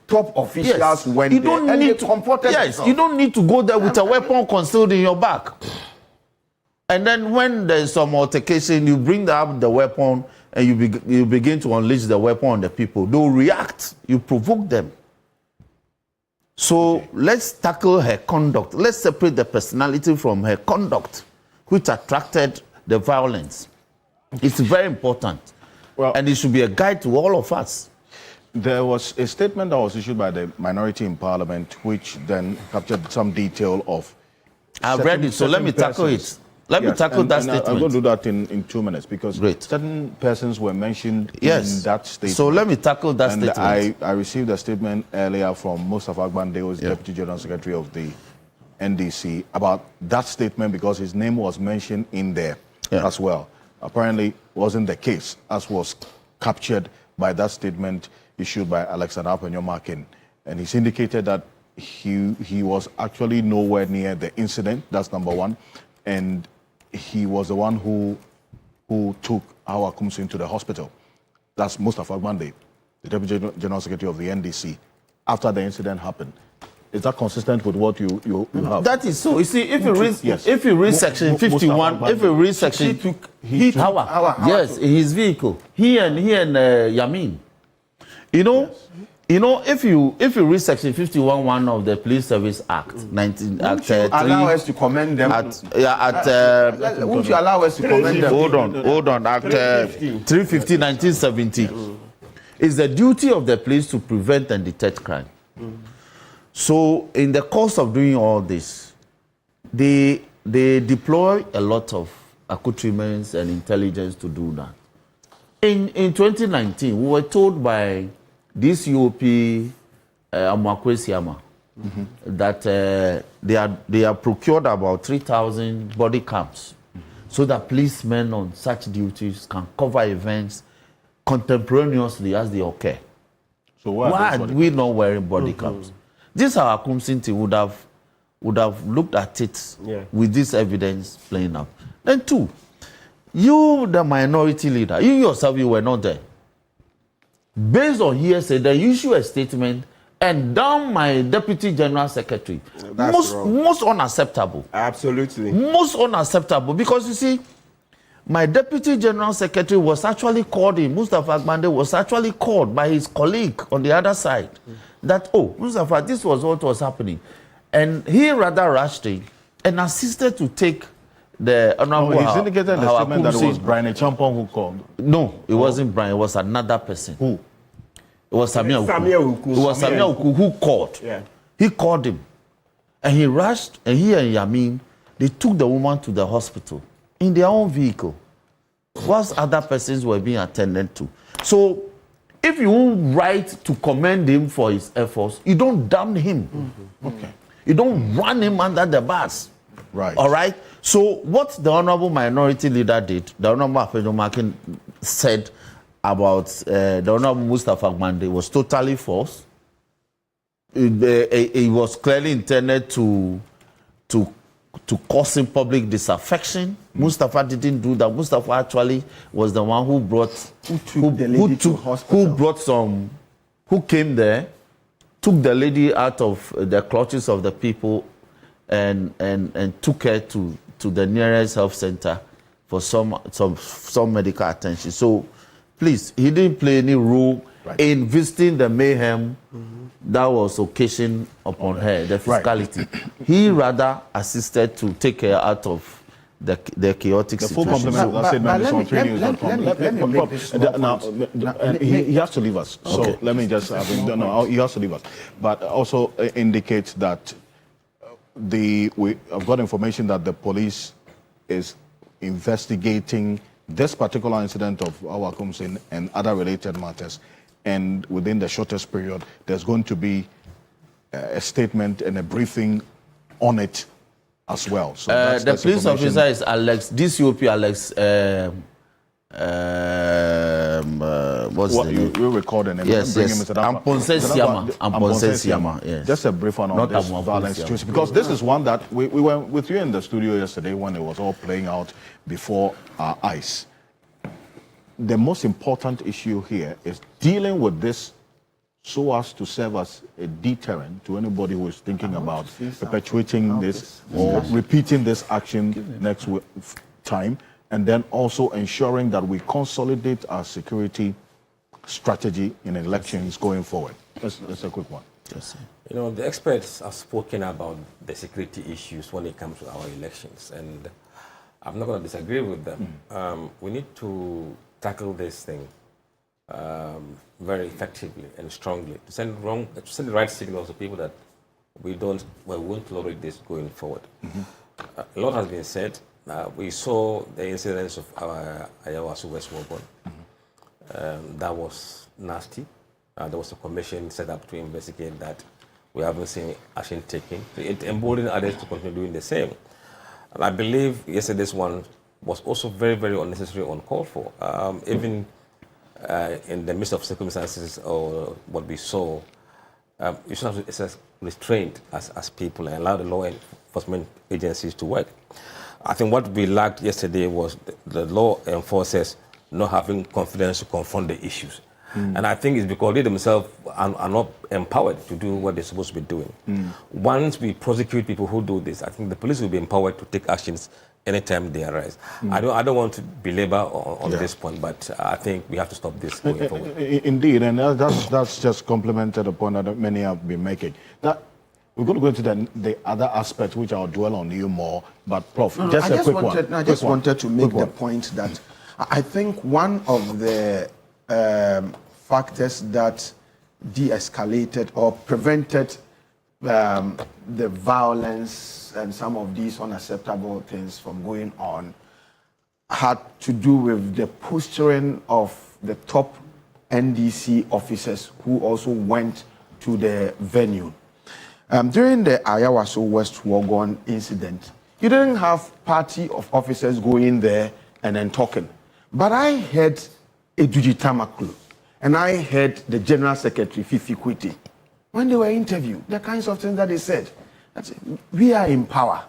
top officials when you don't need to comported. Yes, you don't need to go there with a weapon concealed in your back. And then when there's some altercation, you bring up the weapon and you begin to unleash the weapon on the people. They'll react. You provoke them. So let's tackle her conduct. Let's separate the personality from her conduct, which attracted the violence. It's very important. Well, and it should be a guide to all of us. There was a statement that was issued by the minority in parliament, which then captured some detail of... I've read it, so let me tackle it. Let me tackle that statement. I'm going to do that in 2 minutes because certain persons were mentioned in that statement. So let me tackle that statement. I received a statement earlier from Mustafa Agbandeo's Deputy General Secretary of the NDC about that statement because his name was mentioned in there as well. Apparently wasn't the case, as was captured by that statement issued by Alexander Apenyomakin. And he's indicated that he was actually nowhere near the incident. That's number one. And he was the one who took our Ocansey into the hospital. That's Mustafa Agbande, the Deputy General Secretary of the NDC, after the incident happened. Is that consistent with what you have? That is so. You see, if you read section 51, if you read section... He took yes, in his vehicle. He and Yamin. If you read section 51(1) of the Police Service Act, 19 Act 3, allow us to commend them. Won't you allow us to commend them? Hold on. Act 350, 1970 is the duty of the police to prevent and detect crime. So, in the course of doing all this, they deploy a lot of accoutrements and intelligence to do that. In 2019, we were told by DCOP Amakwesiama, that they are procured about 3,000 body cams so that policemen on such duties can cover events contemporaneously as they occur. So why are we not wearing body cams? This our Akumsin team would have looked at it with this evidence playing out. Then two, you the minority leader, you yourself, you were not there. Based on hearsay, they issue a statement and down my deputy general secretary. Most unacceptable. Absolutely. Most unacceptable, because you see, my deputy general secretary was actually called in. Mustafa Agbande was actually called by his colleague on the other side. That, oh, Mustafa, this was what was happening. And he rather rushed in and assisted to take the honorable. He's indicated in the statement that it was Brian Champon who called. No, it wasn't Brian, it was another person. Who? It was Samia Uku. It was Samia Uku who called. Yeah. He called him. And he rushed, and he and Yamin, they took the woman to the hospital in their own vehicle, whilst other persons were being attended to. So, if you write to commend him for his efforts, you don't damn him. Okay. You don't run him under the bus. Right. All right? So, what the Honorable Minority Leader did, the Honorable Alfred Ocansey said about the Honorable Mustafa Agbande was totally false. It was clearly intended to cause him public disaffection. Mustafa didn't do that. Mustafa actually was the one who came there, took the lady out of the clutches of the people and took her to the nearest health center for some medical attention. So please, he didn't play any role in visiting the mayhem that was occasioned upon her, the physicality. He rather assisted to take her out of the chaotic situation. The full complement of that statement is on training. He has to leave us. So let me just, he has to leave us. But also indicates that I've got information that the police is investigating this particular incident of our Akumsin and other related matters. And within the shortest period, there's going to be a statement and a briefing on it as well. So the police officer is DCOP Alex. What's the name? We're recording and yes. Amponse Siama. Yes. Just a brief on this violent situation, because this is one that we were with you in the studio yesterday when it was all playing out before our eyes. The most important issue here is dealing with this so as to serve as a deterrent to anybody who is thinking about perpetuating this or repeating this action next time, and then also ensuring that we consolidate our security strategy in elections going forward. That's a quick one. Yes. You know, the experts have spoken about the security issues when it comes to our elections, and I'm not going to disagree with them. We need to tackle this thing very effectively and strongly to send the right signals to people that we won't tolerate this going forward. A lot has been said. We saw the incidents of our Ayawasu West Warbon. That was nasty. There was a commission set up to investigate that. We haven't seen action taken. It emboldened others to continue doing the same. And I believe yesterday's one was also very, very unnecessary, uncalled for. Even in the midst of circumstances or what we saw, you should have to restraint as people and allow the law enforcement agencies to work. I think what we lacked yesterday was the law enforcers not having confidence to confront the issues. And I think it's because they themselves are not empowered to do what they're supposed to be doing. Once we prosecute people who do this, I think the police will be empowered to take actions anytime they arise. I don't want to belabor on this point, but I think we have to stop this going forward. Indeed, and that's just complemented a point that many have been making. That we're going to go into the other aspects, which I'll dwell on you more. But Prof, I just wanted to make the point that I think one of the factors that de-escalated or prevented the violence and some of these unacceptable things from going on had to do with the posturing of the top NDC officers who also went to the venue. During the Ayawaso West Wogon incident, you didn't have party of officers going there and then talking. But I heard Eduji Tamaklu and I heard the General Secretary, Fifi Kwiti, when they were interviewed, the kinds of things that they said. We are in power.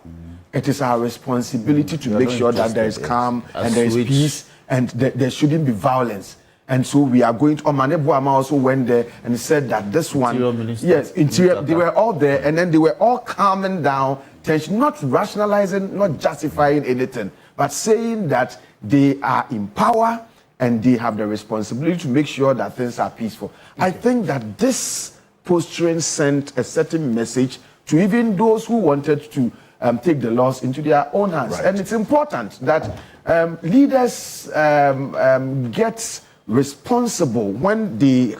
It is our responsibility to make sure that there is calm and there is peace and there shouldn't be violence. And so we are going to, Omane Boama also went there and said that this one, yes, Interior, they were all there and then they were all calming down tension, not rationalizing, not justifying anything, but saying that they are in power and they have the responsibility to make sure that things are peaceful. Okay. I think that this posturing sent a certain message to even those who wanted to take the laws into their own hands. Right. And it's important that leaders get responsible when they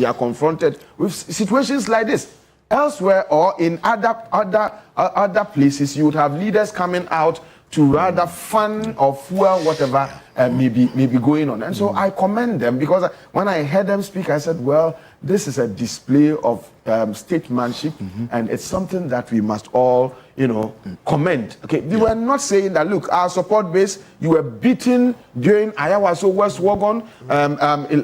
are confronted with situations like this. Elsewhere or in other places, you would have leaders coming out to rather fun or fuel whatever may be going on. And so I commend them, because when I heard them speak, I said, well, this is a display of statesmanship, and it's something that we must all, commend. Okay, they were not saying that, look, our support base, you were beaten during Ayawaso West Wogon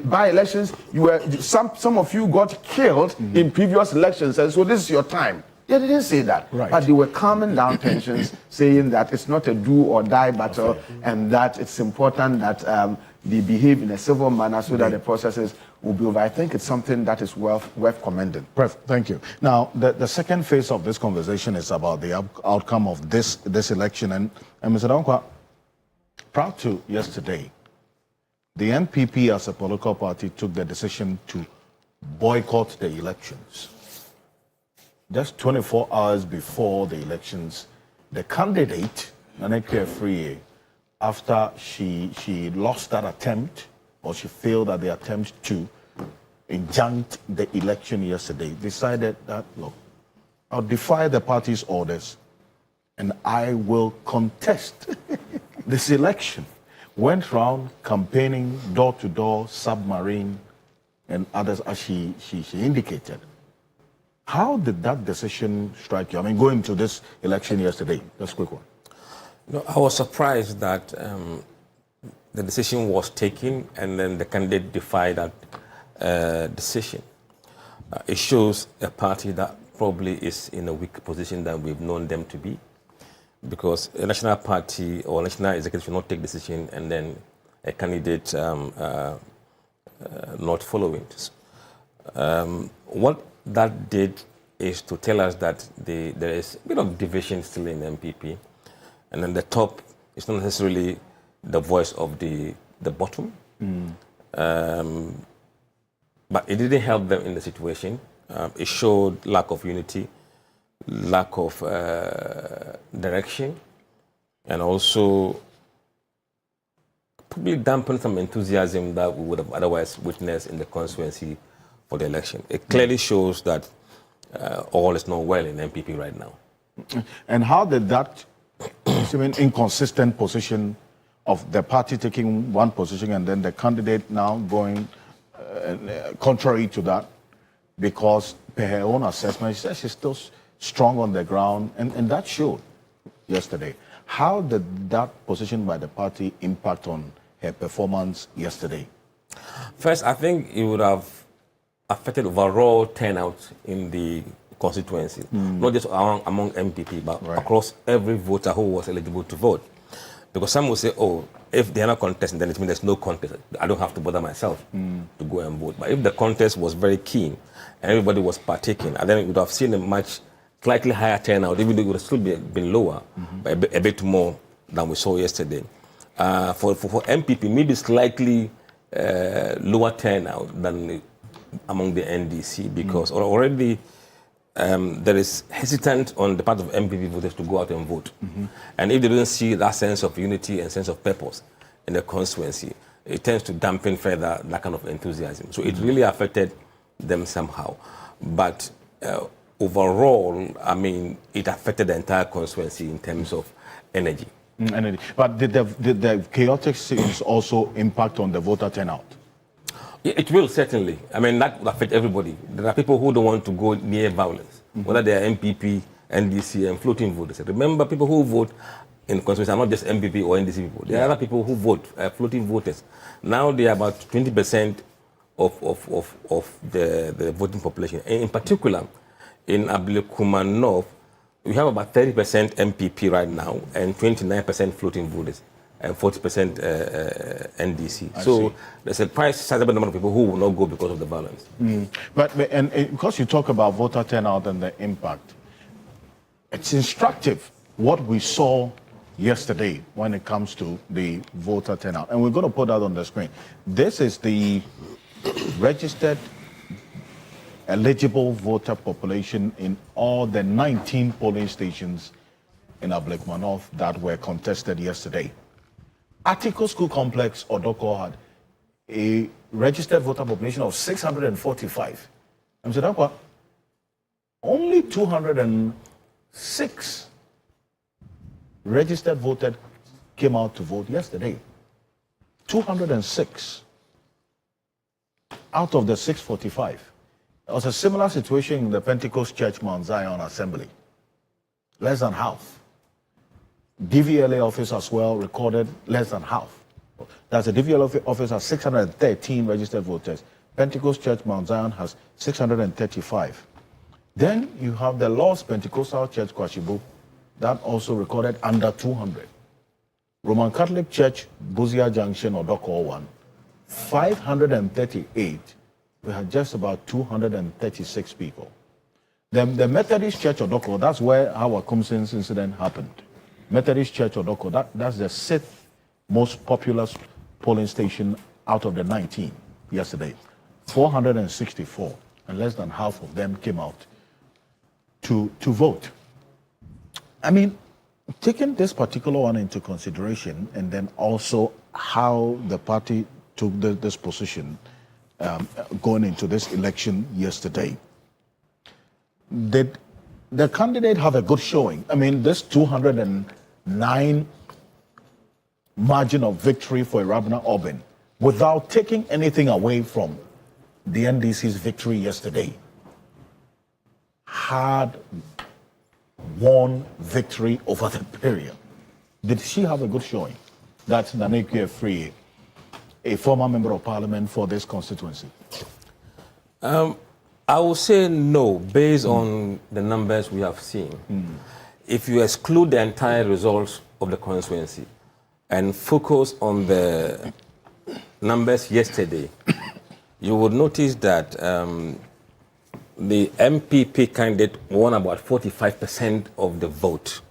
by elections. You were some of you got killed in previous elections, and so this is your time. They didn't say that, but they were calming down tensions, saying that it's not a do or die battle, and that it's important that they behave in a civil manner so that the processes will be over. I think it's something that is worth commending. Perfect. Thank you. Now, the second phase of this conversation is about the outcome of this election. And Mr. Dankwa, prior to yesterday, the NPP as a political party took the decision to boycott the elections. Just 24 hours before the elections, the candidate, Naneke Friye, after she lost that attempt, or she failed at the attempt to injunct the election yesterday, decided that, look, I'll defy the party's orders and I will contest this election. Went around campaigning door to door, submarine, and others, as she indicated. How did that decision strike you? I mean, going to this election yesterday, just a quick one. No, I was surprised that the decision was taken and then the candidate defied that decision. It shows a party that probably is in a weak position than we've known them to be, because a national party or national executive should not take decision and then a candidate not following. What that did is to tell us that there is a bit of division still in MPP, and then the top is not necessarily the voice of the bottom. But it didn't help them in the situation. It showed lack of unity, lack of direction, and also probably dampened some enthusiasm that we would have otherwise witnessed in the constituency for the election. It clearly shows that all is not well in MPP right now. And how did that inconsistent position of the party taking one position and then the candidate now going contrary to that, because per her own assessment, she says she's still strong on the ground, and that showed yesterday. How did that position by the party impact on her performance yesterday? First, I think it would have affected overall turnout in the constituency, not just among MPP, but across every voter who was eligible to vote. Because some will say, oh, if they're not contesting, then it means there's no contest. I don't have to bother myself to go and vote. But if the contest was very keen and everybody was partaking, and then we would have seen a much slightly higher turnout, even though it would have still been lower, but a bit more than we saw yesterday. For MPP, maybe slightly lower turnout than among the NDC, because already there is hesitant on the part of MPP voters to go out and vote. And if they don't see that sense of unity and sense of purpose in the constituency, it tends to dampen further that kind of enthusiasm. So it really affected them somehow. But overall, I mean, it affected the entire constituency in terms of energy. Energy. But did the chaotic scenes also impact on the voter turnout? It will, certainly. I mean, that will affect everybody. There are people who don't want to go near violence, whether they are MPP, NDC, and floating voters. Remember, people who vote in constituency are not just MPP or NDC people. There are other people who vote, floating voters. Now they are about 20% of the voting population. And in particular, in Ablekuma North, we have about 30% MPP right now and 29% floating voters and 40% NDC. So there's a quite sizable number of people who will not go because of the violence. But because you talk about voter turnout and the impact, it's instructive what we saw yesterday when it comes to the voter turnout. And we're going to put that on the screen. This is the registered eligible voter population in all the 19 polling stations in Ablekuma North that were contested yesterday. Article School Complex, Odoko, had a registered voter population of 645. And so only 206 registered voters came out to vote yesterday. 206 out of the 645. There was a similar situation in the Pentecost Church Mount Zion Assembly. Less than half. DVLA office as well recorded less than half. That's a DVLA office has 613 registered voters. Pentecost Church Mount Zion has 635. Then you have the Lost Pentecostal Church Kwashibu that also recorded under 200. Roman Catholic Church Buzia Junction or Doko 1, 538. We had just about 236 people. Then the Methodist Church of Doko, that's where our Kumsins incident happened. Methodist Church of Doko, that's the 6th most populous polling station out of the 19 yesterday. 464, and less than half of them came out to vote. I mean, taking this particular one into consideration, and then also how the party took this position going into this election yesterday, did the candidate have a good showing? I mean, this 209 margin of victory for Irabna Oben, without taking anything away from the NDC's victory yesterday, had won victory over the period. Did she have a good showing? That's Nanekwe Free, a former member of parliament for this constituency. I will say no, based on the numbers we have seen. If you exclude the entire results of the constituency and focus on the numbers yesterday, you would notice that the MPP candidate won about 45% of the vote.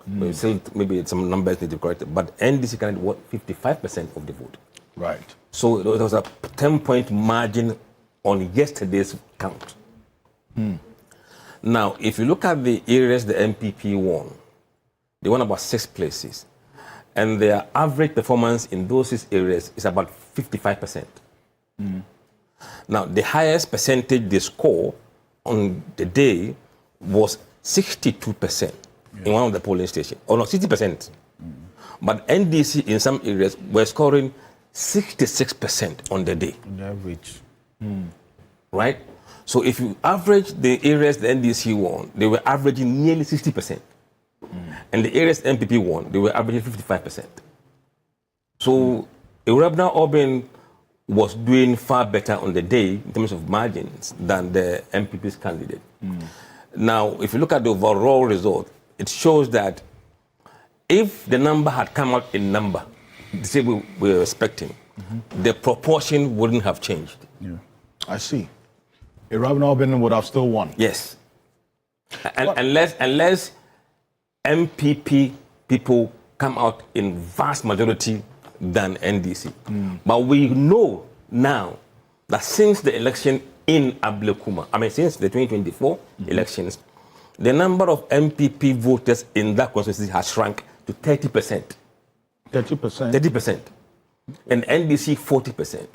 Maybe some numbers need to be corrected, but NDC candidate won 55% of the vote. Right. So there was a 10-point margin on yesterday's count. Now, if you look at the areas the MPP won, they won about 6 places. And their average performance in those 6 areas is about 55%. Now, the highest percentage they score on the day was 62% in one of the polling stations, or no, 60%. But NDC in some areas were scoring 66% on the day. On average. Right? So if you average the areas the NDC won, they were averaging nearly 60%. And the areas MPP won, they were averaging 55%. So Irabna Oben was doing far better on the day in terms of margins than the MPP's candidate. Now, if you look at the overall result, it shows that if the number had come out in number, the same we were expecting, the proportion wouldn't have changed. Yeah. I see. Irabna Oben would have still won. Yes. And unless MPP people come out in vast majority than NDC. But we know now that since the election in Ablekuma, since the 2024 elections, the number of MPP voters in that constituency has shrunk to 30%. 30%? 30%. And NDC 40%.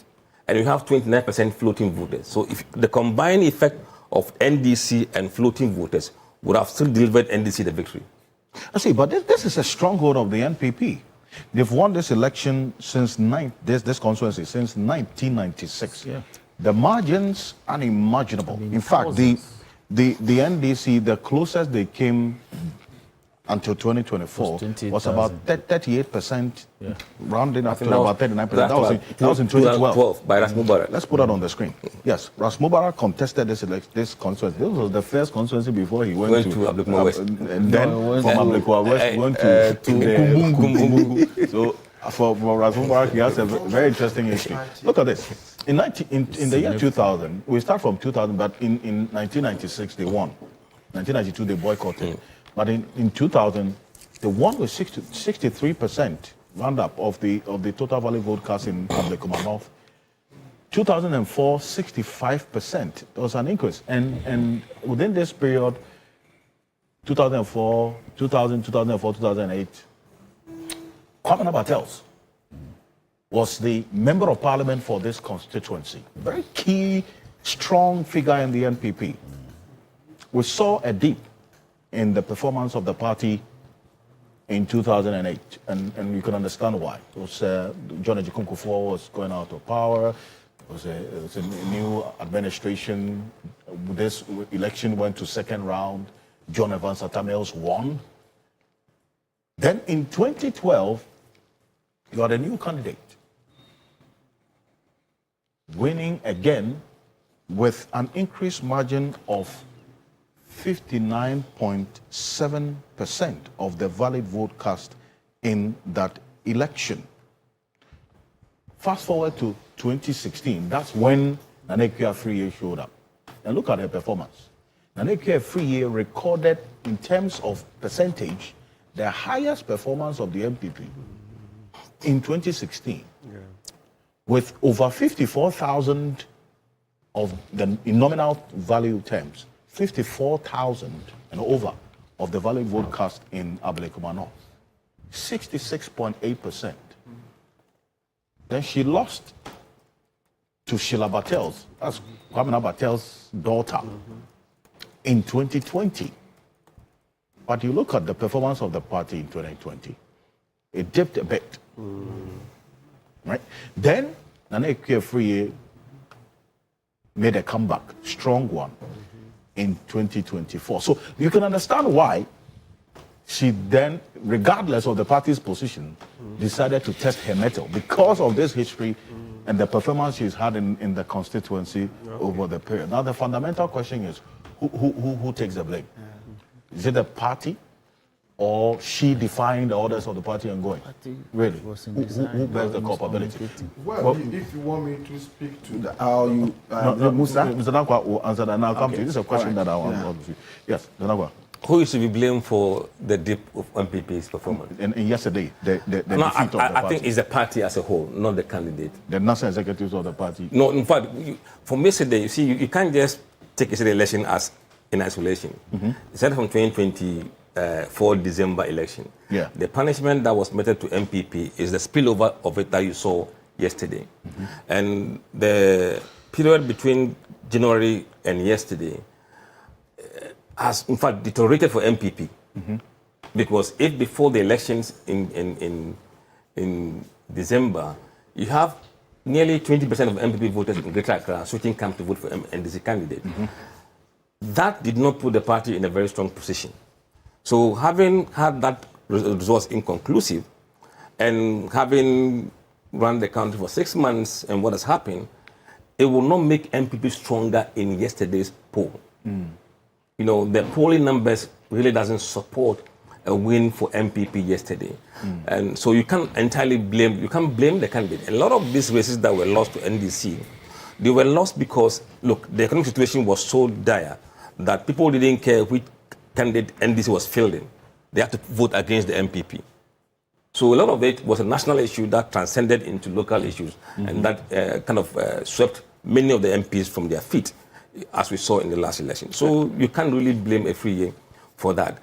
And you have 29% floating voters. So if the combined effect of NDC and floating voters would have still delivered NDC the victory. I see, but this is a stronghold of the NPP. They've won this election since this constituency since 1996. Yeah. The margins unimaginable. In fact, the NDC, the closest they came until 2024 was about 38%, rounding up to about 39%. That was in 2012 by Ras Mubarak. Let's put that on the screen. Yes, Ras Mubarak contested this constituency. This was the first constituency before he went to Ablekuma West. And then from Ablekuma West, went to Kumbungu. So for Ras Mubarak, he has a very interesting history. Look at this. In the year 2000, we start from 2000, but in 1996 they won. 1992 they boycotted. But in 2000, they won with 63% roundup of the total valid vote cast in Ablekuma North. 2004, 65%. There was an increase. And within this period, 2004, 2008, Kwame Bartels was the member of parliament for this constituency. Very key, strong figure in the NPP. We saw a dip in the performance of the party in 2008, and you can understand why. It was John Ejikunkufo was going out of power. It was a new administration. This election went to second round. John Evans Atamels won. Then in 2012, you had a new candidate winning again with an increased margin of 59.7% of the valid vote cast in that election. Fast forward to 2016, that's when Nanekua Friye showed up. And look at her performance. Nanekua Friye recorded, in terms of percentage, the highest performance of the MPP in 2016, with over 54,000 of the, in nominal value terms, 54,000 and over of the valid vote cast in Ablekuma North, 66.8%. Then she lost to Sheila Bartels, that's Kwame Bartels' daughter, in 2020. But you look at the performance of the party in 2020, it dipped a bit. Right? Then Nanekua Friye made a comeback, strong one, in 2024. So you can understand why she then, regardless of the party's position, decided to test her mettle because of this history and the performance she's had in the constituency over the period. Now the fundamental question is, who takes the blame? Is it the party, or she defying the orders of the party and going? Really? Who bears the culpability? Well, if you want me to speak to the Musa? Mr. Nakwa will answer that. Now come to you. This is a question that I want to ask you. Yes, Mr. Nakwa. Who is to be blamed for the dip of MPP's performance? And yesterday, the defeat of the party. I think it's the party as a whole, not the candidate. The national executives of the party. No, in fact, from yesterday, you see, you can't just take yesterday's election as in isolation. It started from 2024 December election. Yeah. The punishment that was meted to MPP is the spillover of it that you saw yesterday. And the period between January and yesterday has, in fact, deteriorated for MPP. Because if before the elections in December, you have nearly 20% of MPP voters in Greater Accra switching camp to vote for NDC candidate. That did not put the party in a very strong position. So having had that results inconclusive and having run the country for 6 months and what has happened, it will not make MPP stronger in yesterday's poll. You know, the polling numbers really doesn't support a win for MPP yesterday. And so you can't entirely blame, you can't blame the candidate. A lot of these races that were lost to NDC, they were lost because, look, the economic situation was so dire that people didn't care which candidate NDC was fielding. They had to vote against the MPP. So a lot of it was a national issue that transcended into local issues, and that kind of swept many of the MPs from their feet, as we saw in the last election. So you can't really blame Friye for that.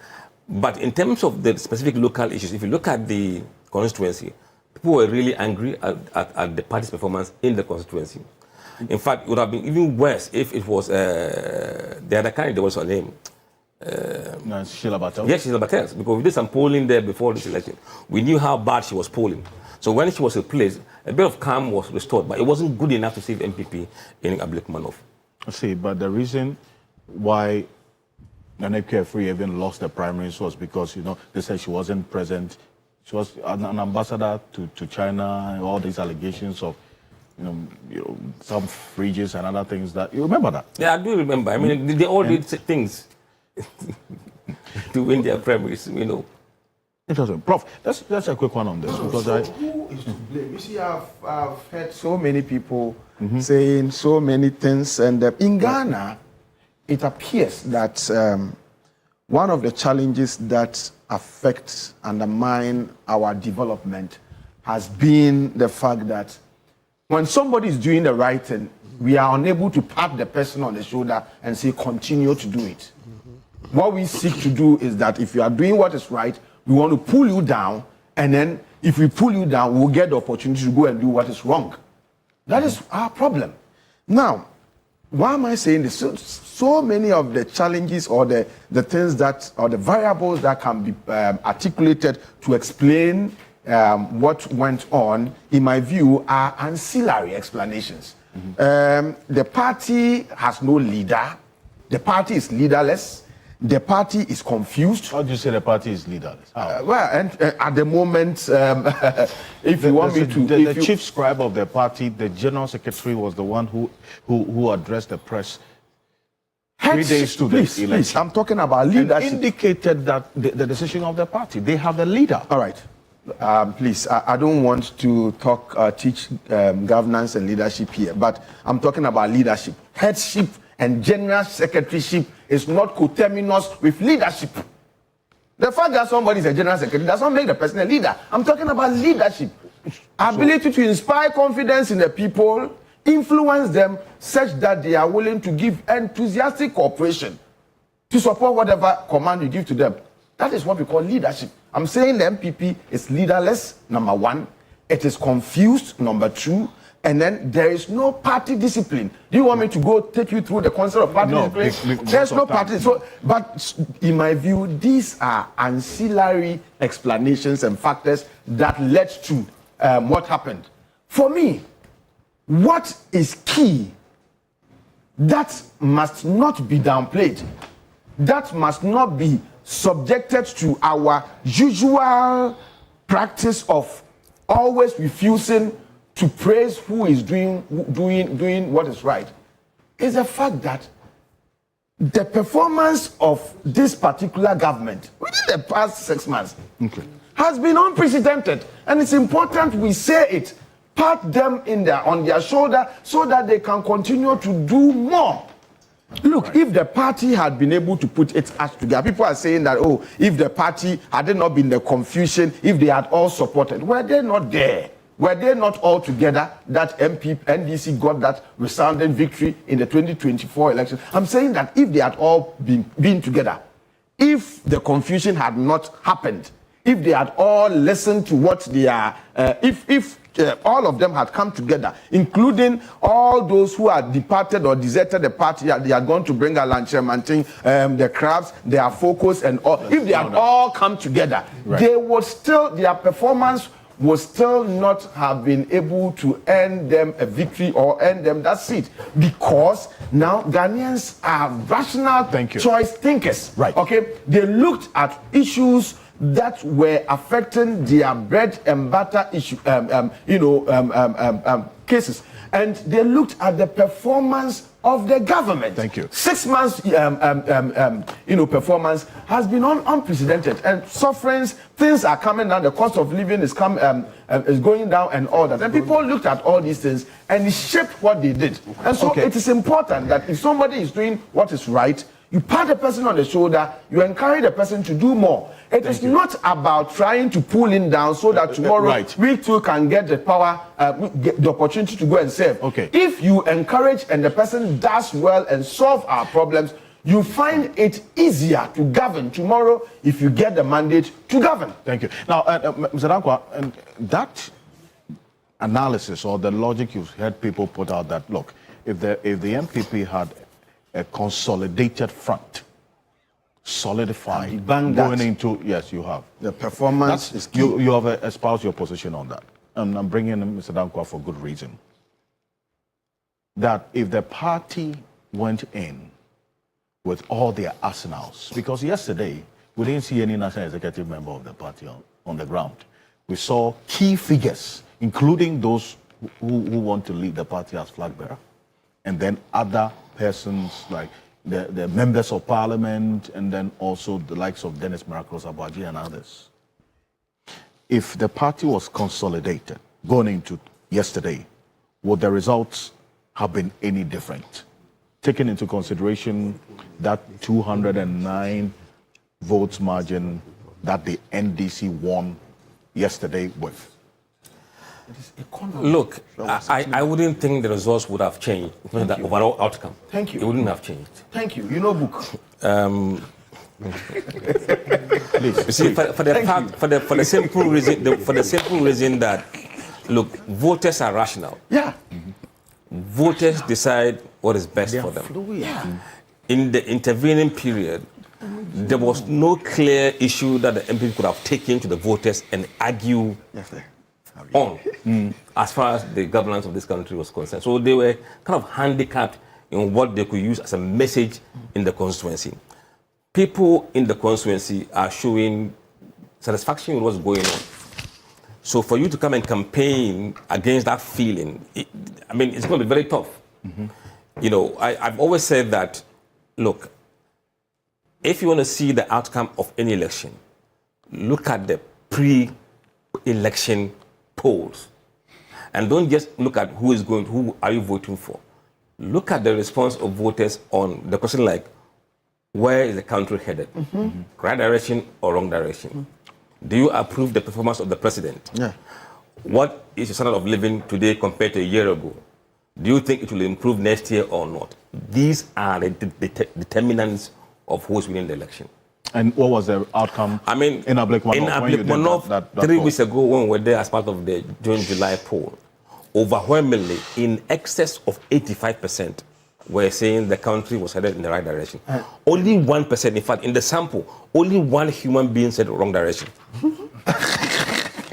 But in terms of the specific local issues, if you look at the constituency, people were really angry at the party's performance in the constituency. In fact, it would have been even worse if it was the other candidate, was her name, Sheila Battles? Yes, Sheila Battles, because we did some polling there before this election. We knew how bad she was polling. So when she was replaced, a bit of calm was restored, but it wasn't good enough to save MPP in Ablekuma North. I see, but the reason why Nana Carefree even lost the primaries was because, they said she wasn't present. She was an ambassador to China, and all these allegations of, some fridges and other things that, you remember that? Yeah, I do remember. I mean, they all did things to win their primaries, Interesting. Prof, that's a quick one on this. Because who is to blame? You see, I've heard so many people saying so many things, and in Ghana, it appears that one of the challenges that affect, undermine our development has been the fact that when somebody is doing the right thing, we are unable to pat the person on the shoulder and say, continue to do it. What we seek to do is that if you are doing what is right, we want to pull you down, and then if we pull you down, we'll get the opportunity to go and do what is wrong. That is our problem. Now, why am I saying this? So many of the challenges or the things that, or the variables that can be articulated to explain what went on, in my view, are ancillary explanations. The party has no leader. The party is leaderless. The party is confused. How do you say the party is leaderless? At the moment, if you want me to... The chief scribe of the party, the general secretary, was the one who addressed the press 3 days to the election. Please, I'm talking about leadership. And indicated that the decision of the party, they have the leader. All right. Please, I don't want to teach governance and leadership here, but I'm talking about leadership. Headship and general secretaryship is not coterminous with leadership. The fact that somebody is a general secretary does not make the person a leader. I'm talking about leadership. Ability to inspire confidence in the people, influence them such that they are willing to give enthusiastic cooperation to support whatever command you give to them. That is what we call leadership. I'm saying the MPP is leaderless, number one. It is confused, number two. And then there is no party discipline. Do you want me to go take you through the concept of party discipline? There's no party. But in my view, these are ancillary explanations and factors that led to what happened. For me, what is key, that must not be downplayed. That must not be subjected to our usual practice of always refusing to praise who is doing what is right, is the fact that the performance of this particular government within the past 6 months has been unprecedented, and it's important we say it, pat them on their shoulder so that they can continue to do more. Look, if the party had been able to put its act together, people are saying that, oh, if the party had not been the confusion, if they had all supported, were they not there? Were they not all together that NDC got that resounding victory in the 2024 election? I'm saying that if they had all been together, if the confusion had not happened, if they had all listened to what they are, if all of them had come together, including all those who had departed or deserted the party, they are going to bring a Lanchemanting, the crabs, their focus, and all. If they had all come together, they would still, their performance would still not have been able to earn them a victory or earn them that seat, because now Ghanaians are rational choice thinkers. Right. Okay, they looked at issues that were affecting their bread and butter issue, cases, and they looked at the performance of the government. Thank you. 6 months, performance has been unprecedented, and sufferings, things are coming down. The cost of living is going down, and all that. And people looked at all these things, and it shaped what they did. And so it is important that if somebody is doing what is right, you pat the person on the shoulder, you encourage the person to do more. It is not about trying to pull him down so that tomorrow we too can get the power, get the opportunity to go and serve. If you encourage and the person does well and solve our problems, you find it easier to govern tomorrow if you get the mandate to govern. Thank you. Now, Mr. Dankwa, that analysis or the logic you've heard people put out that, look, if the MPP had a consolidated front solidified Going into, yes, you have. The performance is key. You have espoused your position on that. And I'm bringing in Mr. Dankwa for good reason. That if the party went in with all their arsenals, because yesterday we didn't see any national executive member of the party on the ground. We saw key figures, including those who want to lead the party as flag bearer, and then other persons like the members of parliament, and then also the likes of Dennis Miraculous Abaji and others. If the party was consolidated going into yesterday, would the results have been any different? Taking into consideration that 209 votes margin that the NDC won yesterday with. Look, I wouldn't think the results would have changed, the overall outcome. Thank you. It wouldn't have changed. Thank you. You know book. You see, for the simple reason that, look, voters are rational. Yeah. Voters decide what is best for them. Yeah. In the intervening period, there was no clear issue that the MP could have taken to the voters and argue on as far as the governance of this country was concerned. So they were kind of handicapped in what they could use as a message in the constituency. People in the constituency are showing satisfaction with what's going on. So for you to come and campaign against that feeling, it's going to be very tough. You know, I've always said that, look, if you want to see the outcome of any election, look at the pre-election polls. And don't just look at who are you voting for. Look at the response of voters on the question like, where is the country headed? Right direction or wrong direction? Do you approve the performance of the president? Yeah. What is your standard of living today compared to a year ago? Do you think it will improve next year or not? These are the determinants of who's winning the election. And what was the outcome in Ablekuma North? 3 weeks ago when we were there as part of the June, July poll, overwhelmingly, in excess of 85%, were saying the country was headed in the right direction. Only 1%, in fact, in the sample, only one human being said wrong direction.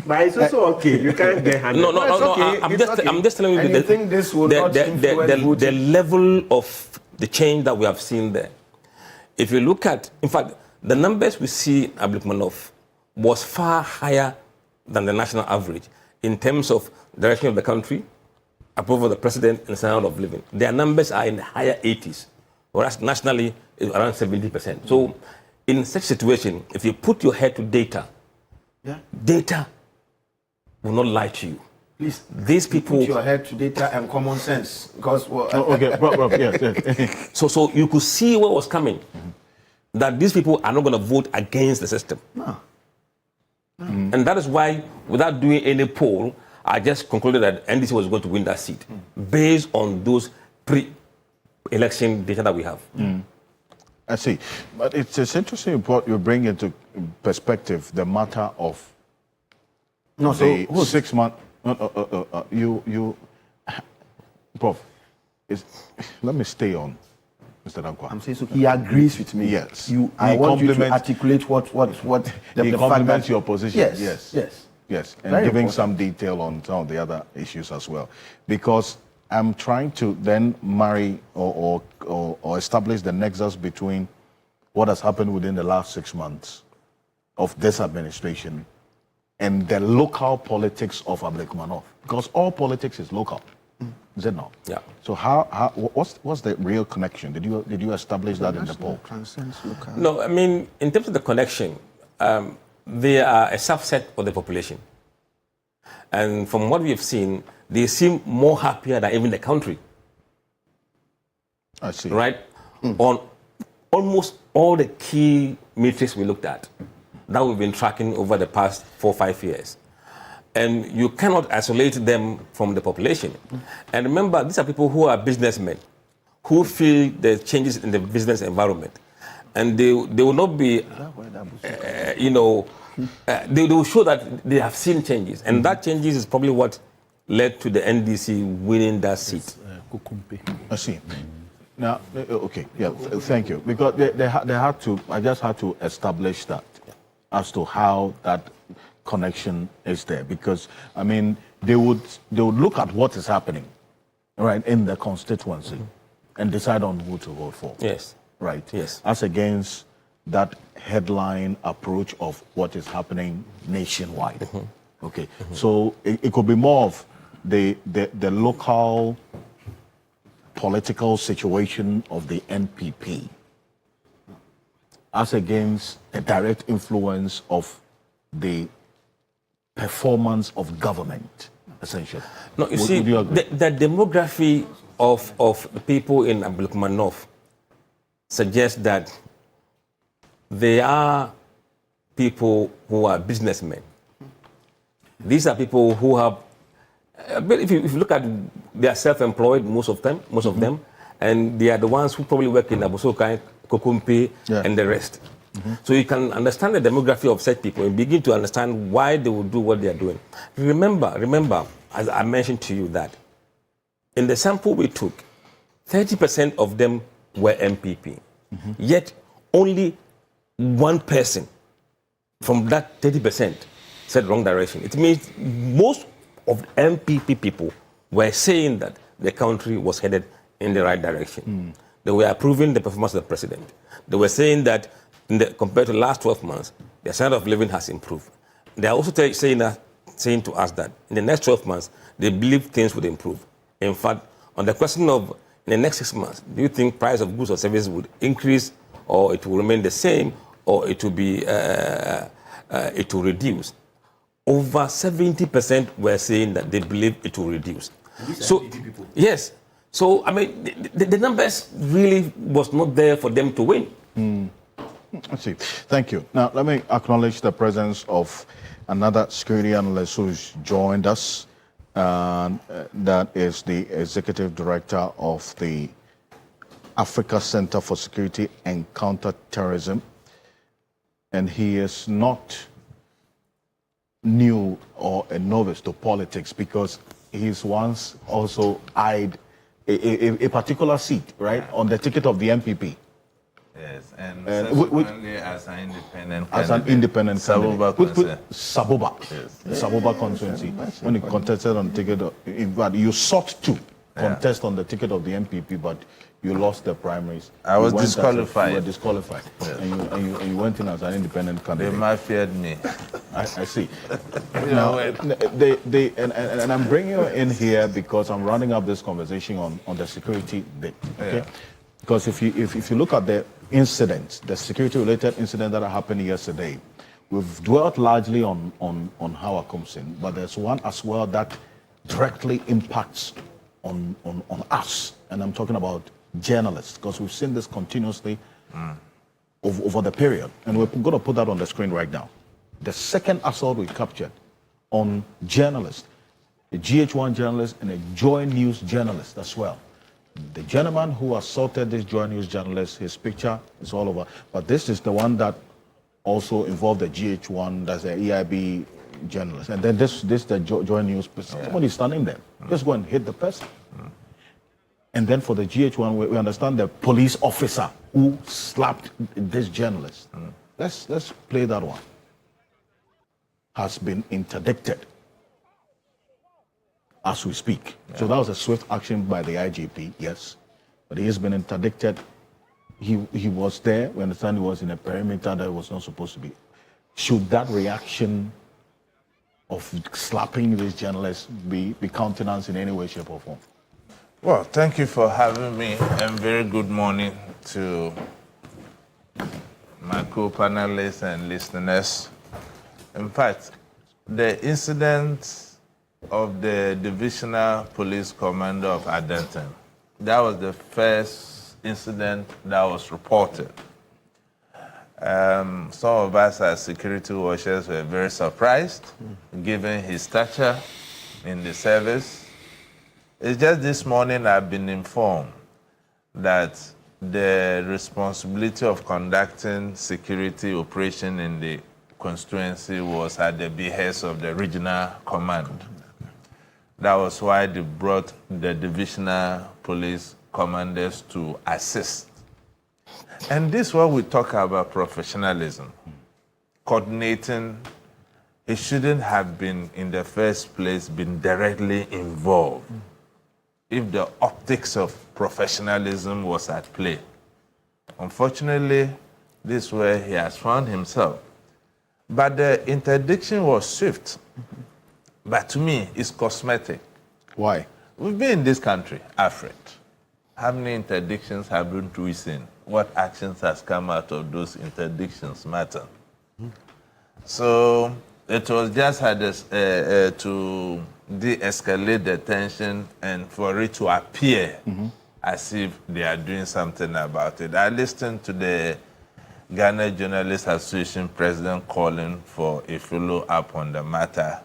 But it's also okay. You can't get handed. No. Okay. I'm just telling you the level of the change that we have seen there. If you look at, in fact, the numbers we see in Ablekuma North was far higher than the national average in terms of direction of the country, approval of the president, and standard of living. Their numbers are in the higher 80s, whereas nationally it's around 70%. So in such a situation, if you put your head to data, data will not lie to you. Please, these people put your head to data and common sense, because yes. So you could see what was coming. That these people are not going to vote against the system. No. And that is why, without doing any poll, I just concluded that NDC was going to win that seat based on those pre-election data that we have. I see. But it's interesting you bring into perspective the matter of the 6 month. Prof, let me stay on Mr. Dankwa. I'm saying so. He agrees with me. Yes. I want you to articulate what he compliments your position. Yes. And very giving important. Some detail on some of the other issues as well, because I'm trying to then marry or establish the nexus between what has happened within the last 6 months of this administration and the local politics of Ablekuma North, because all politics is local. Is it not? Yeah. So what's the real connection? Did you establish that in the poll? No, I mean, in terms of the connection, they are a subset of the population. And from what we have seen, they seem more happier than even the country. I see. Right? On almost all the key metrics we looked at that we've been tracking over the past 4 or 5 years. And you cannot isolate them from the population. And remember, these are people who are businessmen, who feel the changes in the business environment. And they will not be, they will show that they have seen changes. And that changes is probably what led to the NDC winning that seat. I see. Now, okay, yeah, thank you. Because they had to, I just had to establish that as to how that connection is there. Because, I mean, they would look at what is happening, right, in the constituency and decide on who to vote for. Yes. Right. Yes. As against that headline approach of what is happening nationwide. Okay. So it could be more of the local political situation of the NPP as against the direct influence of the performance of government, essentially. No, you see, the demography of people in Ablekuma North suggests that they are people who are businessmen. These are people who have, if you look at, they are self-employed, most of them, and they are the ones who probably work in Abosokai, Kokumpe, and the rest. So you can understand the demography of such people and begin to understand why they will do what they are doing. Remember, as I mentioned to you, that in the sample we took, 30% of them were MPP. Yet only one person from that 30% said wrong direction. It means most of MPP people were saying that the country was headed in the right direction. They were approving the performance of the president. They were saying that compared to the last 12 months, their standard of living has improved. They are also saying to us that in the next 12 months, they believe things would improve. In fact, on the question of in the next 6 months, do you think price of goods or services would increase, or it will remain the same, or it will be it will reduce? Over 70% were saying that they believe it will reduce. So, yes. So, I mean, the numbers really was not there for them to win. Let's see. Thank you. Now, let me acknowledge the presence of another security analyst who's joined us. That is the Executive Director of the Africa Center for Security and Counterterrorism. And he is not new or a novice to politics because he's once also eyed a particular seat, right, on the ticket of the MPP. Yes, and subsequently as an independent candidate. Saboba. Yes. Saboba constituency. When you contested on the ticket, in fact, you sought to contest on the ticket of the MPP, but you lost the primaries. I was disqualified. You were disqualified. Yes. And you went in as an independent candidate. They might feared me. I see. Now, and I'm bringing you in here because I'm rounding up this conversation on the security bit. Okay? Yeah. Because if you look at the incidents, the security-related incident that happened yesterday, we've dwelt largely on Howard Ocansey, but there's one as well that directly impacts on us, and I'm talking about journalists, because we've seen this continuously over the period, and we're going to put that on the screen right now. The second assault we captured on journalists, a GH1 journalist and a Joy News journalist as well. The gentleman who assaulted this Joy News journalist, his picture is all over. But this is the one that also involved the GH1, that's the EIB journalist. And then this the Joy News person. Somebody's standing there. Just go and hit the person. And then for the GH1, we understand the police officer who slapped this journalist. Let's play that one. Has been interdicted as we speak. So that was a swift action by the IGP, yes. But he has been interdicted. He was there. We understand he was in a perimeter that he was not supposed to be. Should that reaction of slapping this journalist be countenanced in any way, shape, or form? Well, thank you for having me, and very good morning to my co-panelists and listeners. In fact, the incident of the Divisional Police Commander of Adenton, that was the first incident that was reported. Some of us as security watchers were very surprised, given his stature in the service. It's just this morning I've been informed that the responsibility of conducting security operation in the constituency was at the behest of the regional command. That was why they brought the Divisional Police commanders to assist. And this is what we talk about professionalism. Coordinating, it shouldn't have been in the first place been directly involved if the optics of professionalism was at play. Unfortunately, this is where he has found himself. But the interdiction was swift. But to me, it's cosmetic. Why? We've been in this country, Alfred. How many interdictions have we seen? What actions has come out of those interdictions matter. So it was just to de-escalate the tension and for it to appear as if they are doing something about it. I listened to the Ghana Journalists Association president calling for a follow-up on the matter.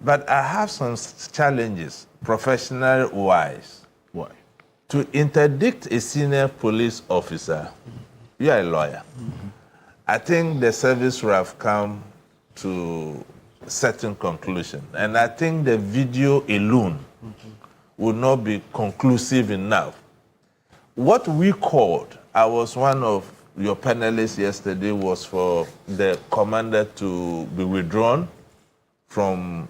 But I have some challenges, professional-wise. Why? To interdict a senior police officer, you are a lawyer. I think the service would have come to a certain conclusion. And I think the video alone would not be conclusive enough. What we called, I was one of your panelists yesterday, was for the commander to be withdrawn from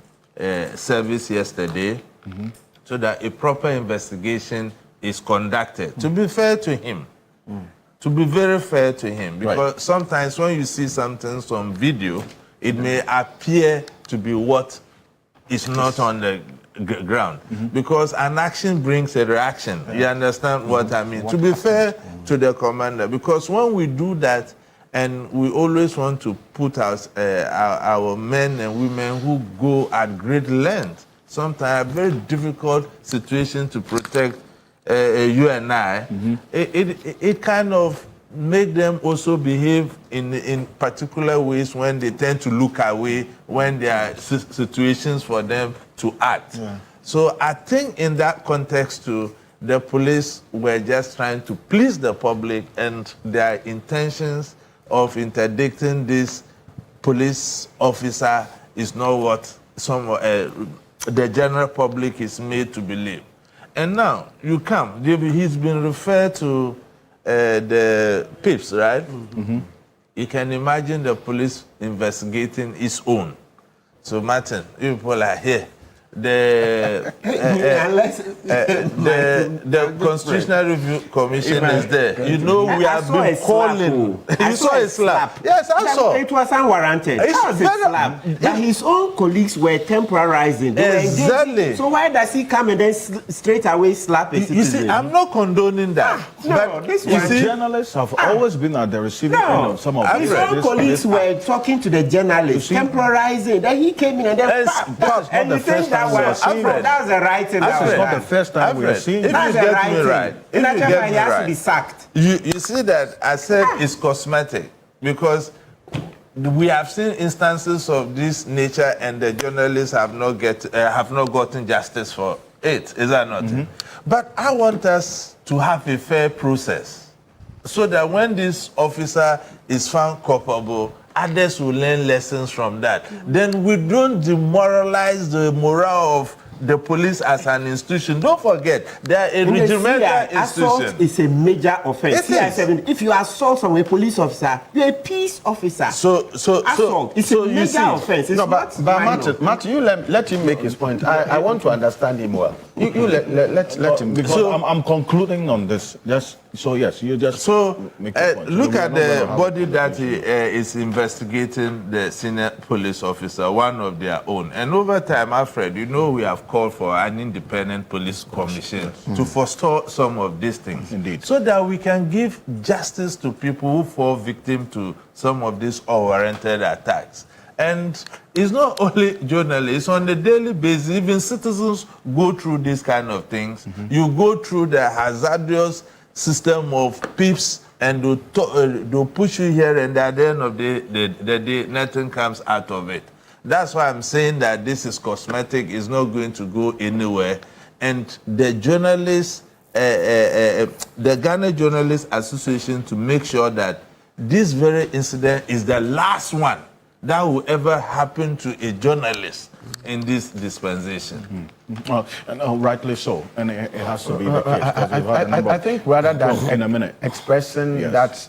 service yesterday so that a proper investigation is conducted. To be fair to him, to be very fair to him, because sometimes when you see something on video, it may appear to be what is not on the ground. Because an action brings a reaction. You understand what I mean? To be fair to the commander, because when we do that, and we always want to put our men and women who go at great length, sometimes a very difficult situation to protect you and I, it kind of make them also behave in particular ways when they tend to look away, when there are situations for them to act. So I think in that context too, the police were just trying to please the public, and their intentions of interdicting this police officer is not what the general public is made to believe. And now you come, he's been referred to the PIPs, right? You can imagine the police investigating its own. So Martin, you people are here. The Constitutional Review Commission is there. You know, we have been calling. You saw a slap. Yes, I saw. It was unwarranted. It was a slap. But his own colleagues were temporizing. Exactly. So why does he come and then straight away slap a citizen? You see, I'm not condoning that. No, this one. Journalists have always been at the receiving end of some of his own colleagues were talking to the journalists, temporizing. Then he came in and then and you think that was the right thing. This is not the first time we are seeing. If you get me right, he has to be sacked. You see that I said it's cosmetic because we have seen instances of this nature, and the journalists have not gotten justice for it. Is that not? But I want us to have a fair process, so that when this officer is found culpable, others will learn lessons from that. Then we don't demoralize the morale of the police as an institution. Don't forget, they are a regimental institution. Assault is a major offense. If you assault from a police officer, you're a peace officer. So assault is a major offense. It's but Martin, you let him make his point. I want to understand him well. You let him, because I'm concluding on this. Make your point. Look at the body that is investigating the senior police officer, one of their own. And over time, Alfred, you know, we have called for an independent police commission to forestall some of these things. Indeed. So that we can give justice to people who fall victim to some of these unwarranted attacks. And it's not only journalists, on a daily basis, even citizens go through these kind of things. You go through the hazardous system of PIPs, and they'll push you here, and at the end of the day, nothing comes out of it. That's why I'm saying that this is cosmetic, it's not going to go anywhere. And the journalists, the Ghana Journalists Association, to make sure that this very incident is the last one that will ever happen to a journalist in this dispensation. Rightly so, and it has to be the case. I think rather than in a minute expressing that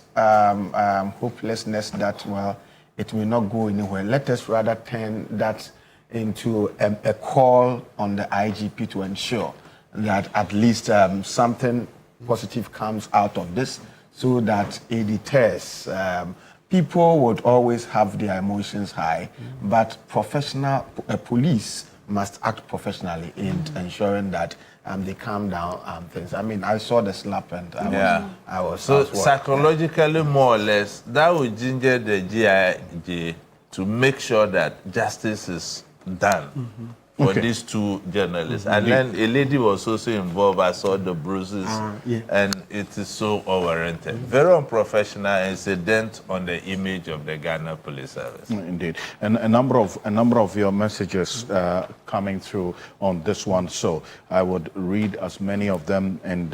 hopelessness that, well, it will not go anywhere, let us rather turn that into a call on the IGP to ensure that at least something positive comes out of this, so that it deters. People would always have their emotions high, but professional police must act professionally in ensuring that they calm down things. I mean, I saw the slap and I was psychologically, more or less, that would ginger the GIJ to make sure that justice is done for these two journalists. And then a lady was also involved. I saw the bruises, and it is so unwarranted. Very unprofessional, and it's a dent on the image of the Ghana Police Service. Indeed, and a number of your messages coming through on this one. So I would read as many of them, and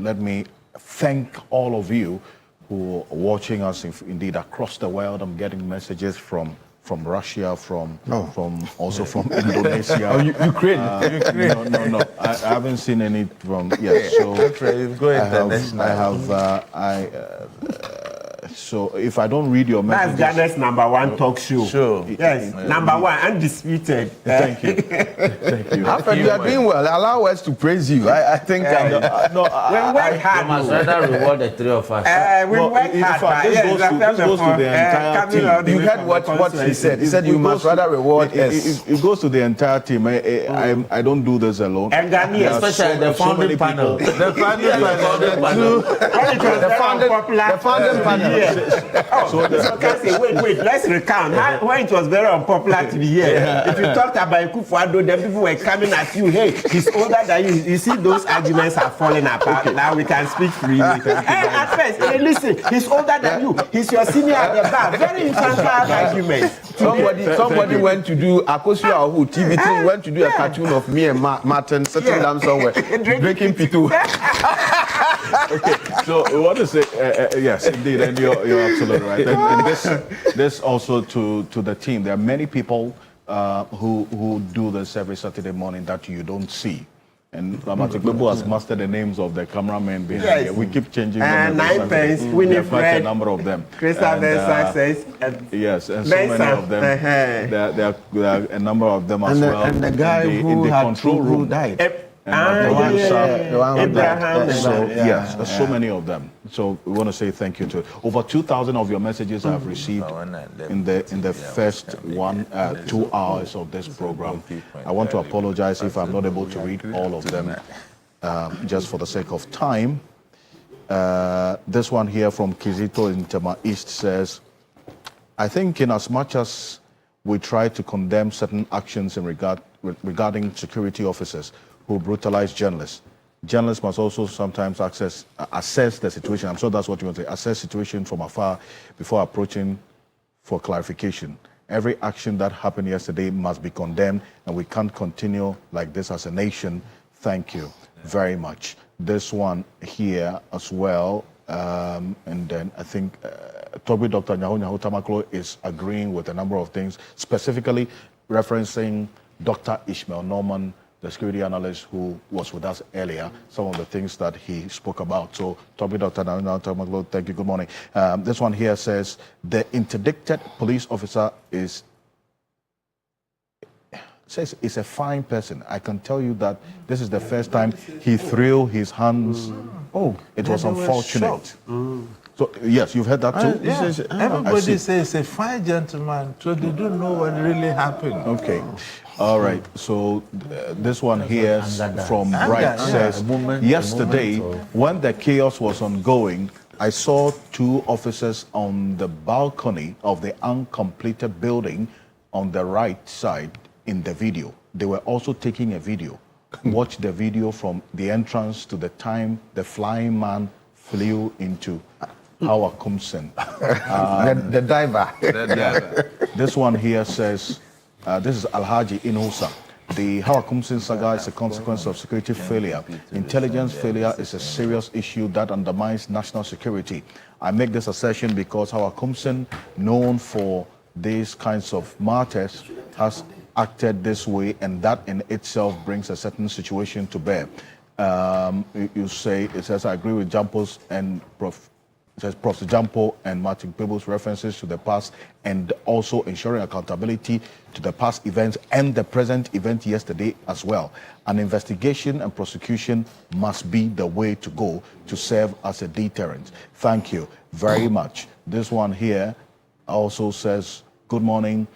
let me thank all of you who are watching us. Indeed, across the world, I'm getting messages from Russia, from Indonesia. Ukraine. No. I haven't seen any from. Yes, so go international. So if I don't read your messages, that's Ghana's #1 talk show. Sure. Yes, #1, undisputed. Thank you. Thank you. Alfred, you are doing well. Allow us to praise you. I think we work hard. You must rather reward the three of us. We work hard. This goes to the entire team. You heard what he said. He said you must rather reward us. It goes to the entire team. I don't do this alone. And Ghanaians, especially the founding panel. The founding panel. So wait, let's recount. When it was very unpopular to be here, if you talked about Kufuado, then people were coming at you. Hey, he's older than you. You see, those arguments are falling apart. Now we can speak freely. At first, hey, listen, he's older than you. He's your senior at the bar. Very infantile argument. Somebody went to do Akosu Ahu TV3 went to do a cartoon of me and Martin sitting down somewhere drinking pitu. Okay, so we want to say yes, indeed, and you're absolutely right. And this also to the team. There are many people who do this every Saturday morning that you don't see. And Ramatik Bebo has mastered the names of the cameramen behind here. We keep changing them. 9 pence, Winifred, quite a number of them. Christopher Success. Yes, and so many of them. There are a number of them as well. And the guy who died. Abraham. Yes, so many of them. So we want to say thank you to over 2,000 of your messages I've received in the first 2 hours of this program. I want to apologize if I'm not able to read all of them, just for the sake of time. This one here from Kizito in Tema East says, I think in as much as we try to condemn certain actions regarding security officers who brutalize journalists must also sometimes assess the situation. I'm sure that's what you want to say. Assess situation from afar before approaching for clarification. Every action that happened yesterday must be condemned, and we can't continue like this as a nation. Thank you very much. This one here as well, and then I think Toby Dr. Nyaho Tamaklo is agreeing with a number of things, specifically referencing Dr. Ishmael Norman, the security analyst who was with us earlier, some of the things that he spoke about. So, Toby Dr. Nyaho, thank you, good morning. This one here says, the interdicted police officer is a fine person. I can tell you that this is the first time he threw his hands. Oh, it was unfortunate. So, yes, you've heard that too? Everybody says a fine gentleman, so they don't know what really happened. Okay. All right. So, this one here from Bright says, yesterday, when the chaos was ongoing, I saw 2 officers on the balcony of the uncompleted building on the right side in the video. They were also taking a video. Watch the video from the entrance to the time the flying man flew into Howard Kumsen. The diver. This one here says, this is Alhaji Inusa. The Howard Kumsen saga is a consequence of security failure. Intelligence failure is a serious issue that undermines national security. I make this assertion because Howard Kumsen, known for these kinds of matters has acted this way, and that in itself brings a certain situation to bear. You say, it says, I agree with Jampo's and it says Prof. Jampo and Martin Pebbles references to the past and also ensuring accountability to the past events and the present event yesterday as well. An investigation and prosecution must be the way to go to serve as a deterrent. Thank you very much. This one here also says, good morning.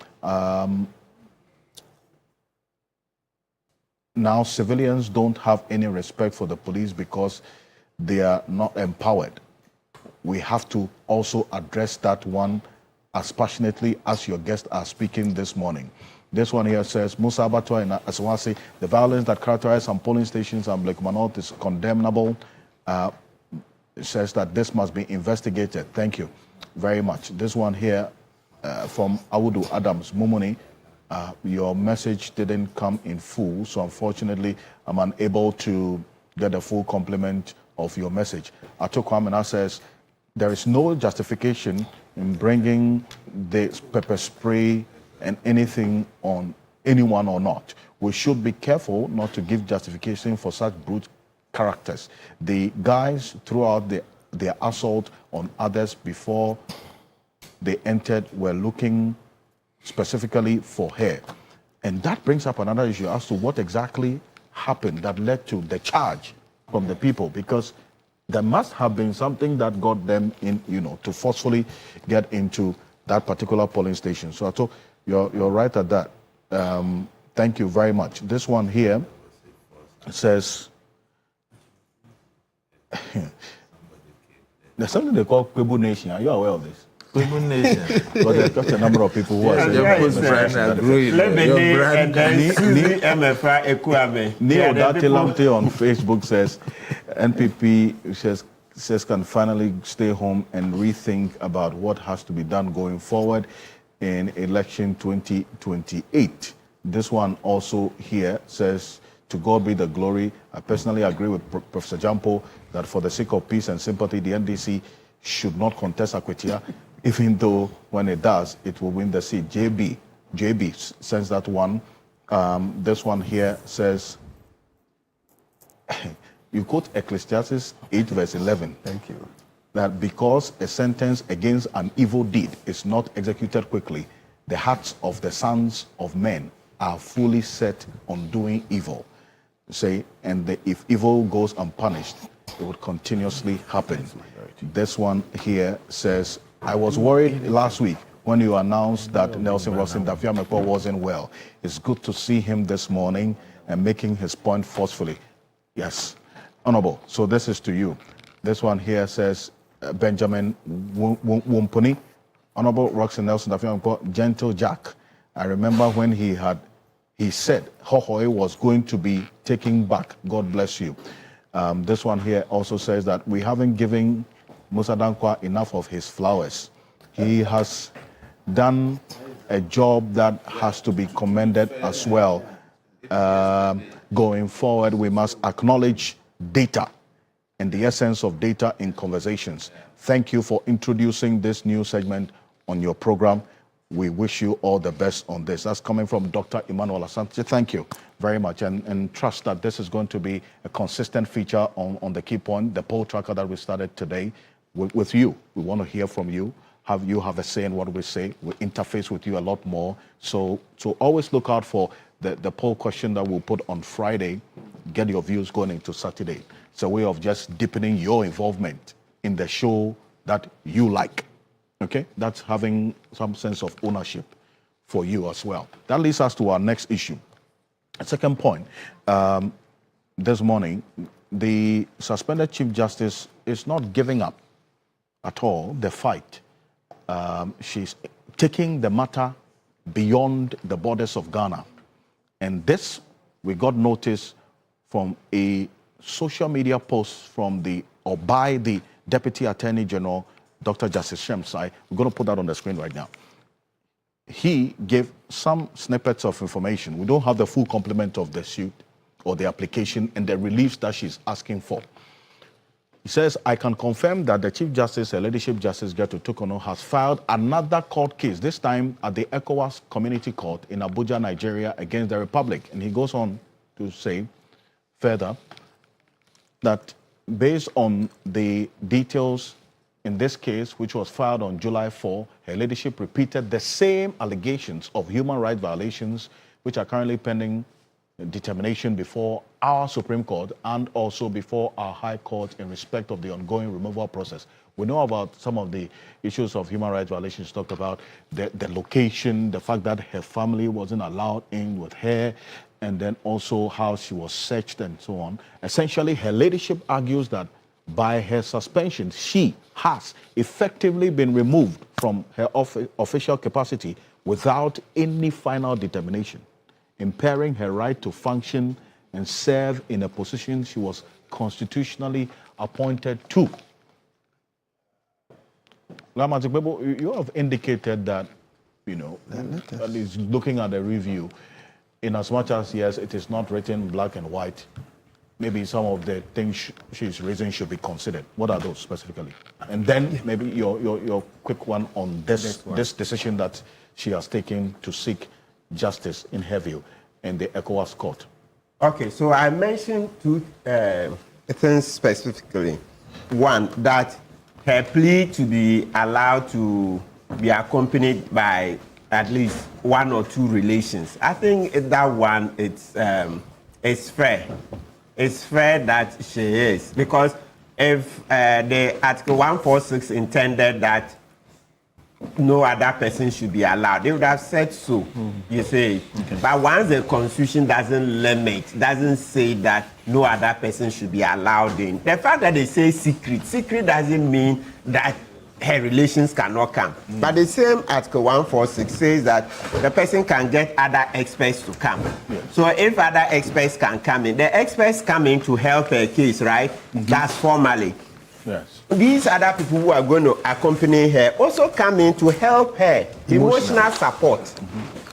Now civilians don't have any respect for the police because they are not empowered. We have to also address that one as passionately as your guests are speaking this morning. This one here says, Musa Abatwa and Aswasi, the violence that characterized some polling stations and Ablekuma North is condemnable. It says that this must be investigated. Thank you very much. This one here from Awudu Adams Mumuni, your message didn't come in full, so unfortunately I'm unable to get a full complement of your message. Atokwamena says, there is no justification in bringing the pepper spray and anything on anyone or not. We should be careful not to give justification for such brute characters. The guys threw out their assault on others before they entered were looking specifically for her. And that brings up another issue as to what exactly happened that led to the charge from the people, because there must have been something that got them in, to forcefully get into that particular polling station. So I thought you're right at that. Thank you very much. This one here says, there's something they call Kwebu Nation. Are you aware of this? Kwebu Nation. Because there's just a number of people who are saying Neo Datilamte on Facebook says NPP says can finally stay home and rethink about what has to be done going forward in election 2028. This one also here says, to God be the glory. I personally agree with Professor Jampo that for the sake of peace and sympathy, the NDC should not contest Akwetia, even though when it does, it will win the seat. JB sends that one. This one here says, you quote Ecclesiastes 8 verse 11. Thank you. That because a sentence against an evil deed is not executed quickly, the hearts of the sons of men are fully set on doing evil. Say, and if evil goes unpunished, it would continuously happen. This one here says, I was worried last week when you announced that Nelson Rosin Dafiamekwa wasn't well. It's good to see him this morning and making his point forcefully. Yes, Honorable. So this is to you. This one here says, Benjamin Wumpuni, Honorable Roxy Nelson Dafiamekwa, Gentle Jack. I remember when he said Hohoi was going to be taken back. God bless you. This one here also says that we haven't given Musa Dankwa enough of his flowers. He has done a job that has to be commended as well. Going forward, we must acknowledge data and the essence of data in conversations. Thank you for introducing this new segment on your program. We wish you all the best on this. That's coming from Dr. Emmanuel Asante. Thank you very much, and trust that this is going to be a consistent feature on the key point, the poll tracker that we started today with you. We want to hear from you. You have a say in what we say. We interface with you a lot more. So always look out for the poll question that we'll put on Friday. Get your views going into Saturday. It's a way of just deepening your involvement in the show that you like. Okay, that's having some sense of ownership for you as well. That leads us to our next issue. Second point, this morning, the suspended Chief Justice is not giving up at all the fight. She's taking the matter beyond the borders of Ghana. And this, we got notice from a social media post by the Deputy Attorney General, Dr. Justice Shemsai. We're going to put that on the screen right now. He gave some snippets of information. We don't have the full complement of the suit or the application and the reliefs that she's asking for. He says, I can confirm that the Chief Justice, Leadership Justice Gertrude Tukono, has filed another court case, this time at the ECOWAS Community Court in Abuja, Nigeria, against the Republic. And he goes on to say further that based on the details in this case, which was filed on July 4, her leadership repeated the same allegations of human rights violations, which are currently pending determination before our Supreme Court and also before our High Court in respect of the ongoing removal process. We know about some of the issues of human rights violations talked about, the location, the fact that her family wasn't allowed in with her, and then also how she was searched and so on. Essentially, her leadership argues that by her suspension, she has effectively been removed from her official capacity without any final determination, impairing her right to function and serve in a position she was constitutionally appointed to. You have indicated that, at least looking at the review, in as much as, yes, it is not written black and white, maybe some of the things she's raising should be considered. What are those specifically? And then maybe your quick one on this decision that she has taken to seek justice in her view in the ECOWAS court. Okay, so I mentioned two things specifically. One, that her plea to be allowed to be accompanied by at least one or two relations. I think that one, it's fair. It's fair that she is, because if the Article 146 intended that no other person should be allowed, they would have said so, you see. Okay. But once the Constitution doesn't say that no other person should be allowed in, the fact that they say secret doesn't mean that her relations cannot come. But the same Article 146 says that the person can get other experts to come. Yes. So if other experts can come in, the experts come in to help her case, right? That's formally. Yes. These other people who are going to accompany her also come in to help her, emotional support.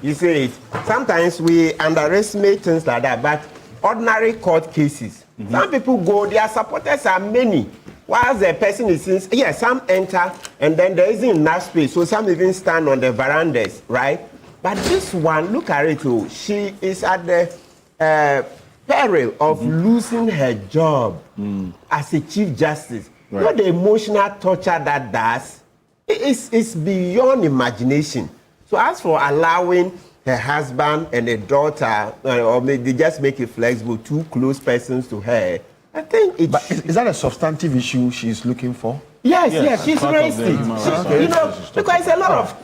You see, sometimes we underestimate things like that, but ordinary court cases, some people go, their supporters are many. Whilst the person is in, yes, some enter and then there isn't enough space, so some even stand on the verandas, right? But this one, look at it, too. She is at the peril of losing her job as a Chief Justice. Right. You know the emotional torture that does? It's beyond imagination. So as for allowing her husband and a daughter, or maybe just make it flexible, two close persons to her, I think it's... But is that a substantive issue she's looking for? Yes, she's raised it. You know, because a lot of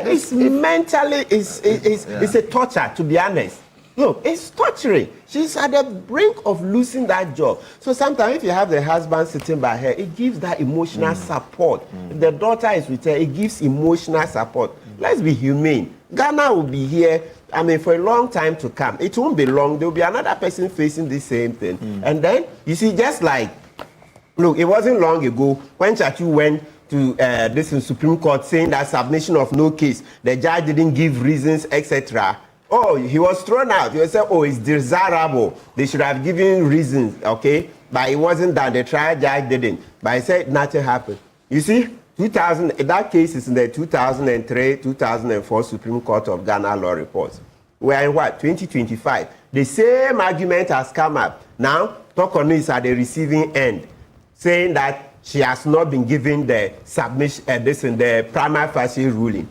it's mentally, it's a torture, to be honest. No, it's torturing. She's at the brink of losing that job. So sometimes if you have the husband sitting by her, it gives that emotional support. If the daughter is with her, it gives emotional support. Let's be humane. Ghana will be here, I mean, for a long time to come. It won't be long. There will be another person facing the same thing. And then, you see, just like, look, it wasn't long ago when Chachu went to this Supreme Court saying that submission of no case, the judge didn't give reasons, etc. Oh, he was thrown out. He said, oh, it's desirable. They should have given reasons, okay? But it wasn't done. The trial judge didn't. But he said nothing happened. You see, that case is in the 2003-2004 Supreme Court of Ghana law reports. We're in what? 2025. The same argument has come up. Now, Tokono is at the receiving end, saying that she has not been given the submission, the prima facie ruling.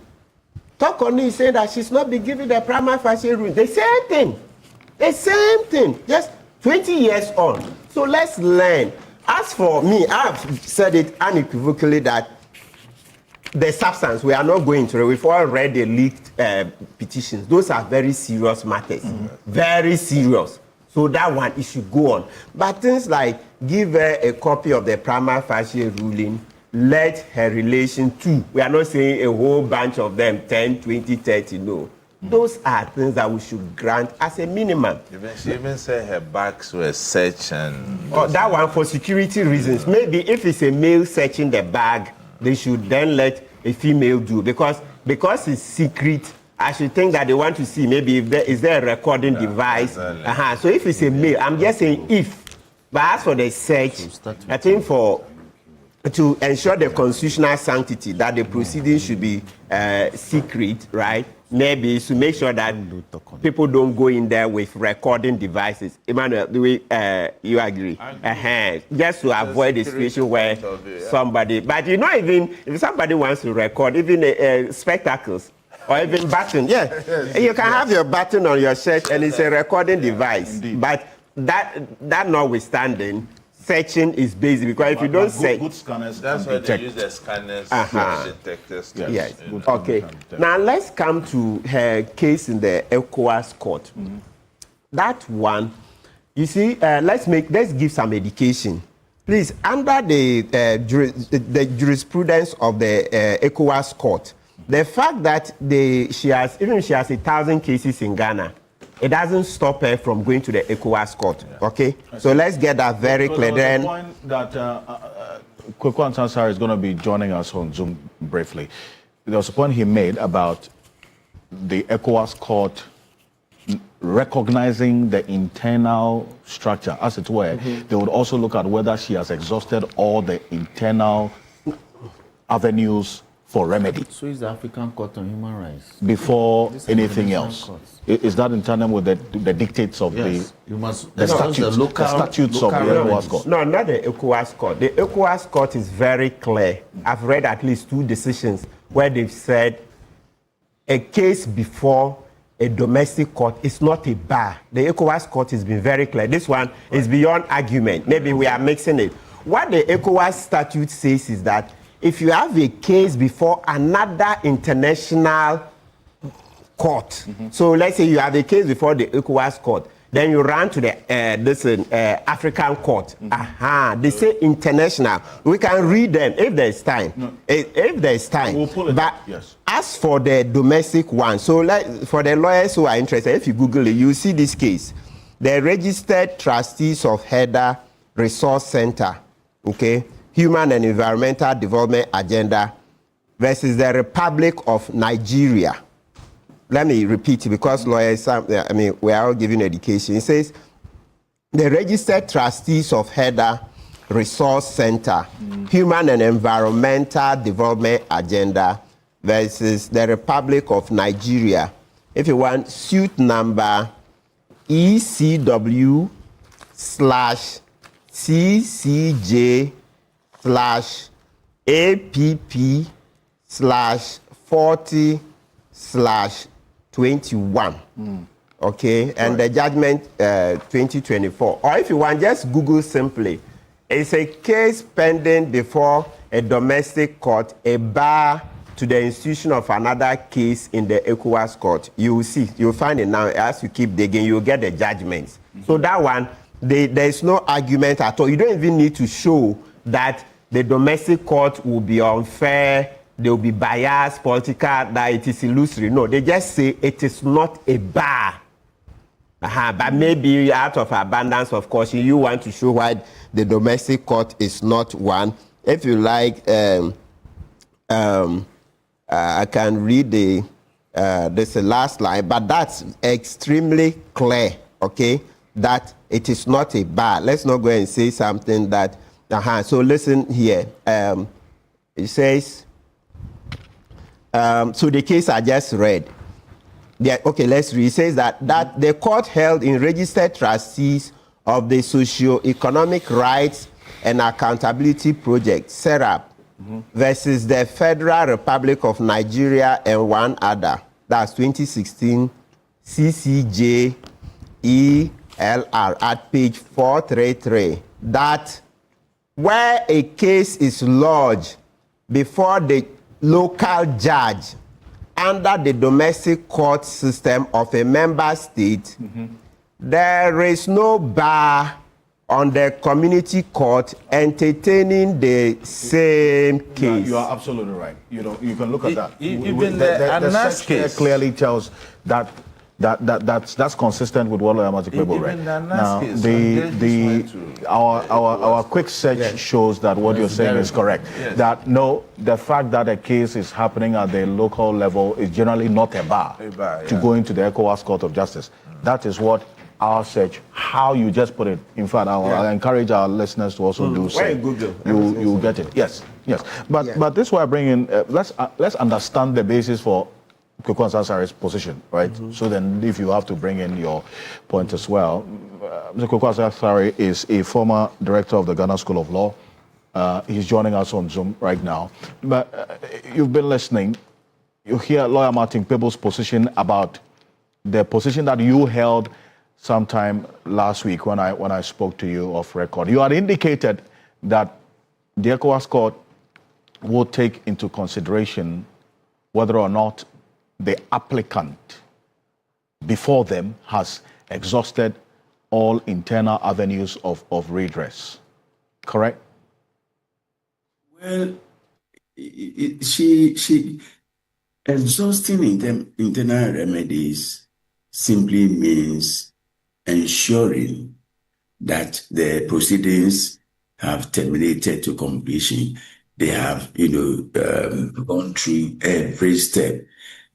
Tokono is saying that she's not been given the prima facie ruling. The same thing, just 20 years on. So let's learn. As for me, I've said it unequivocally that the substance, we are not going to, we've all read the leaked petitions. Those are very serious matters, very serious. So that one, it should go on. But things like give her a copy of the prima facie ruling, let her relation to, we are not saying a whole bunch of them, 10, 20, 30, no. Those are things that we should grant as a minimum. She even said her bags were searched and... Oh, that one for security reasons. Maybe if it's a male searching the bag, they should then let a female do. Because it's secret, I should think that they want to see maybe if is there a recording device. So if it's a male, I'm just saying if. But as for the search, I think to ensure the constitutional sanctity that the proceedings should be secret, right? Maybe to make sure that people don't go in there with recording devices. Emmanuel, do you agree? Just to avoid the situation where somebody, but even if somebody wants to record, even spectacles or even button, you can have your button on your shirt and it's a recording device. Indeed. But that notwithstanding, searching is basic because if you don't search, good scanners, that's why they use the scanners, detectors. Yes. Okay. Now let's come to her case in the ECOWAS court. That one, you see, let's give some education, please. Under the jurisprudence of the ECOWAS court, the fact that she has 1,000 cases in Ghana, it doesn't stop her from going to the ECOWAS court. Okay, so let's get that very clear. Then, the point that Kweku Ansansari is going to be joining us on Zoom briefly. There was a point he made about the ECOWAS court recognizing the internal structure, as it were. They would also look at whether she has exhausted all the internal avenues for remedy. So is the African Court on Human Rights before anything else? Is that in tandem with the dictates of the statutes of the ECOWAS court? No, not the ECOWAS court. The ECOWAS court is very clear. I've read at least 2 decisions where they've said a case before a domestic court is not a bar. The ECOWAS court has been very clear. This one is beyond argument. Maybe we are mixing it. What the ECOWAS statute says is that if you have a case before another international court, so let's say you have a case before the ECOWAS court, then you run to the African court. They say international. We can read them if there's time. No. If there's time. We'll pull it but up. Yes. As for the domestic one, so for the lawyers who are interested, if you Google it, you see this case. The registered trustees of Heather Resource Center, okay, Human and Environmental Development Agenda versus the Republic of Nigeria. Let me repeat it because lawyers, we are all giving education. It says, the registered trustees of Heather Resource Center, Human and Environmental Development Agenda versus the Republic of Nigeria. If you want, suit number ECW/CCJ/APP/40/21. Okay, and the judgment 2024. Or if you want, just Google simply. It's a case pending before a domestic court, a bar to the institution of another case in the ECOWAS court. You will see, you'll find it now. As you keep digging, you'll get the judgments. So that one, there's no argument at all. You don't even need to show that the domestic court will be unfair, they will be biased, political, that it is illusory. No, they just say it is not a bar. But maybe out of abundance of caution, you want to show why the domestic court is not one. If you like, I can read this last line, but that's extremely clear, okay, that it is not a bar. Let's not go and say something that, so listen here. It says, so the case I just read, okay, let's read. It says that the court held in registered trustees of the Socio-Economic Rights and Accountability Project, SERAP, versus the Federal Republic of Nigeria and one other. That's 2016 CCJ ELR at page 433. That where a case is lodged before the local judge under the domestic court system of a member state, there is no bar on the community court entertaining the same case. You are absolutely right. You know, you can look at that. Even the section clearly tells that that's consistent with what Ablekuma read. Now, our quick search shows that what you're saying is correct. Yes. That no, the fact that a case is happening at the local level is generally not a bar to go into the ECOWAS Court of Justice. That is what our search, how you just put it. In fact, I encourage our listeners to also do so. Google. You get it. Yes. But this is why I bring in. Let's understand the basis for Kweku Ansari's position, right? So then, if you have to bring in your point as well, Mr. Kweku Ansari is a former director of the Ghana School of Law. He's joining us on Zoom right now. But you've been listening. You hear Lawyer Martin Peeble's position about the position that you held sometime last week when I spoke to you off record. You had indicated that the ECOWAS court will take into consideration whether or not the applicant before them has exhausted all internal avenues of redress. Correct? Well, she exhausting internal remedies simply means ensuring that the proceedings have terminated to completion. They have, gone through every step.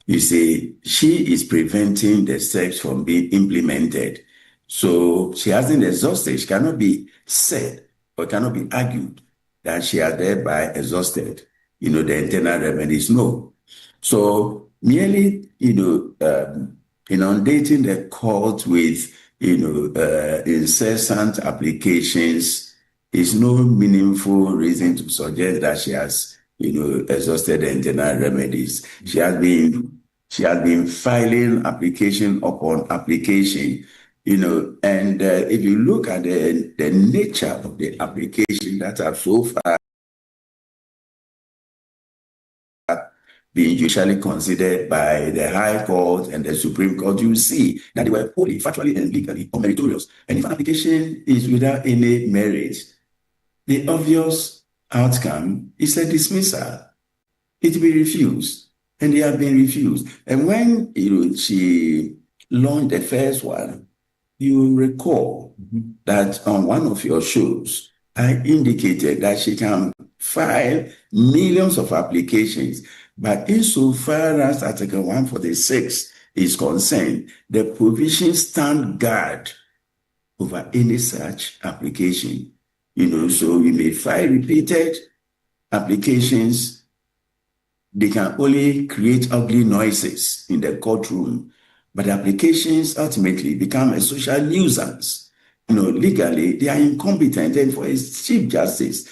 You see, she is preventing the steps from being implemented. So she hasn't exhausted. She cannot be said or cannot be argued that she has thereby exhausted, the internal remedies. No. So merely, inundating the court with, incessant applications is no meaningful reason to suggest that she has, exhausted the internal remedies. She has been filing application upon application, and if you look at the nature of the application that have so far being usually considered by the High Court and the Supreme Court, you see that they were wholly, factually, and legally unmeritorious. And if an application is without any merit, the obvious outcome is a dismissal. It will be refused, and they have been refused. And when she launched the first one, you recall that on one of your shows, I indicated that she can file millions of applications, but insofar as Article 146 is concerned, the provisions stand guard over any such application. So you may file repeated applications. They can only create ugly noises in the courtroom, but applications ultimately become a social nuisance. Legally, they are incompetent. And for a Chief Justice,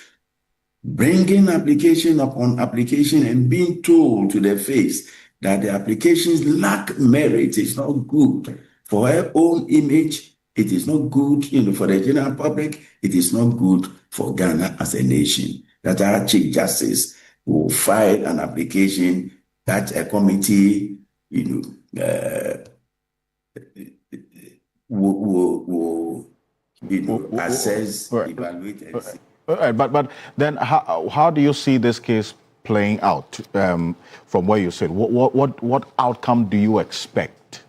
bringing application upon application and being told to their face that the applications lack merit is not good for her own image. It is not good, for the general public. It is not good for Ghana as a nation. That our Chief Justice will file an application that a committee, will assess, evaluate, and see. But then how do you see this case playing out from where you said? What outcome do you expect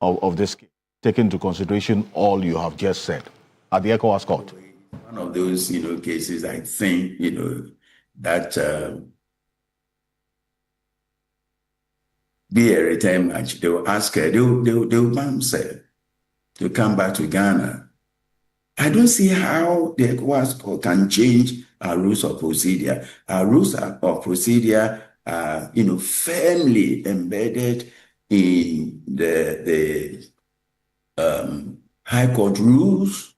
of this case, taking into consideration all you have just said at the ECOWAS court? One of those, cases, I think, that be a return match. They will ask her, they will bounce her to come back to Ghana. I don't see how the ECOWAS court can change our rules of procedure. Our rules of procedure are, firmly embedded in the High Court rules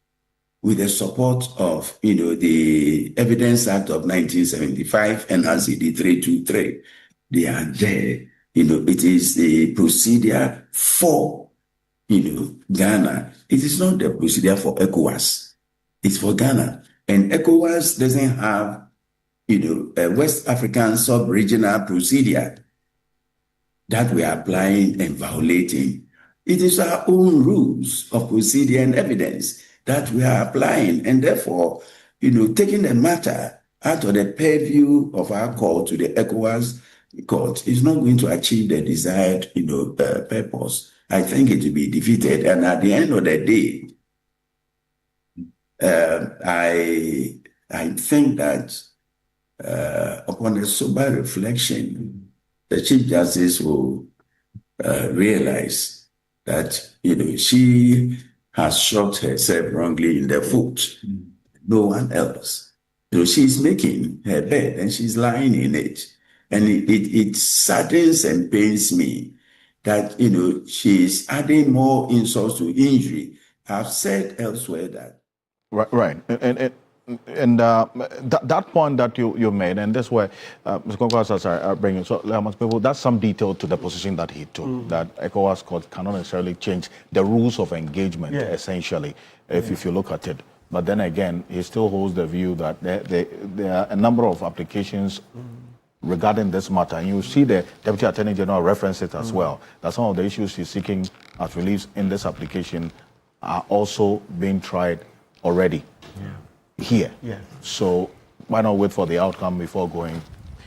with the support of, the Evidence Act of 1975 and RCD 323. They are there. It is a procedure for Ghana. It is not the procedure for ECOWAS. It's for Ghana. And ECOWAS doesn't have, a West African sub-regional procedure that we are applying and violating. It is our own rules of procedure and evidence that we are applying. And therefore, taking the matter out of the purview of our court to the ECOWAS court is not going to achieve the desired, purpose. I think it will be defeated. And at the end of the day, I think that upon a sober reflection, the Chief Justice will realize that, she has shot herself wrongly in the foot. No one else. She's making her bed and she's lying in it. And it saddens and pains me that, she's adding more insults to injury. I've said elsewhere that. Right. And that point that you made, and that's where Mr. Konkwasa are bringing. So, people, that's some detail to the position that he took, that ECOWAS court cannot necessarily change the rules of engagement, essentially, if you look at it. But then again, he still holds the view that there are a number of applications regarding this matter. And you see the Deputy Attorney General reference it as well, that some of the issues he's seeking as relief in this application are also being tried already here. Yeah. So why not wait for the outcome before going?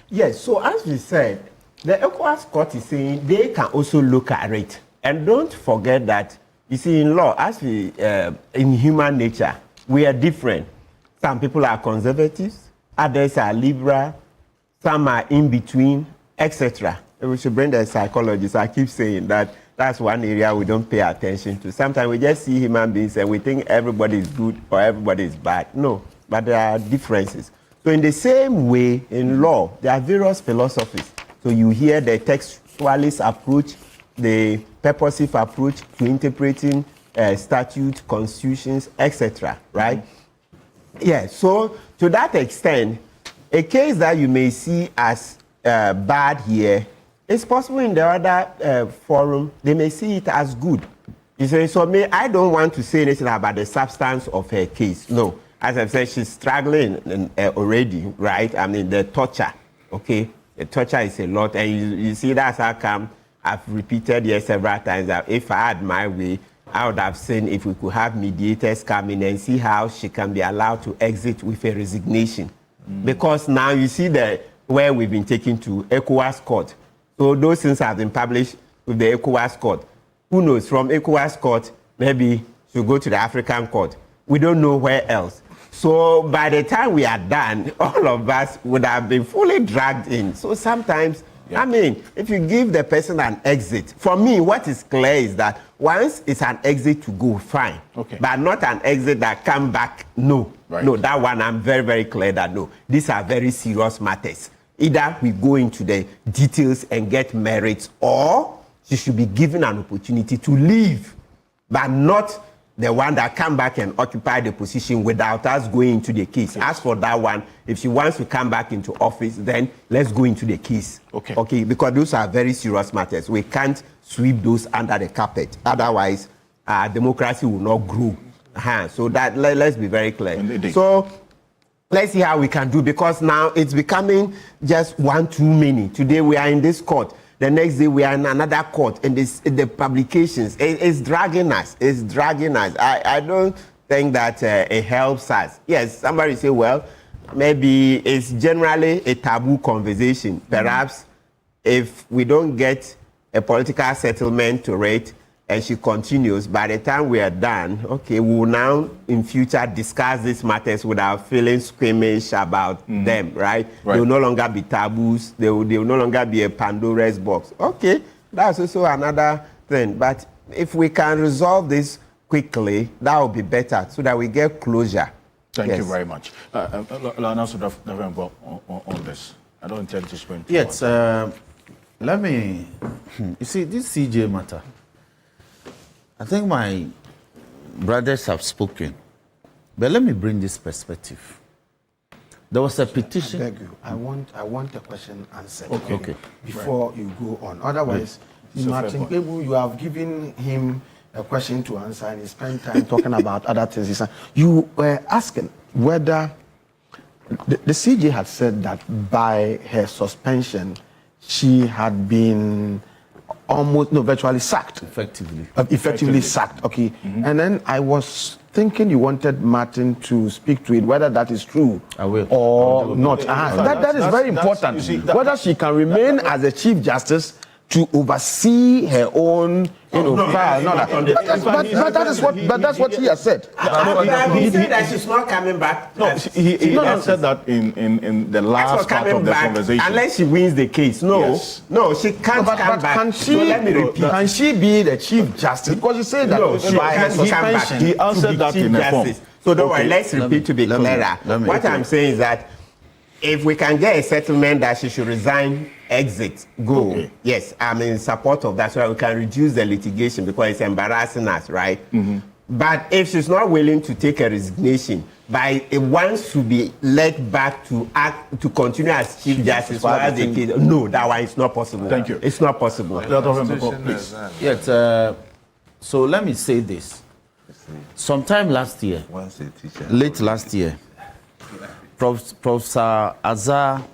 Yes, so as we said, the ECOWAS court is saying they can also look at it. And don't forget that, you see, in law, as we, in human nature, we are different. Some people are conservatives, others are liberal, some are in between, etc. We should bring the psychologists. I keep saying that that's one area we don't pay attention to. Sometimes we just see human beings and we think everybody is good or everybody is bad. No, but there are differences. So in the same way, in law, there are various philosophies. So you hear the textualist approach, the purposive approach to interpreting statutes, constitutions, etc. Right? Yeah, so to that extent, a case that you may see as bad here, it's possible in the other forum, they may see it as good. You say, so I don't want to say anything about the substance of her case. No, as I've said, she's struggling already, right? I mean, the torture, okay? The torture is a lot, and you see that's how come I've repeated here several times that if I had my way, I would have seen if we could have mediators come in and see how she can be allowed to exit with a resignation. Because now you see where we've been taken to ECOWAS court. So those things have been published with the ECOWAS court. Who knows, from ECOWAS court, maybe she'll go to the African court. We don't know where else. So by the time we are done, all of us would have been fully dragged in. So sometimes, I mean, if you give the person an exit, for me, what is clear is that once it's an exit to go, fine. Okay. But not an exit that come back, no. Right. No, that one I'm very, very clear that no. These are very serious matters. Either we go into the details and get merits, or she should be given an opportunity to leave, but not the one that come back and occupy the position without us going into the case. Yes. As for that one, if she wants to come back into office, then let's go into the case. Okay. Okay, because those are very serious matters. We can't sweep those under the carpet. Otherwise, democracy will not grow. So that let's be very clear. Indeed. So let's see how we can do, because now it's becoming just one too many. Today we are in this court. The next day we are in another court, and the publications, it's dragging us. It's dragging us. I don't think that it helps us. Yes, somebody say, well, maybe it's generally a taboo conversation. Perhaps if we don't get a political settlement to it, and she continues, by the time we are done, okay, we will now in future discuss these matters without feeling squeamish about them, right? They will no longer be taboos. They will no longer be a Pandora's box. Okay, that's also another thing. But if we can resolve this quickly, that will be better so that we get closure. Thank you very much. Lana should have on this. I don't intend to spend too much. Let me, you see, this CJ matter, I think my brothers have spoken, but let me bring this perspective. There was a petition. I beg you. I want a question answered. Okay. Before you go on. Otherwise, Martin Ebu, you have given him a question to answer, and he spent time talking about other things. You were asking whether the CJ had said that by her suspension, she had been virtually sacked. Effectively sacked. Okay. And then I was thinking you wanted Martin to speak to it, whether that is true or not. That is very important. Whether she can remain as a Chief Justice to oversee her own, file. But that's what he has said. He said that she's not coming back. No, he said that in the last part of the conversation. Unless she wins the case. No, she can't come back. Can she, let me repeat. Can she be the Chief Justice? Because you said that she can't come back. He answered that in a form. So don't worry, let's repeat to be clearer. What I'm saying is that if we can get a settlement that she should resign, exit, go. Okay. Yes, I'm in support of that so that we can reduce the litigation because it's embarrassing us, right? But if she's not willing to take a resignation, it wants to be led back to act, to continue as Chief Justice. No, that one is not possible. Thank you. It's not possible. Please. Yes, so let me say this. Sometime last year, late last year, Professor Azar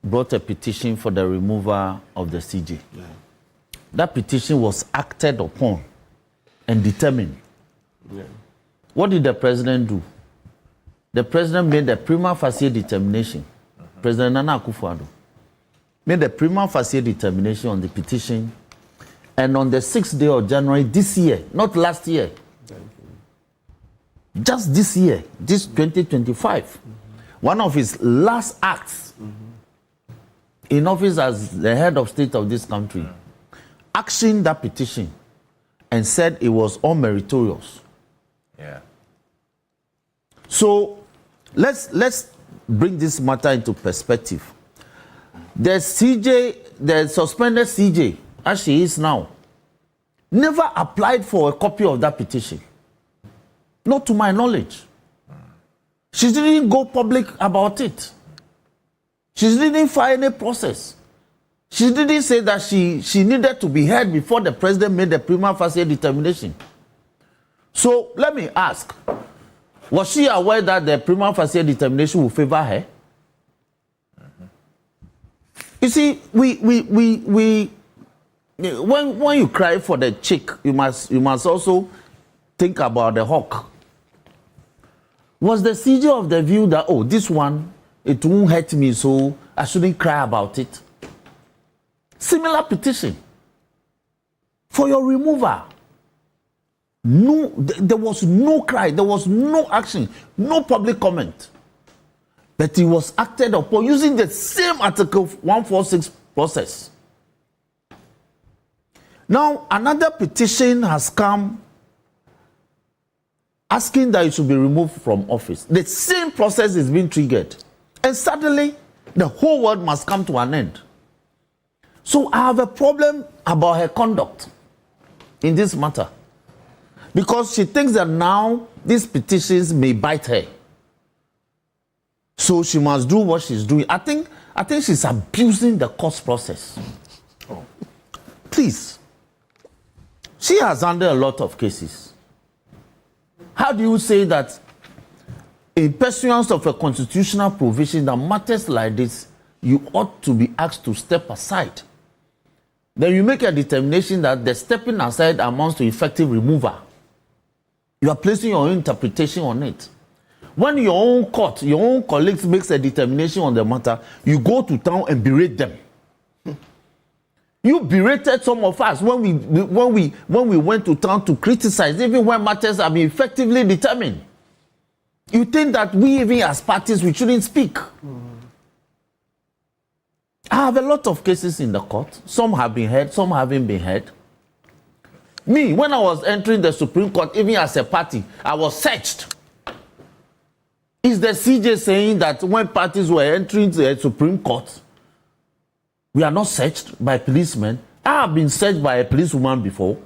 brought a petition for the removal of the CJ. Yeah. That petition was acted upon and determined. Yeah. What did the president do? The president made a prima facie determination. President Nana Akufo-Addo made a prima facie determination on the petition, and on the 6th day of January this year, not last year, just this year, this 2025, one of his last acts in office as the head of state of this country, actioned that petition and said it was unmeritorious. Yeah. So let's bring this matter into perspective. The suspended CJ, as she is now, never applied for a copy of that petition. Not to my knowledge. She didn't go public about it. She didn't file any process. She didn't say that she needed to be heard before the president made the prima facie determination. So let me ask, was she aware that the prima facie determination will favor her? You see, when you cry for the chick, you must also think about the hawk. Was the CJ of the view that, oh, this one, it won't hurt me, so I shouldn't cry about it? Similar petition for your removal. No, there was no cry, there was no action, no public comment. But it was acted upon using the same Article 146 process. Now, another petition has come asking that it should be removed from office. The same process is being triggered. And suddenly, the whole world must come to an end. So I have a problem about her conduct in this matter. Because she thinks that now these petitions may bite her. So she must do what she's doing. I think she's abusing the court process. Oh. Please. She has handled a lot of cases. How do you say that in pursuance of a constitutional provision that matters like this, you ought to be asked to step aside? Then you make a determination that the stepping aside amounts to effective removal. You are placing your own interpretation on it. When your own court, your own colleagues makes a determination on the matter, you go to town and berate them. You berated some of us when we went to town to criticize, even when matters have been effectively determined. You think that we, even as parties, we shouldn't speak. I have a lot of cases in the court. Some have been heard, some haven't been heard. Me, when I was entering the Supreme Court, even as a party, I was searched. Is the CJ saying that when parties were entering the Supreme Court, we are not searched by policemen? I have been searched by a policewoman before,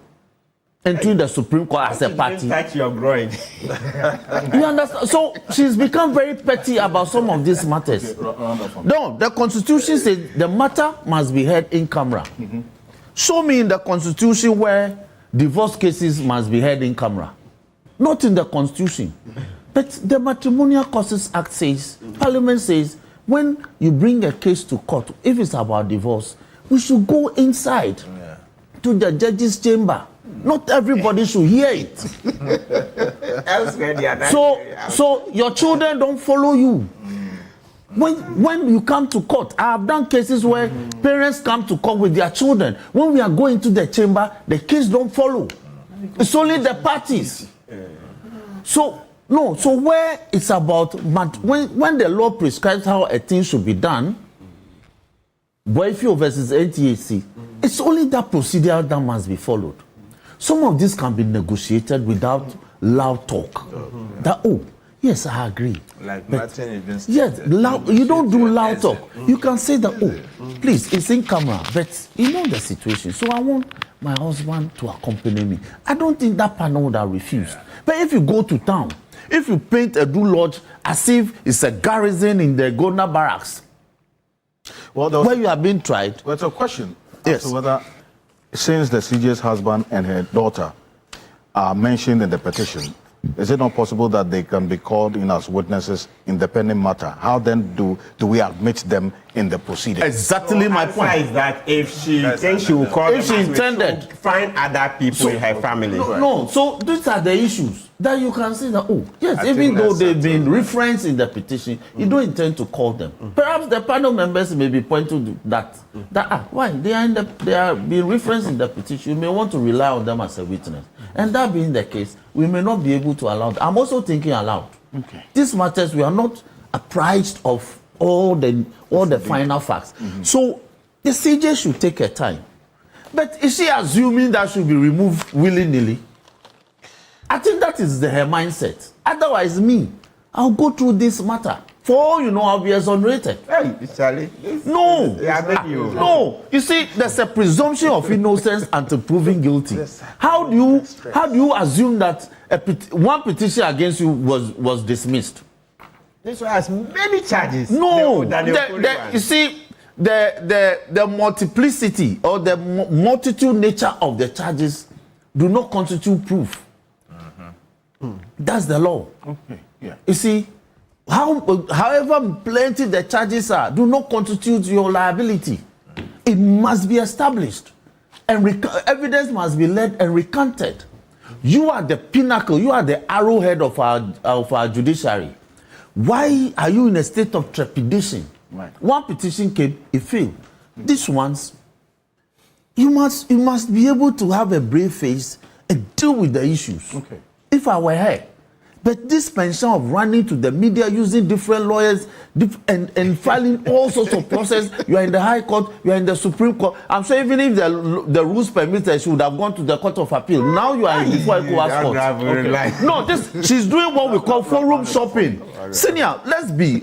entering the Supreme Court as a party. Touch your groin. You understand? So she's become very petty about some of these matters. No, the Constitution says the matter must be heard in camera. Show me in the Constitution where divorce cases must be heard in camera. Not in the Constitution. But the Matrimonial Causes Act says, Parliament says, when you bring a case to court, if it's about divorce, we should go inside to the judge's chamber. Not everybody should hear it. So your children don't follow you. When you come to court, I have done cases where parents come to court with their children. When we are going to the chamber, the kids don't follow. It's only the parties. So where it's about, when the law prescribes how a thing should be done, Boyfio versus NTAC, it's only that procedure that must be followed. Some of this can be negotiated without loud talk. That, yes, I agree. Like Martin even yes, you don't do loud talk. You can say that, please, it's in camera, but you know the situation. So I want my husband to accompany me. I don't think that panel would have refused. But if you go to town, if you paint a do lodge as if it's a garrison in the Governor Barracks, where you have been tried. Well, it's a question. Yes. As to whether, since the CJ's husband and her daughter are mentioned in the petition, is it not possible that they can be called in as witnesses in the pending matter? How then do we admit them in the proceedings? Exactly my point. Is that if she thinks she will call if them, she intended, find other people in her family. No, so these are the issues that you can see that, yes, even though they've been referenced in the petition, you don't intend to call them. Perhaps the panel members may be pointing to that why? They are being referenced in the petition. You may want to rely on them as a witness. And that being the case, we may not be able to allow them. I'm also thinking aloud. Okay. These matters, we are not apprised of all the final facts. So the CJ should take her time. But is she assuming that should be removed willy-nilly? I think that is her mindset. Otherwise, I'll go through this matter. For all you know, I'll be exonerated. Hey, Charlie. No. No. You see, there's a presumption of innocence until proven guilty. How do you assume that one petition against you was dismissed? This one has many charges. No. You see, the multiplicity or the multitude nature of the charges do not constitute proof. That's the law. Okay. Yeah. You see, however plenty the charges are, do not constitute your liability. It must be established, and evidence must be led and recanted. You are the pinnacle. You are the arrowhead of our judiciary. Why are you in a state of trepidation? Right. One petition came, it failed. These ones, you must be able to have a brave face and deal with the issues. Okay. If I were her. But this pension of running to the media, using different lawyers and filing all sorts of process, you are in the High Court, you are in the Supreme Court. I'm sure even if the rules permit her, she would have gone to the Court of Appeal. Now you are in before ECOWAS Court. Okay. No, she's doing what we call forum shopping. Senior, let's be.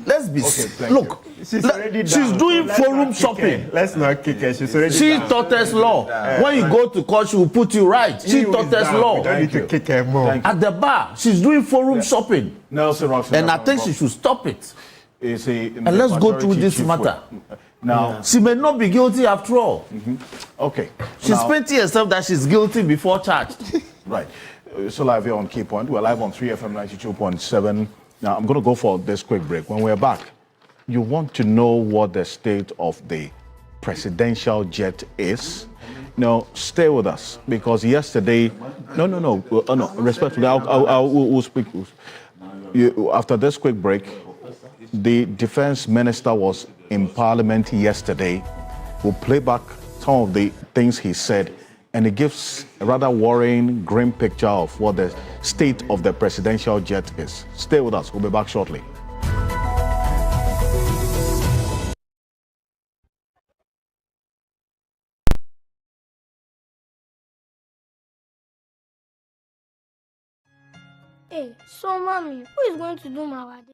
Look, she's doing forum shopping. Let's not kick her. She's already. She taught us law. When you go to court, she will put you right. She taught us law. We don't need to kick her more. At the bar, she's doing forum shopping. Nelson Roxon, and I think she should stop it. And let's go through this matter. Now, she may not be guilty after all. Okay. She's painting herself that she's guilty before charged. Right. So live here on Key Point. We're live on 3FM 92.7. Now, I'm going to go for this quick break. When we're back, you want to know what the state of the presidential jet is? No, stay with us, because yesterday, no, respectfully, we'll speak. After this quick break, the defense minister was in parliament yesterday. We'll play back some of the things he said, and it gives a rather worrying, grim picture of what the state of the presidential jet is. Stay with us. We'll be back shortly. Hey, so mommy, who is going to do my wedding?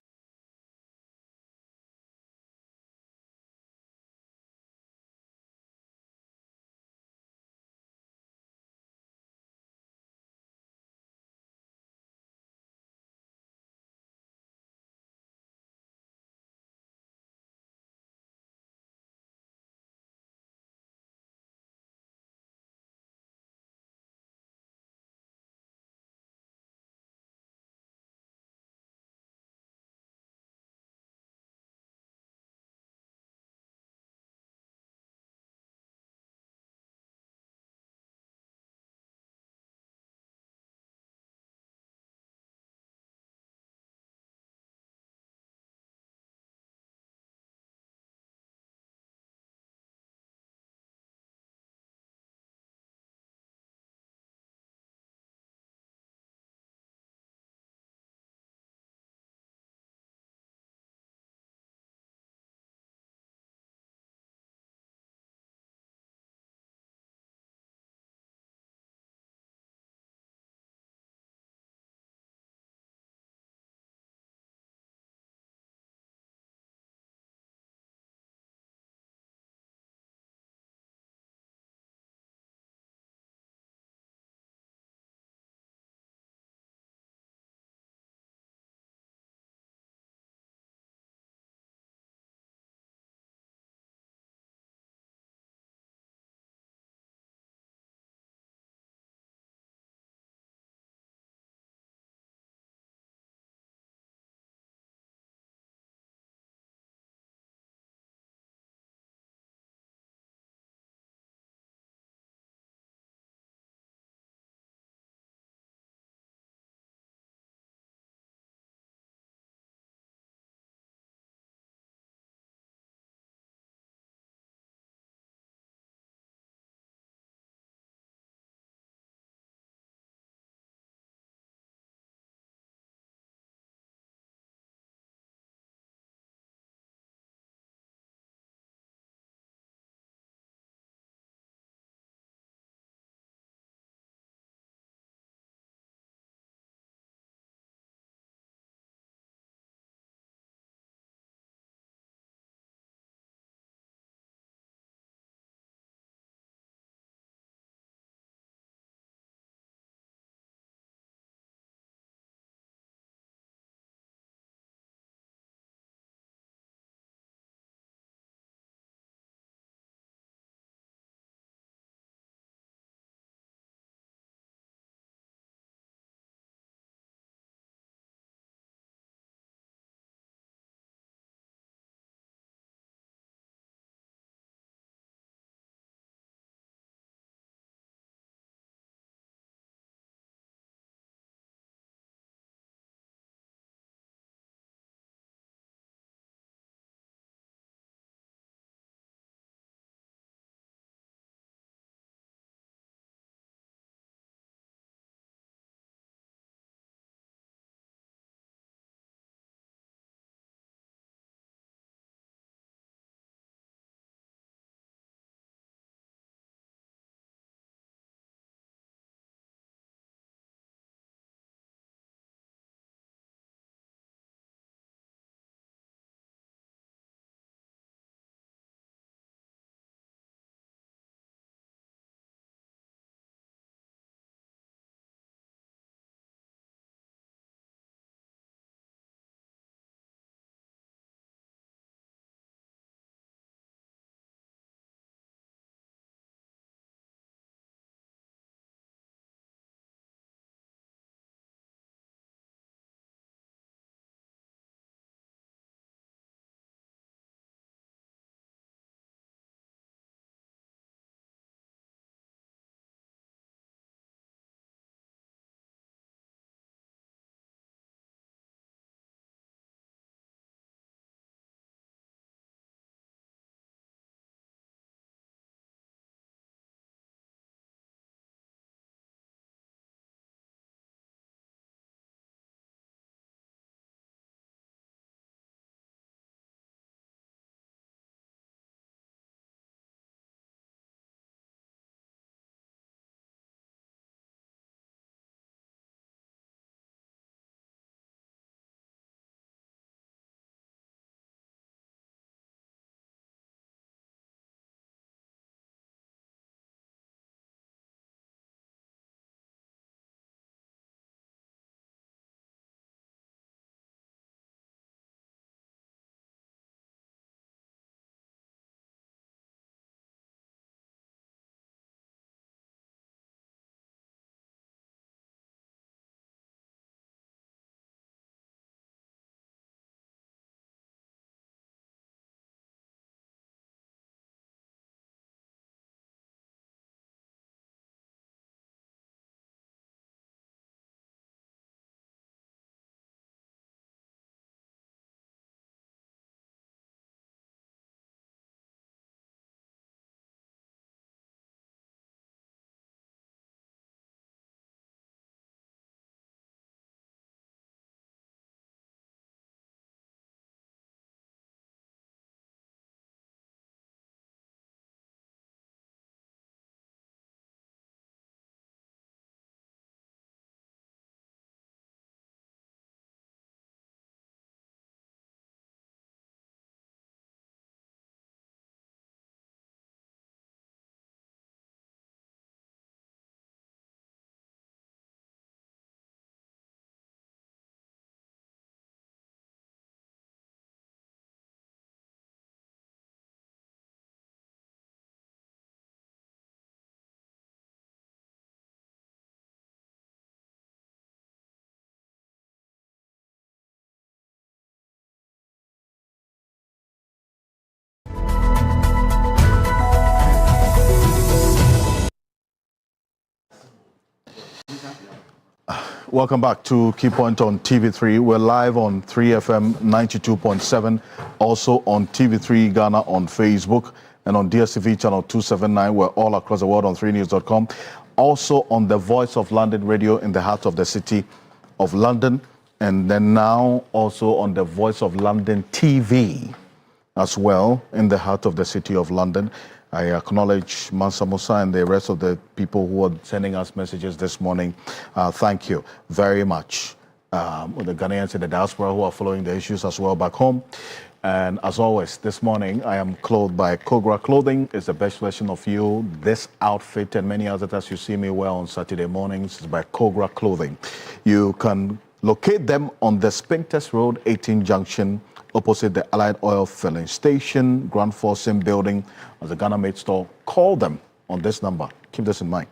Welcome back to Key Point on TV3. We're live on 3FM 92.7, also on TV3 Ghana on Facebook, and on DSTV channel 279. We're all across the world on 3news.com. Also on the Voice of London radio in the heart of the city of London, and then now also on the Voice of London TV as well in the heart of the city of London. I acknowledge Mansa Musa and the rest of the people who are sending us messages this morning. Thank you very much. The Ghanaians in the diaspora who are following the issues as well back home. And as always, this morning I am clothed by Kogra Clothing. It's the best version of you. This outfit and many others as you see me wear on Saturday mornings is by Kogra Clothing. You can locate them on the Spintex Road, 18 Junction, opposite the Allied Oil Filling Station, Grand Forcing Building, as the Ghana Made store. Call them on this number. Keep this in mind.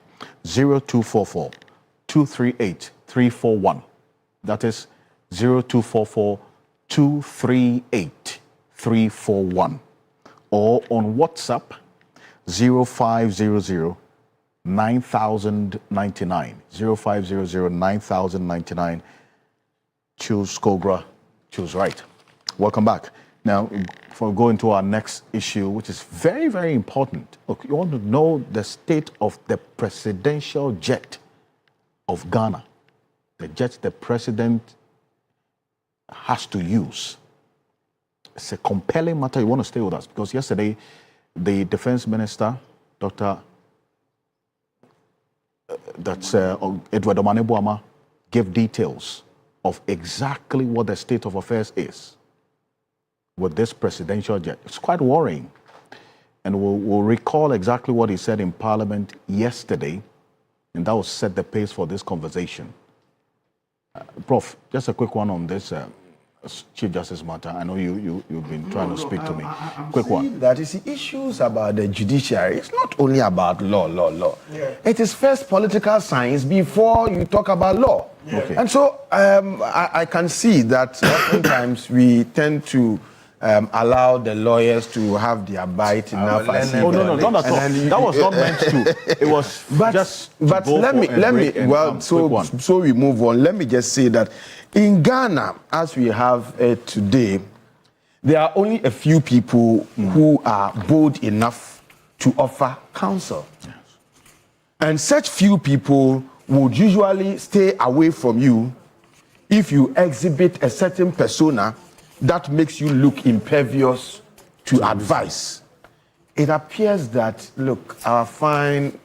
0244 238 341. That is 0244 238 341. Or on WhatsApp 0500 9099. 0500 9099. Choose Kogra, choose right. Welcome back. Now, before we go into our next issue, which is very, very important. Look, you want to know the state of the presidential jet of Ghana, the jet the president has to use. It's a compelling matter. You want to stay with us because yesterday, the defense minister, Dr. Edward Omanebuama, gave details of exactly what the state of affairs is with this presidential jet. It's quite worrying. And we'll recall exactly what he said in Parliament yesterday, and that will set the pace for this conversation. Prof, just a quick one on this Chief Justice matter. I know you've been trying to speak to me. Quick one. That is the issues about the judiciary. It's not only about law. Yeah. It is first political science before you talk about law. Yeah. Okay. And so I can see that oftentimes we tend to allow the lawyers to have their bite enough. Oh no, not at all. That was not meant to. It was But let me. Well, so we move on. Let me just say that in Ghana, as we have it today, there are only a few people who are bold enough to offer counsel, and such few people would usually stay away from you if you exhibit a certain persona that makes you look impervious to advice. It appears that, look, our fine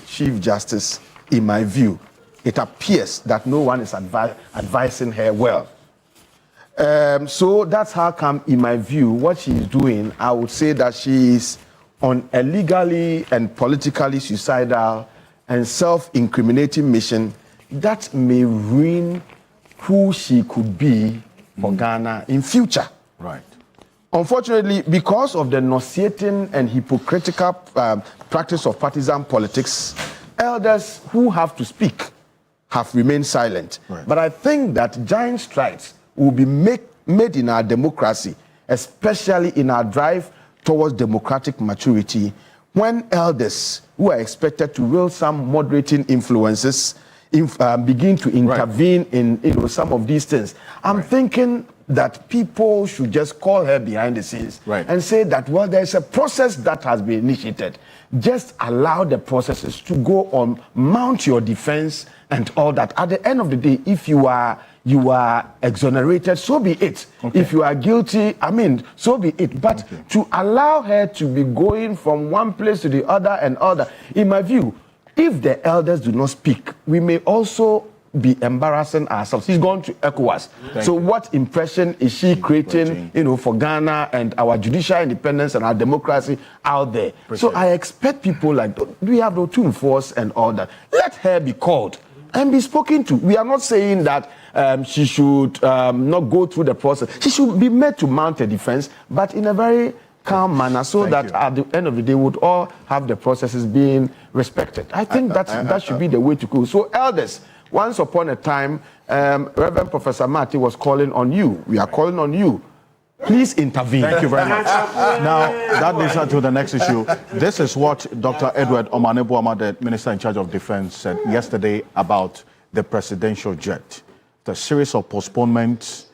Chief Justice, in my view, it appears that no one is advising her well. So that's how come, in my view, what she's doing, I would say that she is on a legally and politically suicidal and self-incriminating mission that may ruin who she could be for Ghana in future. Right. Unfortunately, because of the nauseating and hypocritical practice of partisan politics, elders who have to speak have remained silent. Right. But I think that giant strides will be made in our democracy, especially in our drive towards democratic maturity, when elders who are expected to wield some moderating influences begin to intervene in some of these things. I'm thinking that people should just call her behind the scenes and say that, well, there's a process that has been initiated. Just allow the processes to go on, mount your defense and all that. At the end of the day, if you are exonerated, so be it. Okay. If you are guilty, so be it. But to allow her to be going from one place to the other and other, in my view, if the elders do not speak, we may also be embarrassing ourselves. He's gone to ECOWAS. So what impression is she creating, for Ghana and our judicial independence and our democracy out there? So I expect people like, we have no to enforce and all that. Let her be called and be spoken to. We are not saying that she should not go through the process. She should be made to mount a defense, but in a very calm manner, so that at the end of the day, would all have the processes being respected. I think that should be the way to go. So elders, once upon a time, Reverend Professor Marty was calling on you. We are calling on you. Please intervene. Thank you very much. Now, that leads us to the next issue. This is what Dr. Edward Omanebuama, the Minister in charge of Defense, said yesterday about the presidential jet. The series of postponements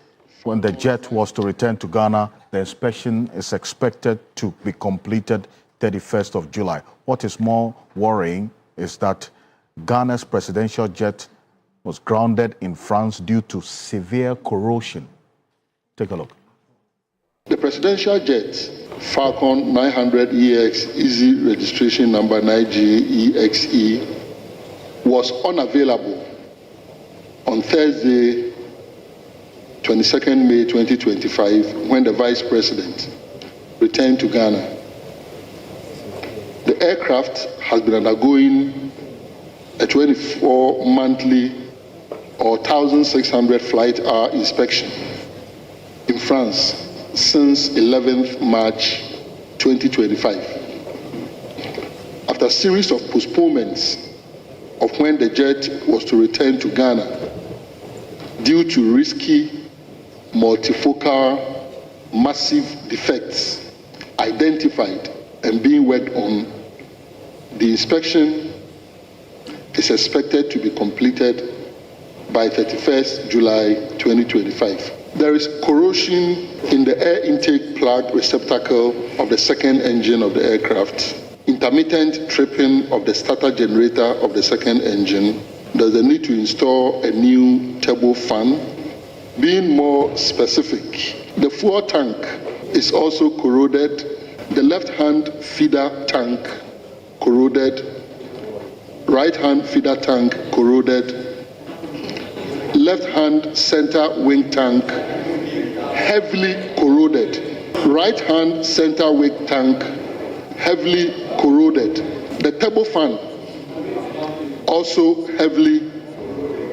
when the jet was to return to Ghana, the inspection is expected to be completed 31st of July. What is more worrying is that Ghana's presidential jet was grounded in France due to severe corrosion. Take a look. The presidential jet Falcon 900 EX Easy registration number 9GEXE was unavailable on Thursday, 22nd May 2025, when the Vice President returned to Ghana. The aircraft has been undergoing a 24-monthly or 1,600 flight hour inspection in France since 11th March 2025. After a series of postponements of when the jet was to return to Ghana due to risky, multifocal, massive defects identified and being worked on, the inspection is expected to be completed by 31st July 2025. There is corrosion in the air intake plug receptacle of the second engine of the aircraft, intermittent tripping of the starter generator of the second engine. There's a need to install a new turbo fan. Being more specific, the fuel tank is also corroded, the left-hand feeder tank corroded, right-hand feeder tank corroded, left-hand center wing tank heavily corroded, right-hand center wing tank heavily corroded. The turbo fan also heavily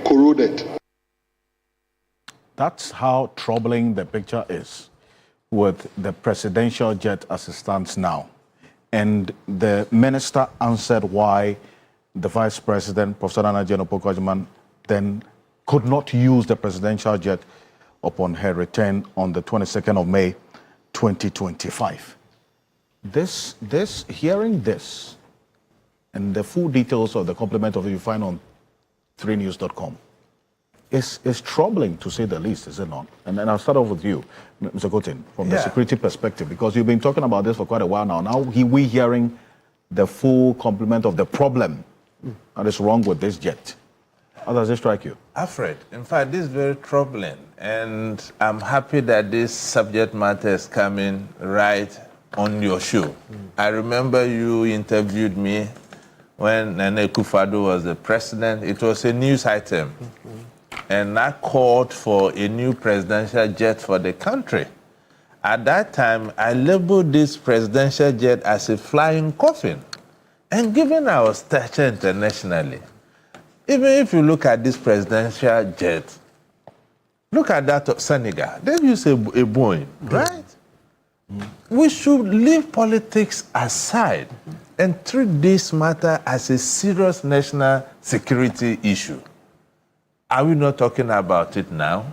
corroded. That's how troubling the picture is with the presidential jet as it stands now. And the minister answered why the Vice President, Professor Nana Jeno-Poku-Agyeman, then could not use the presidential jet upon her return on the 22nd of May, 2025. Hearing this, and the full details of the complement of it you find on 3news.com, is troubling to say the least, is it not? And then I'll start off with you, Mr. Gotin, from the security perspective, because you've been talking about this for quite a while now. Now we're hearing the full complement of the problem that is wrong with this jet. How does it strike you? Alfred, in fact, this is very troubling, and I'm happy that this subject matter is coming right on your show. I remember you interviewed me when Nana Akufo-Addo was the president. It was a news item, and I called for a new presidential jet for the country. At that time, I labeled this presidential jet as a flying coffin. And given our stature internationally, even if you look at this presidential jet, look at that of Senegal. They use a Boeing, right? We should leave politics aside and treat this matter as a serious national security issue. Are we not talking about it now?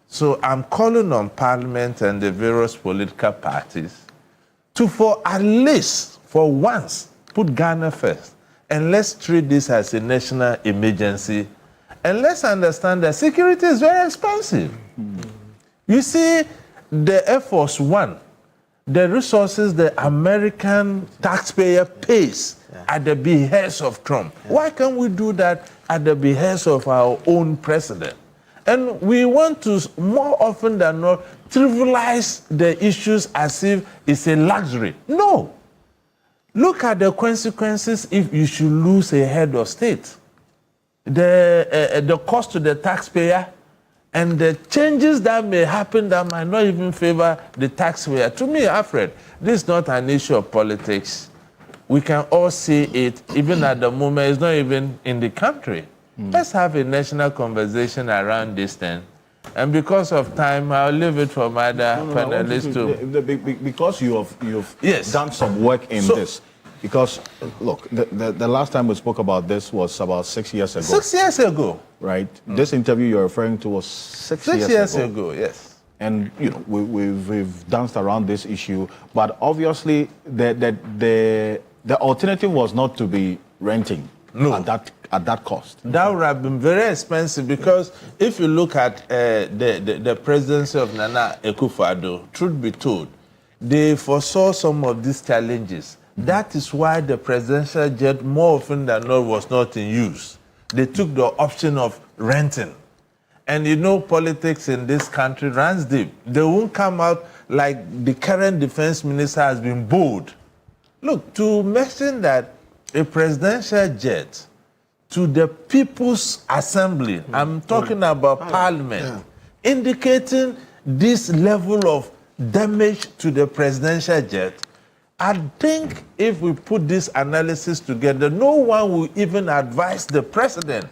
So I'm calling on Parliament and the various political parties to, for at least, for once, put Ghana first. And let's treat this as a national emergency. And let's understand that security is very expensive. You see, the Air Force One, the resources the American taxpayer pays at the behest of Trump. Why can't we do that at the behest of our own president? And we want to, more often than not, trivialize the issues as if it's a luxury. No. Look at the consequences if you should lose a head of state. The cost to the taxpayer and the changes that may happen that might not even favor the taxpayer. To me, Alfred, this is not an issue of politics. We can all see it, even at the moment, it's not even in the country. Let's have a national conversation around this thing. And because of time, I'll leave it for my other panelists too. Because you've done some work in this. Because, look, the last time we spoke about this was about 6 years ago. 6 years ago. Right? This interview you're referring to was 6 years ago. 6 years ago, yes. And, you know, we've danced around this issue. But obviously, the alternative was not to be renting No. At that cost. That would have been very expensive because if you look at the presidency of Nana Akufo-Addo, truth be told, they foresaw some of these challenges. That is why the presidential jet, more often than not, was not in use. They took the option of renting. And you know, politics in this country runs deep. They won't come out like the current defense minister has been bold. Look, to mention that a presidential jet to the People's Assembly, I'm talking about Parliament, indicating this level of damage to the presidential jet, I think if we put this analysis together, no one will even advise the president,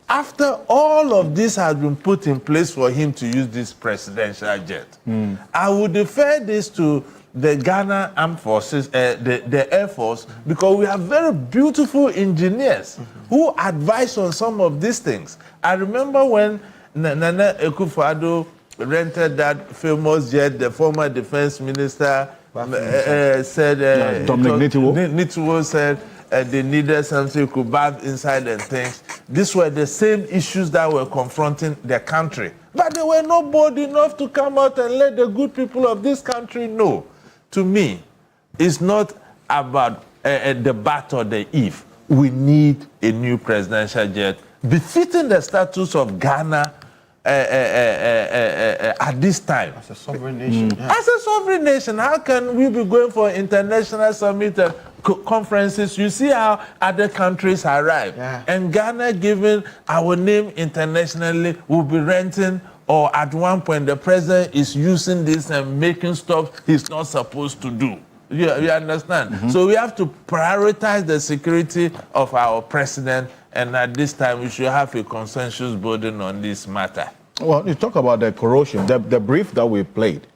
after all of this has been put in place, for him to use this presidential jet. I would defer this to the Ghana Armed Forces, the Air Force, because we have very beautiful engineers who advise on some of these things. I remember when Nana Akufo-Addo rented that famous jet, the former defense minister said, Dominic Nitiwo said they needed something could bath inside and things. These were the same issues that were confronting the country. But there were not bold enough to come out and let the good people of this country know. To me, it's not about the but or the if. We need a new presidential jet befitting the status of Ghana at this time. As a sovereign nation. As a sovereign nation, how can we be going for international summit and conferences? You see how other countries arrive. And Ghana, given our name internationally, will be renting, or at one point the president is using this and making stuff he's not supposed to do. You understand? So we have to prioritize the security of our president, and at this time we should have a consensus building on this matter. Well, you talk about the corrosion, the brief that we played,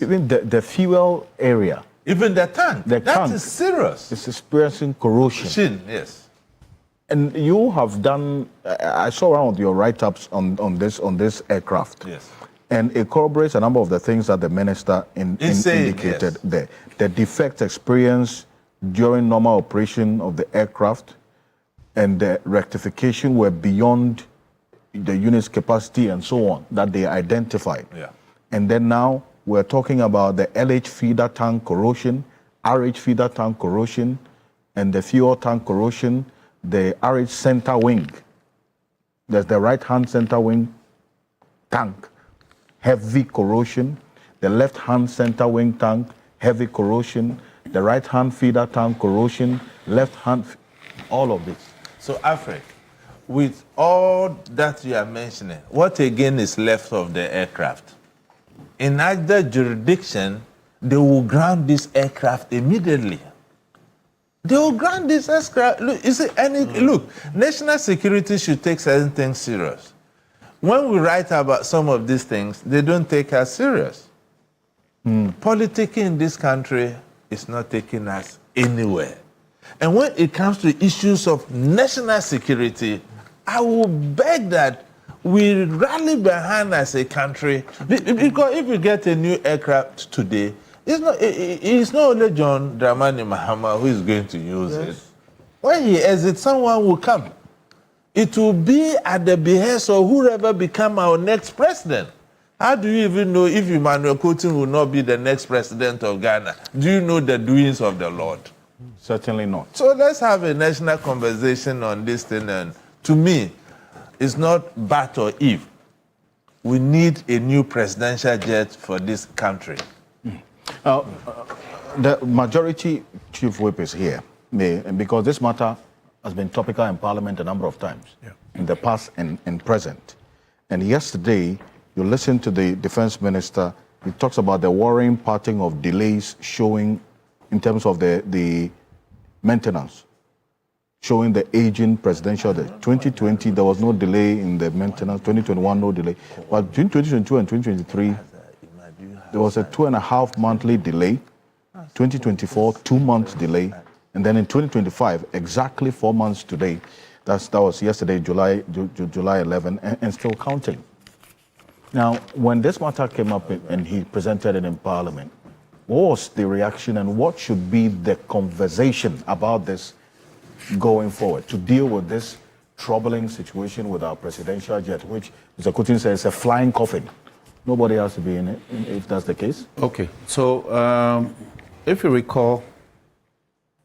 even the fuel area. Even the tank. That is serious. It's experiencing corrosion. Yes. And you have done, I saw one of your write-ups on this aircraft. Yes. And it corroborates a number of the things that the minister indicated there. The defects experienced during normal operation of the aircraft and the rectification were beyond the unit's capacity and so on that they identified. And then now we're talking about the LH feeder tank corrosion, RH feeder tank corrosion, and the fuel tank corrosion, the RH center wing. There's the right-hand center wing tank, heavy corrosion, the left-hand center wing tank, heavy corrosion, the right-hand feeder tank corrosion, left-hand, all of this. So, Alfred, with all that you are mentioning, what again is left of the aircraft? In either jurisdiction, they will ground this aircraft immediately. They will ground this aircraft. Look, you see, look, national security should take certain things serious. When we write about some of these things, they don't take us serious. Politicking in this country is not taking us anywhere. And when it comes to issues of national security, I will beg that we rally behind as a country. Because if we get a new aircraft today, it's not only John Dramani Mahama who is going to use it. When he exits, someone will come. It will be at the behest of whoever become our next president. How do you even know if Emmanuel Coutinho will not be the next president of Ghana? Do you know the doings of the Lord? Certainly not. So let's have a national conversation on this thing. And to me, it's not but or if. We need a new presidential jet for this country. The majority chief whip is here, because this matter has been topical in Parliament a number of times in the past and present. And yesterday, you listened to the defense minister. He talks about the worrying pattern of delays showing in terms of the maintenance, showing the aging presidential. 2020, there was no delay in the maintenance. 2021, no delay. But between 2022 and 2023, there was a 2.5 monthly delay. 2024, 2 months delay. And then in 2025, exactly 4 months today, that was yesterday, July 11, and still counting. Now, when this matter came up and he presented it in Parliament, what was the reaction and what should be the conversation about this going forward to deal with this troubling situation with our presidential jet, which Mr. Kutin says is a flying coffin? Nobody has to be in it, if that's the case. Okay, so if you recall,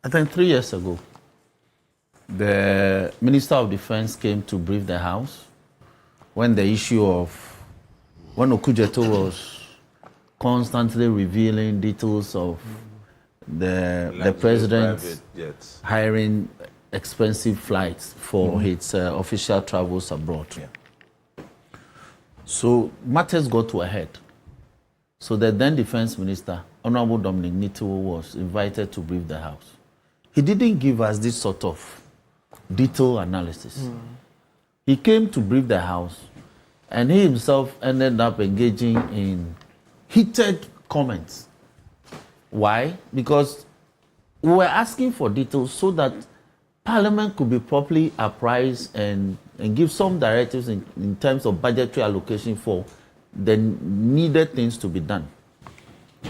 I think 3 years ago, the Minister of Defense came to brief the House when the issue of when Okujeto was constantly revealing details of the president hiring expensive flights for his official travels abroad. Yeah. So matters got to a head. So the then Defense Minister, Honorable Dominic Nitiwo, was invited to brief the House. He didn't give us this sort of detailed analysis. He came to brief the House, and he himself ended up engaging in heated comments. Why? Because we were asking for details so that Parliament could be properly apprised and give some directives in terms of budgetary allocation for the needed things to be done.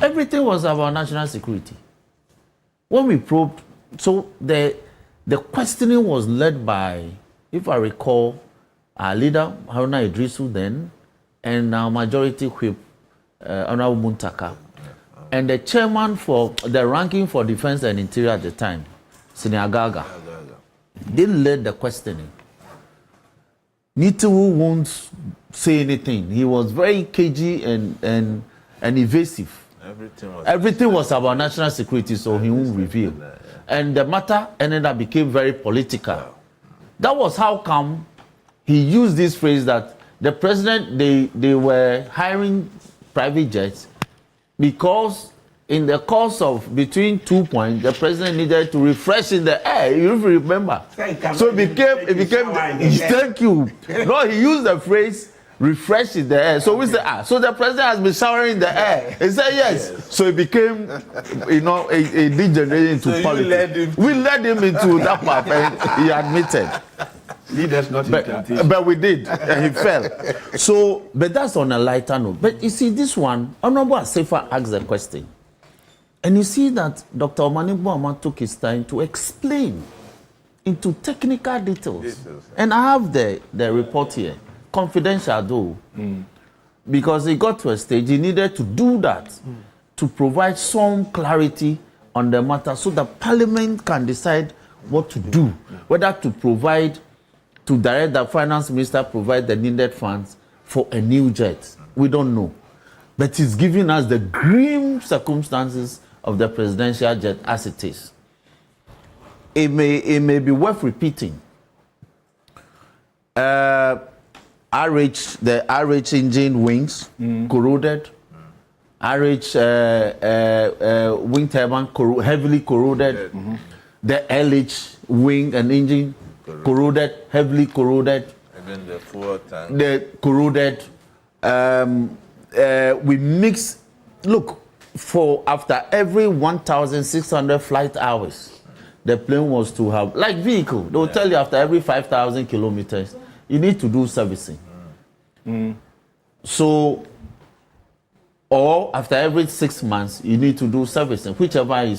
Everything was about national security. When we probed, so the questioning was led by, if I recall, our leader, Haruna Idrisu then, and our majority whip, Honorable Muntaka, and the chairman for the ranking for Defense and Interior at the time, Senior Gaga. They led the questioning. Nitiwo won't say anything. He was very cagey and evasive. Everything was about national security, so he won't reveal. And the matter ended up became very political. That was how come he used this phrase that the president, they were hiring private jets because in the course of between 2 points, the president needed to refresh in the air. You remember? So it became. Thank you. No, he used the phrase refresh in the air. So we said, so the president has been showering in the air. He said yes. So it became, a degeneration into politics. We led him into that part, and he admitted. Leaders not in but we did, and he fell. So, but that's on a lighter note. But you see, this one, Honorable Asefa asked the question. And you see that Dr. Omani Buama took his time to explain into technical details. And I have the report here, confidential though, because he got to a stage, he needed to do that to provide some clarity on the matter so that Parliament can decide what to do, whether to provide, to direct the finance minister provide the needed funds for a new jet. We don't know. But he's giving us the grim circumstances of the presidential jet as it is. It may be worth repeating. The RH engine wings corroded. RH wing turbine heavily corroded. The LH wing and engine corroded, heavily corroded. Even the fuel tank. The corroded. We mix. Look. For after every 1,600 flight hours, the plane was to have, like vehicle, they will tell you after every 5,000 kilometers, you need to do servicing. So, or after every 6 months, you need to do servicing, whichever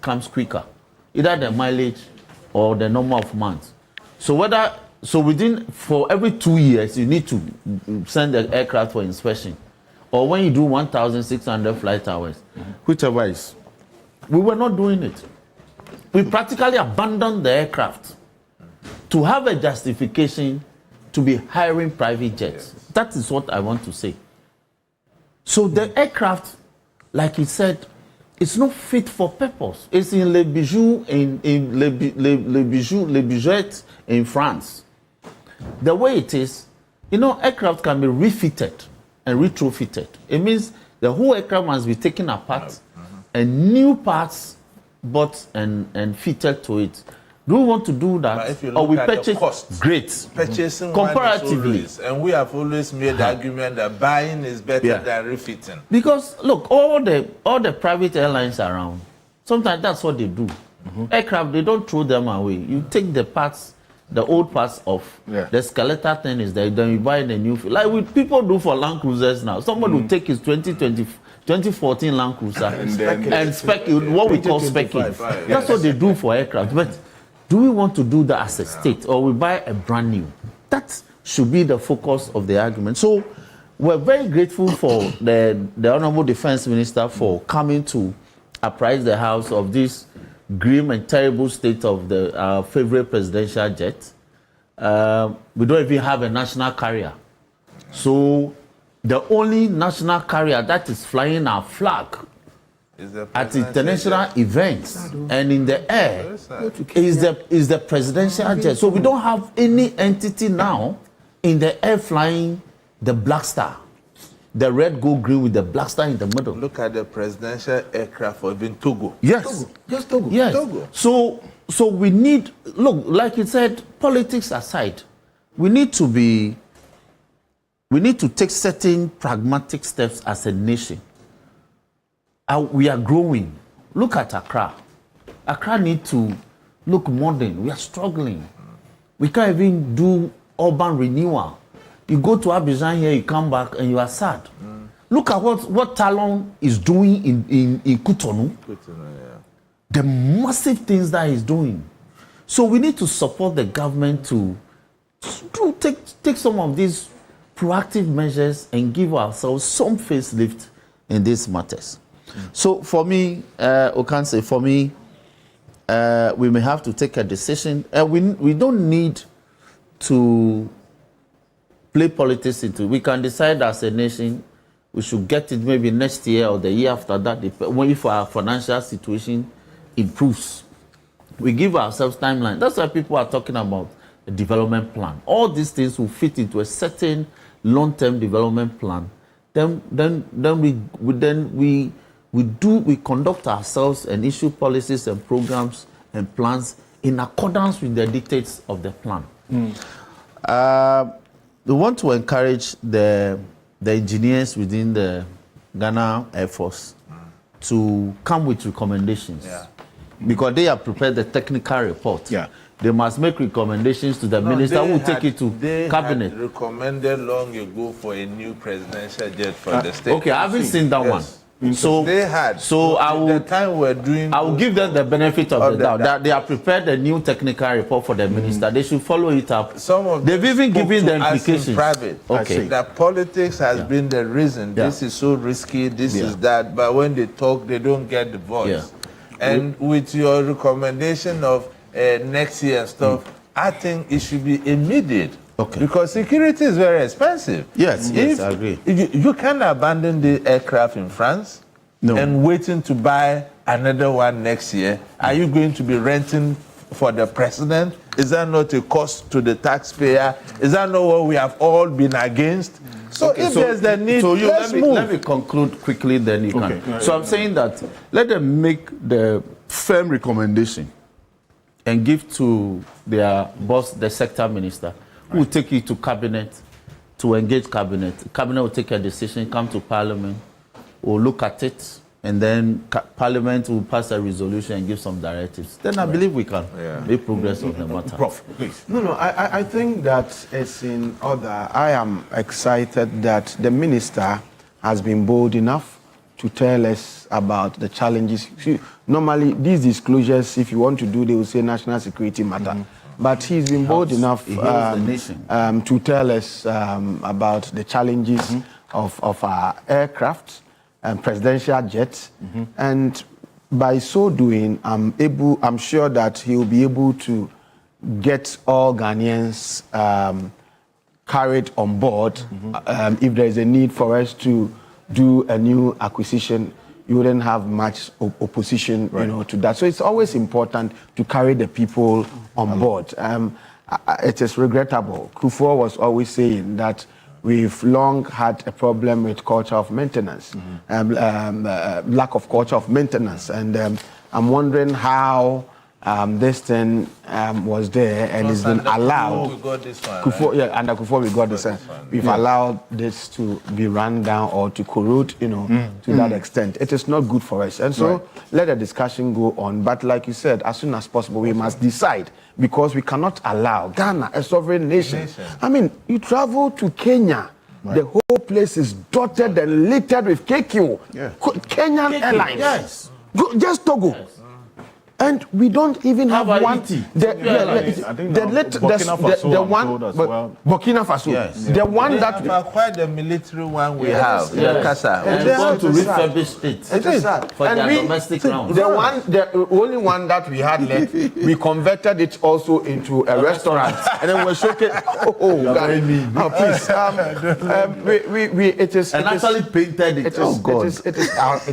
comes quicker, either the mileage or the number of months. So for every 2 years, you need to send the aircraft for inspection. Or when you do 1,600 flight hours, whichever is. We were not doing it. We practically abandoned the aircraft to have a justification to be hiring private jets. That is what I want to say. So the aircraft, like he said, it's not fit for purpose. It's in Le Bijou, Le Bijouette in France. The way it is, aircraft can be refitted and retrofitted. It means the whole aircraft must be taken apart and new parts bought and fitted to it. Do we want to do that? Or we purchase the cost, great. Purchasing comparatively. And we have always made the argument that buying is better than refitting. Because look, all the private airlines around, sometimes that's what they do. Aircraft, they don't throw them away. You take the parts, the old parts off. The skeletal thing is there, then you buy the new. Like what people do for Land Cruisers now. Somebody will take his 2014 Land Cruiser and spec what we call specking. That's what they do for aircraft. But Do we want to do that as a state, or we buy a brand new? That should be the focus of the argument. So we're very grateful for the Honorable Defense Minister for coming to apprise the House of this grim and terrible state of the favorite presidential jet. We don't even have a national carrier. So the only national carrier that is flying our flag at international events and in the air is the presidential jet. So we don't have any entity now in the air flying the Black Star, the red, gold, green with the Black Star in the middle. Look at the presidential aircraft for even Togo. Yes. Togo. Just Togo. Yes. Togo. So we need, look, like you said, politics aside, we need to take certain pragmatic steps as a nation. We are growing. Look at Accra. Accra need to look modern. We are struggling. We can't even do urban renewal. You go to Abidjan here, you come back, and you are sad. Look at what Talon is doing in Cotonou. The massive things that he's doing. So we need to support the government to take some of these proactive measures and give ourselves some facelift in these matters. So for me, Ocansey, we may have to take a decision. We don't need to play politics into it. We can decide as a nation we should get it maybe next year or the year after that, if our financial situation improves. We give ourselves timeline. That's why people are talking about a development plan. All these things will fit into a certain long-term development plan. Then we conduct ourselves and issue policies and programs and plans in accordance with the dictates of the plan. We want to encourage the engineers within the Ghana Air Force to come with recommendations. Because they have prepared the technical report. They must make recommendations to the minister who will take it to cabinet. They recommended long ago for a new presidential jet for the state. Okay, I haven't seen that one. So they had. So I will. The time we're doing. I will give them the benefit of the doubt that they have prepared a new technical report for the minister. They should follow it up. Some of they've even given the implications. In private. Okay. That politics has been the reason. This is so risky. This is that. But when they talk, they don't get the voice. And with your recommendation of next year and stuff, I think it should be immediate. Okay. Because security is very expensive. Yes, I agree. You can't abandon the aircraft in France and waiting to buy another one next year. Are you going to be renting for the president? Is that not a cost to the taxpayer? Is that not what we have all been against? So if there's the need, let's move. Let me conclude quickly, then you can. So I'm saying that let them make the firm recommendation and give to their boss, the sector minister, who will take it to cabinet, to engage cabinet. Cabinet will take a decision, come to parliament, will look at it, and then Parliament will pass a resolution and give some directives. Then I believe we can make progress on the matter. Prof, please. No, I think that it's in order. I am excited that the minister has been bold enough to tell us about the challenges. Normally, these disclosures, if you want to do, they will say national security matter. But he's been bold enough to tell us about the challenges of our aircraft and presidential jets, and by so doing, I'm sure that he will be able to get all Ghanaians carried on board. If there is a need for us to do a new acquisition, you wouldn't have much opposition, to that. So it's always important to carry the people on board. It is regrettable. Kufuor was always saying that we've long had a problem with culture of maintenance, lack of culture of maintenance. And I'm wondering how this thing was there and it's been allowed. We got this one, Under Kufuor we got this. We've allowed this to be run down or to corrode, to that extent. It is not good for us. And so let the discussion go on. But like you said, as soon as possible, we must decide, because we cannot allow Ghana, a sovereign nation. I mean, you travel to Kenya, the whole place is dotted and littered with KQ. Kenyan Airlines. Just Togo. And we don't even have one. Burkina Faso. Yes. The one that quite the military one we have. Yes. And they want to refurbish it. It is for their domestic rounds. The only one that we had left, we converted it also into a restaurant, and then we're showing. Please. It is. And actually painted it. It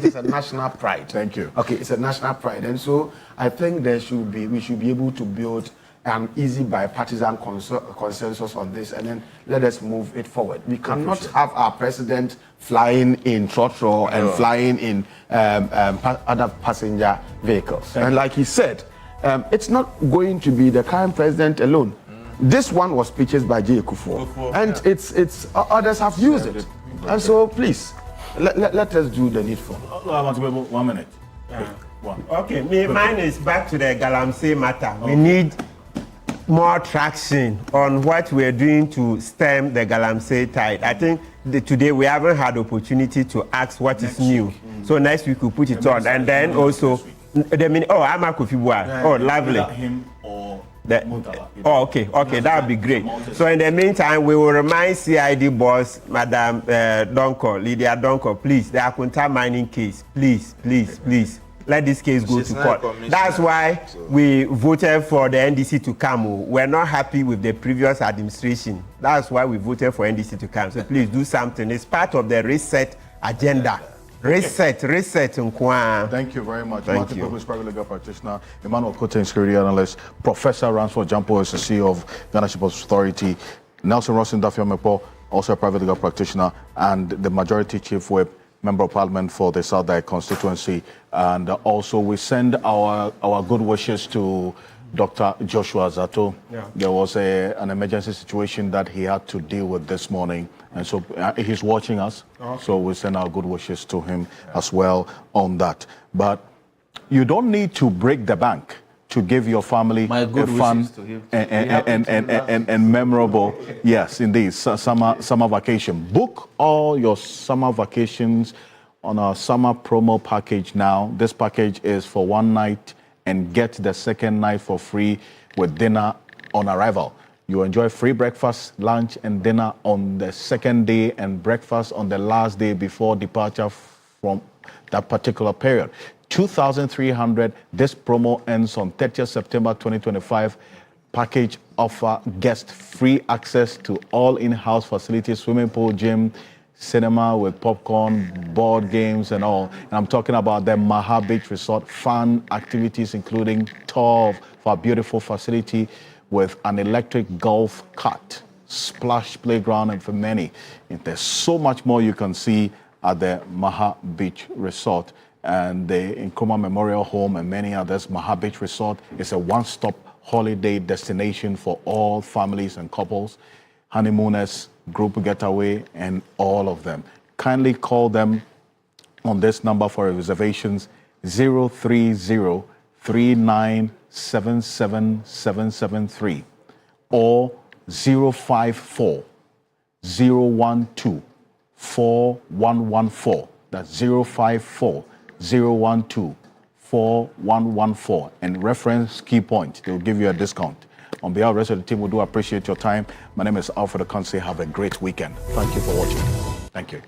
is a national pride. Thank you. Okay, it's a national pride, and so I think we should be able to build an easy bipartisan consensus on this, and then let us move it forward. We cannot have our president flying in trotro and flying in other passenger vehicles. And like he said, it's not going to be the current president alone. This one was purchased by J. Kufuor, and it's others have used it. And so please, let us do the needful. 1 minute. Okay, mine is back to the Galamsey matter. We need more traction on what we're doing to stem the Galamsey tide. I think today we haven't had opportunity to ask what is new. So next week we'll put it on. And then also, lovely. Okay, that would be great. So in the meantime, we will remind CID boss, Madam Lydia Donko, please, the Akunta mining case, please, let this case go to court. That's why we voted for the NDC to come. We're not happy with the previous administration. That's why we voted for NDC to come. So please do something. It's part of the reset agenda. Reset. Thank you very much. Martin People's private legal practitioner, Emmanuel Koten, security analyst, Professor Ransford Jampo is the CEO of Ghana Shippers Authority, Nelson Rosin Dafio-Mepo, also a private legal practitioner, and the Majority Chief Whip, Member of Parliament for the South Dike constituency. And also we send our good wishes to Dr. Joshua Zato. Yeah. There was an emergency situation that he had to deal with this morning. And so he's watching us. Okay. So we send our good wishes to him as well on that. But you don't need to break the bank to give your family a fun and memorable, yes, indeed, summer vacation. Book all your summer vacations on our summer promo package now. This package is for one night and get the second night for free with dinner on arrival. You enjoy free breakfast, lunch, and dinner on the second day and breakfast on the last day before departure from that particular period. 2,300. This promo ends on 30th September 2025. Package offer guest free access to all in-house facilities, swimming pool, gym, cinema with popcorn, board games, and all. And I'm talking about the Maha Beach Resort, fun activities including tour of our beautiful facility with an electric golf cart, splash playground, and for many. And there's so much more you can see at the Maha Beach Resort and the Nkrumah Memorial Home and many others. Maha Beach Resort is a one-stop holiday destination for all families and couples, honeymooners, group getaway, and all of them. Kindly call them on this number for reservations, 030-3977-773 or 054-012-4114. That's 054-012-4114. And reference key point. They'll give you a discount. On behalf of the rest of the team, we do appreciate your time. My name is Alfred Ocansey. Have a great weekend. Thank you for watching. Thank you.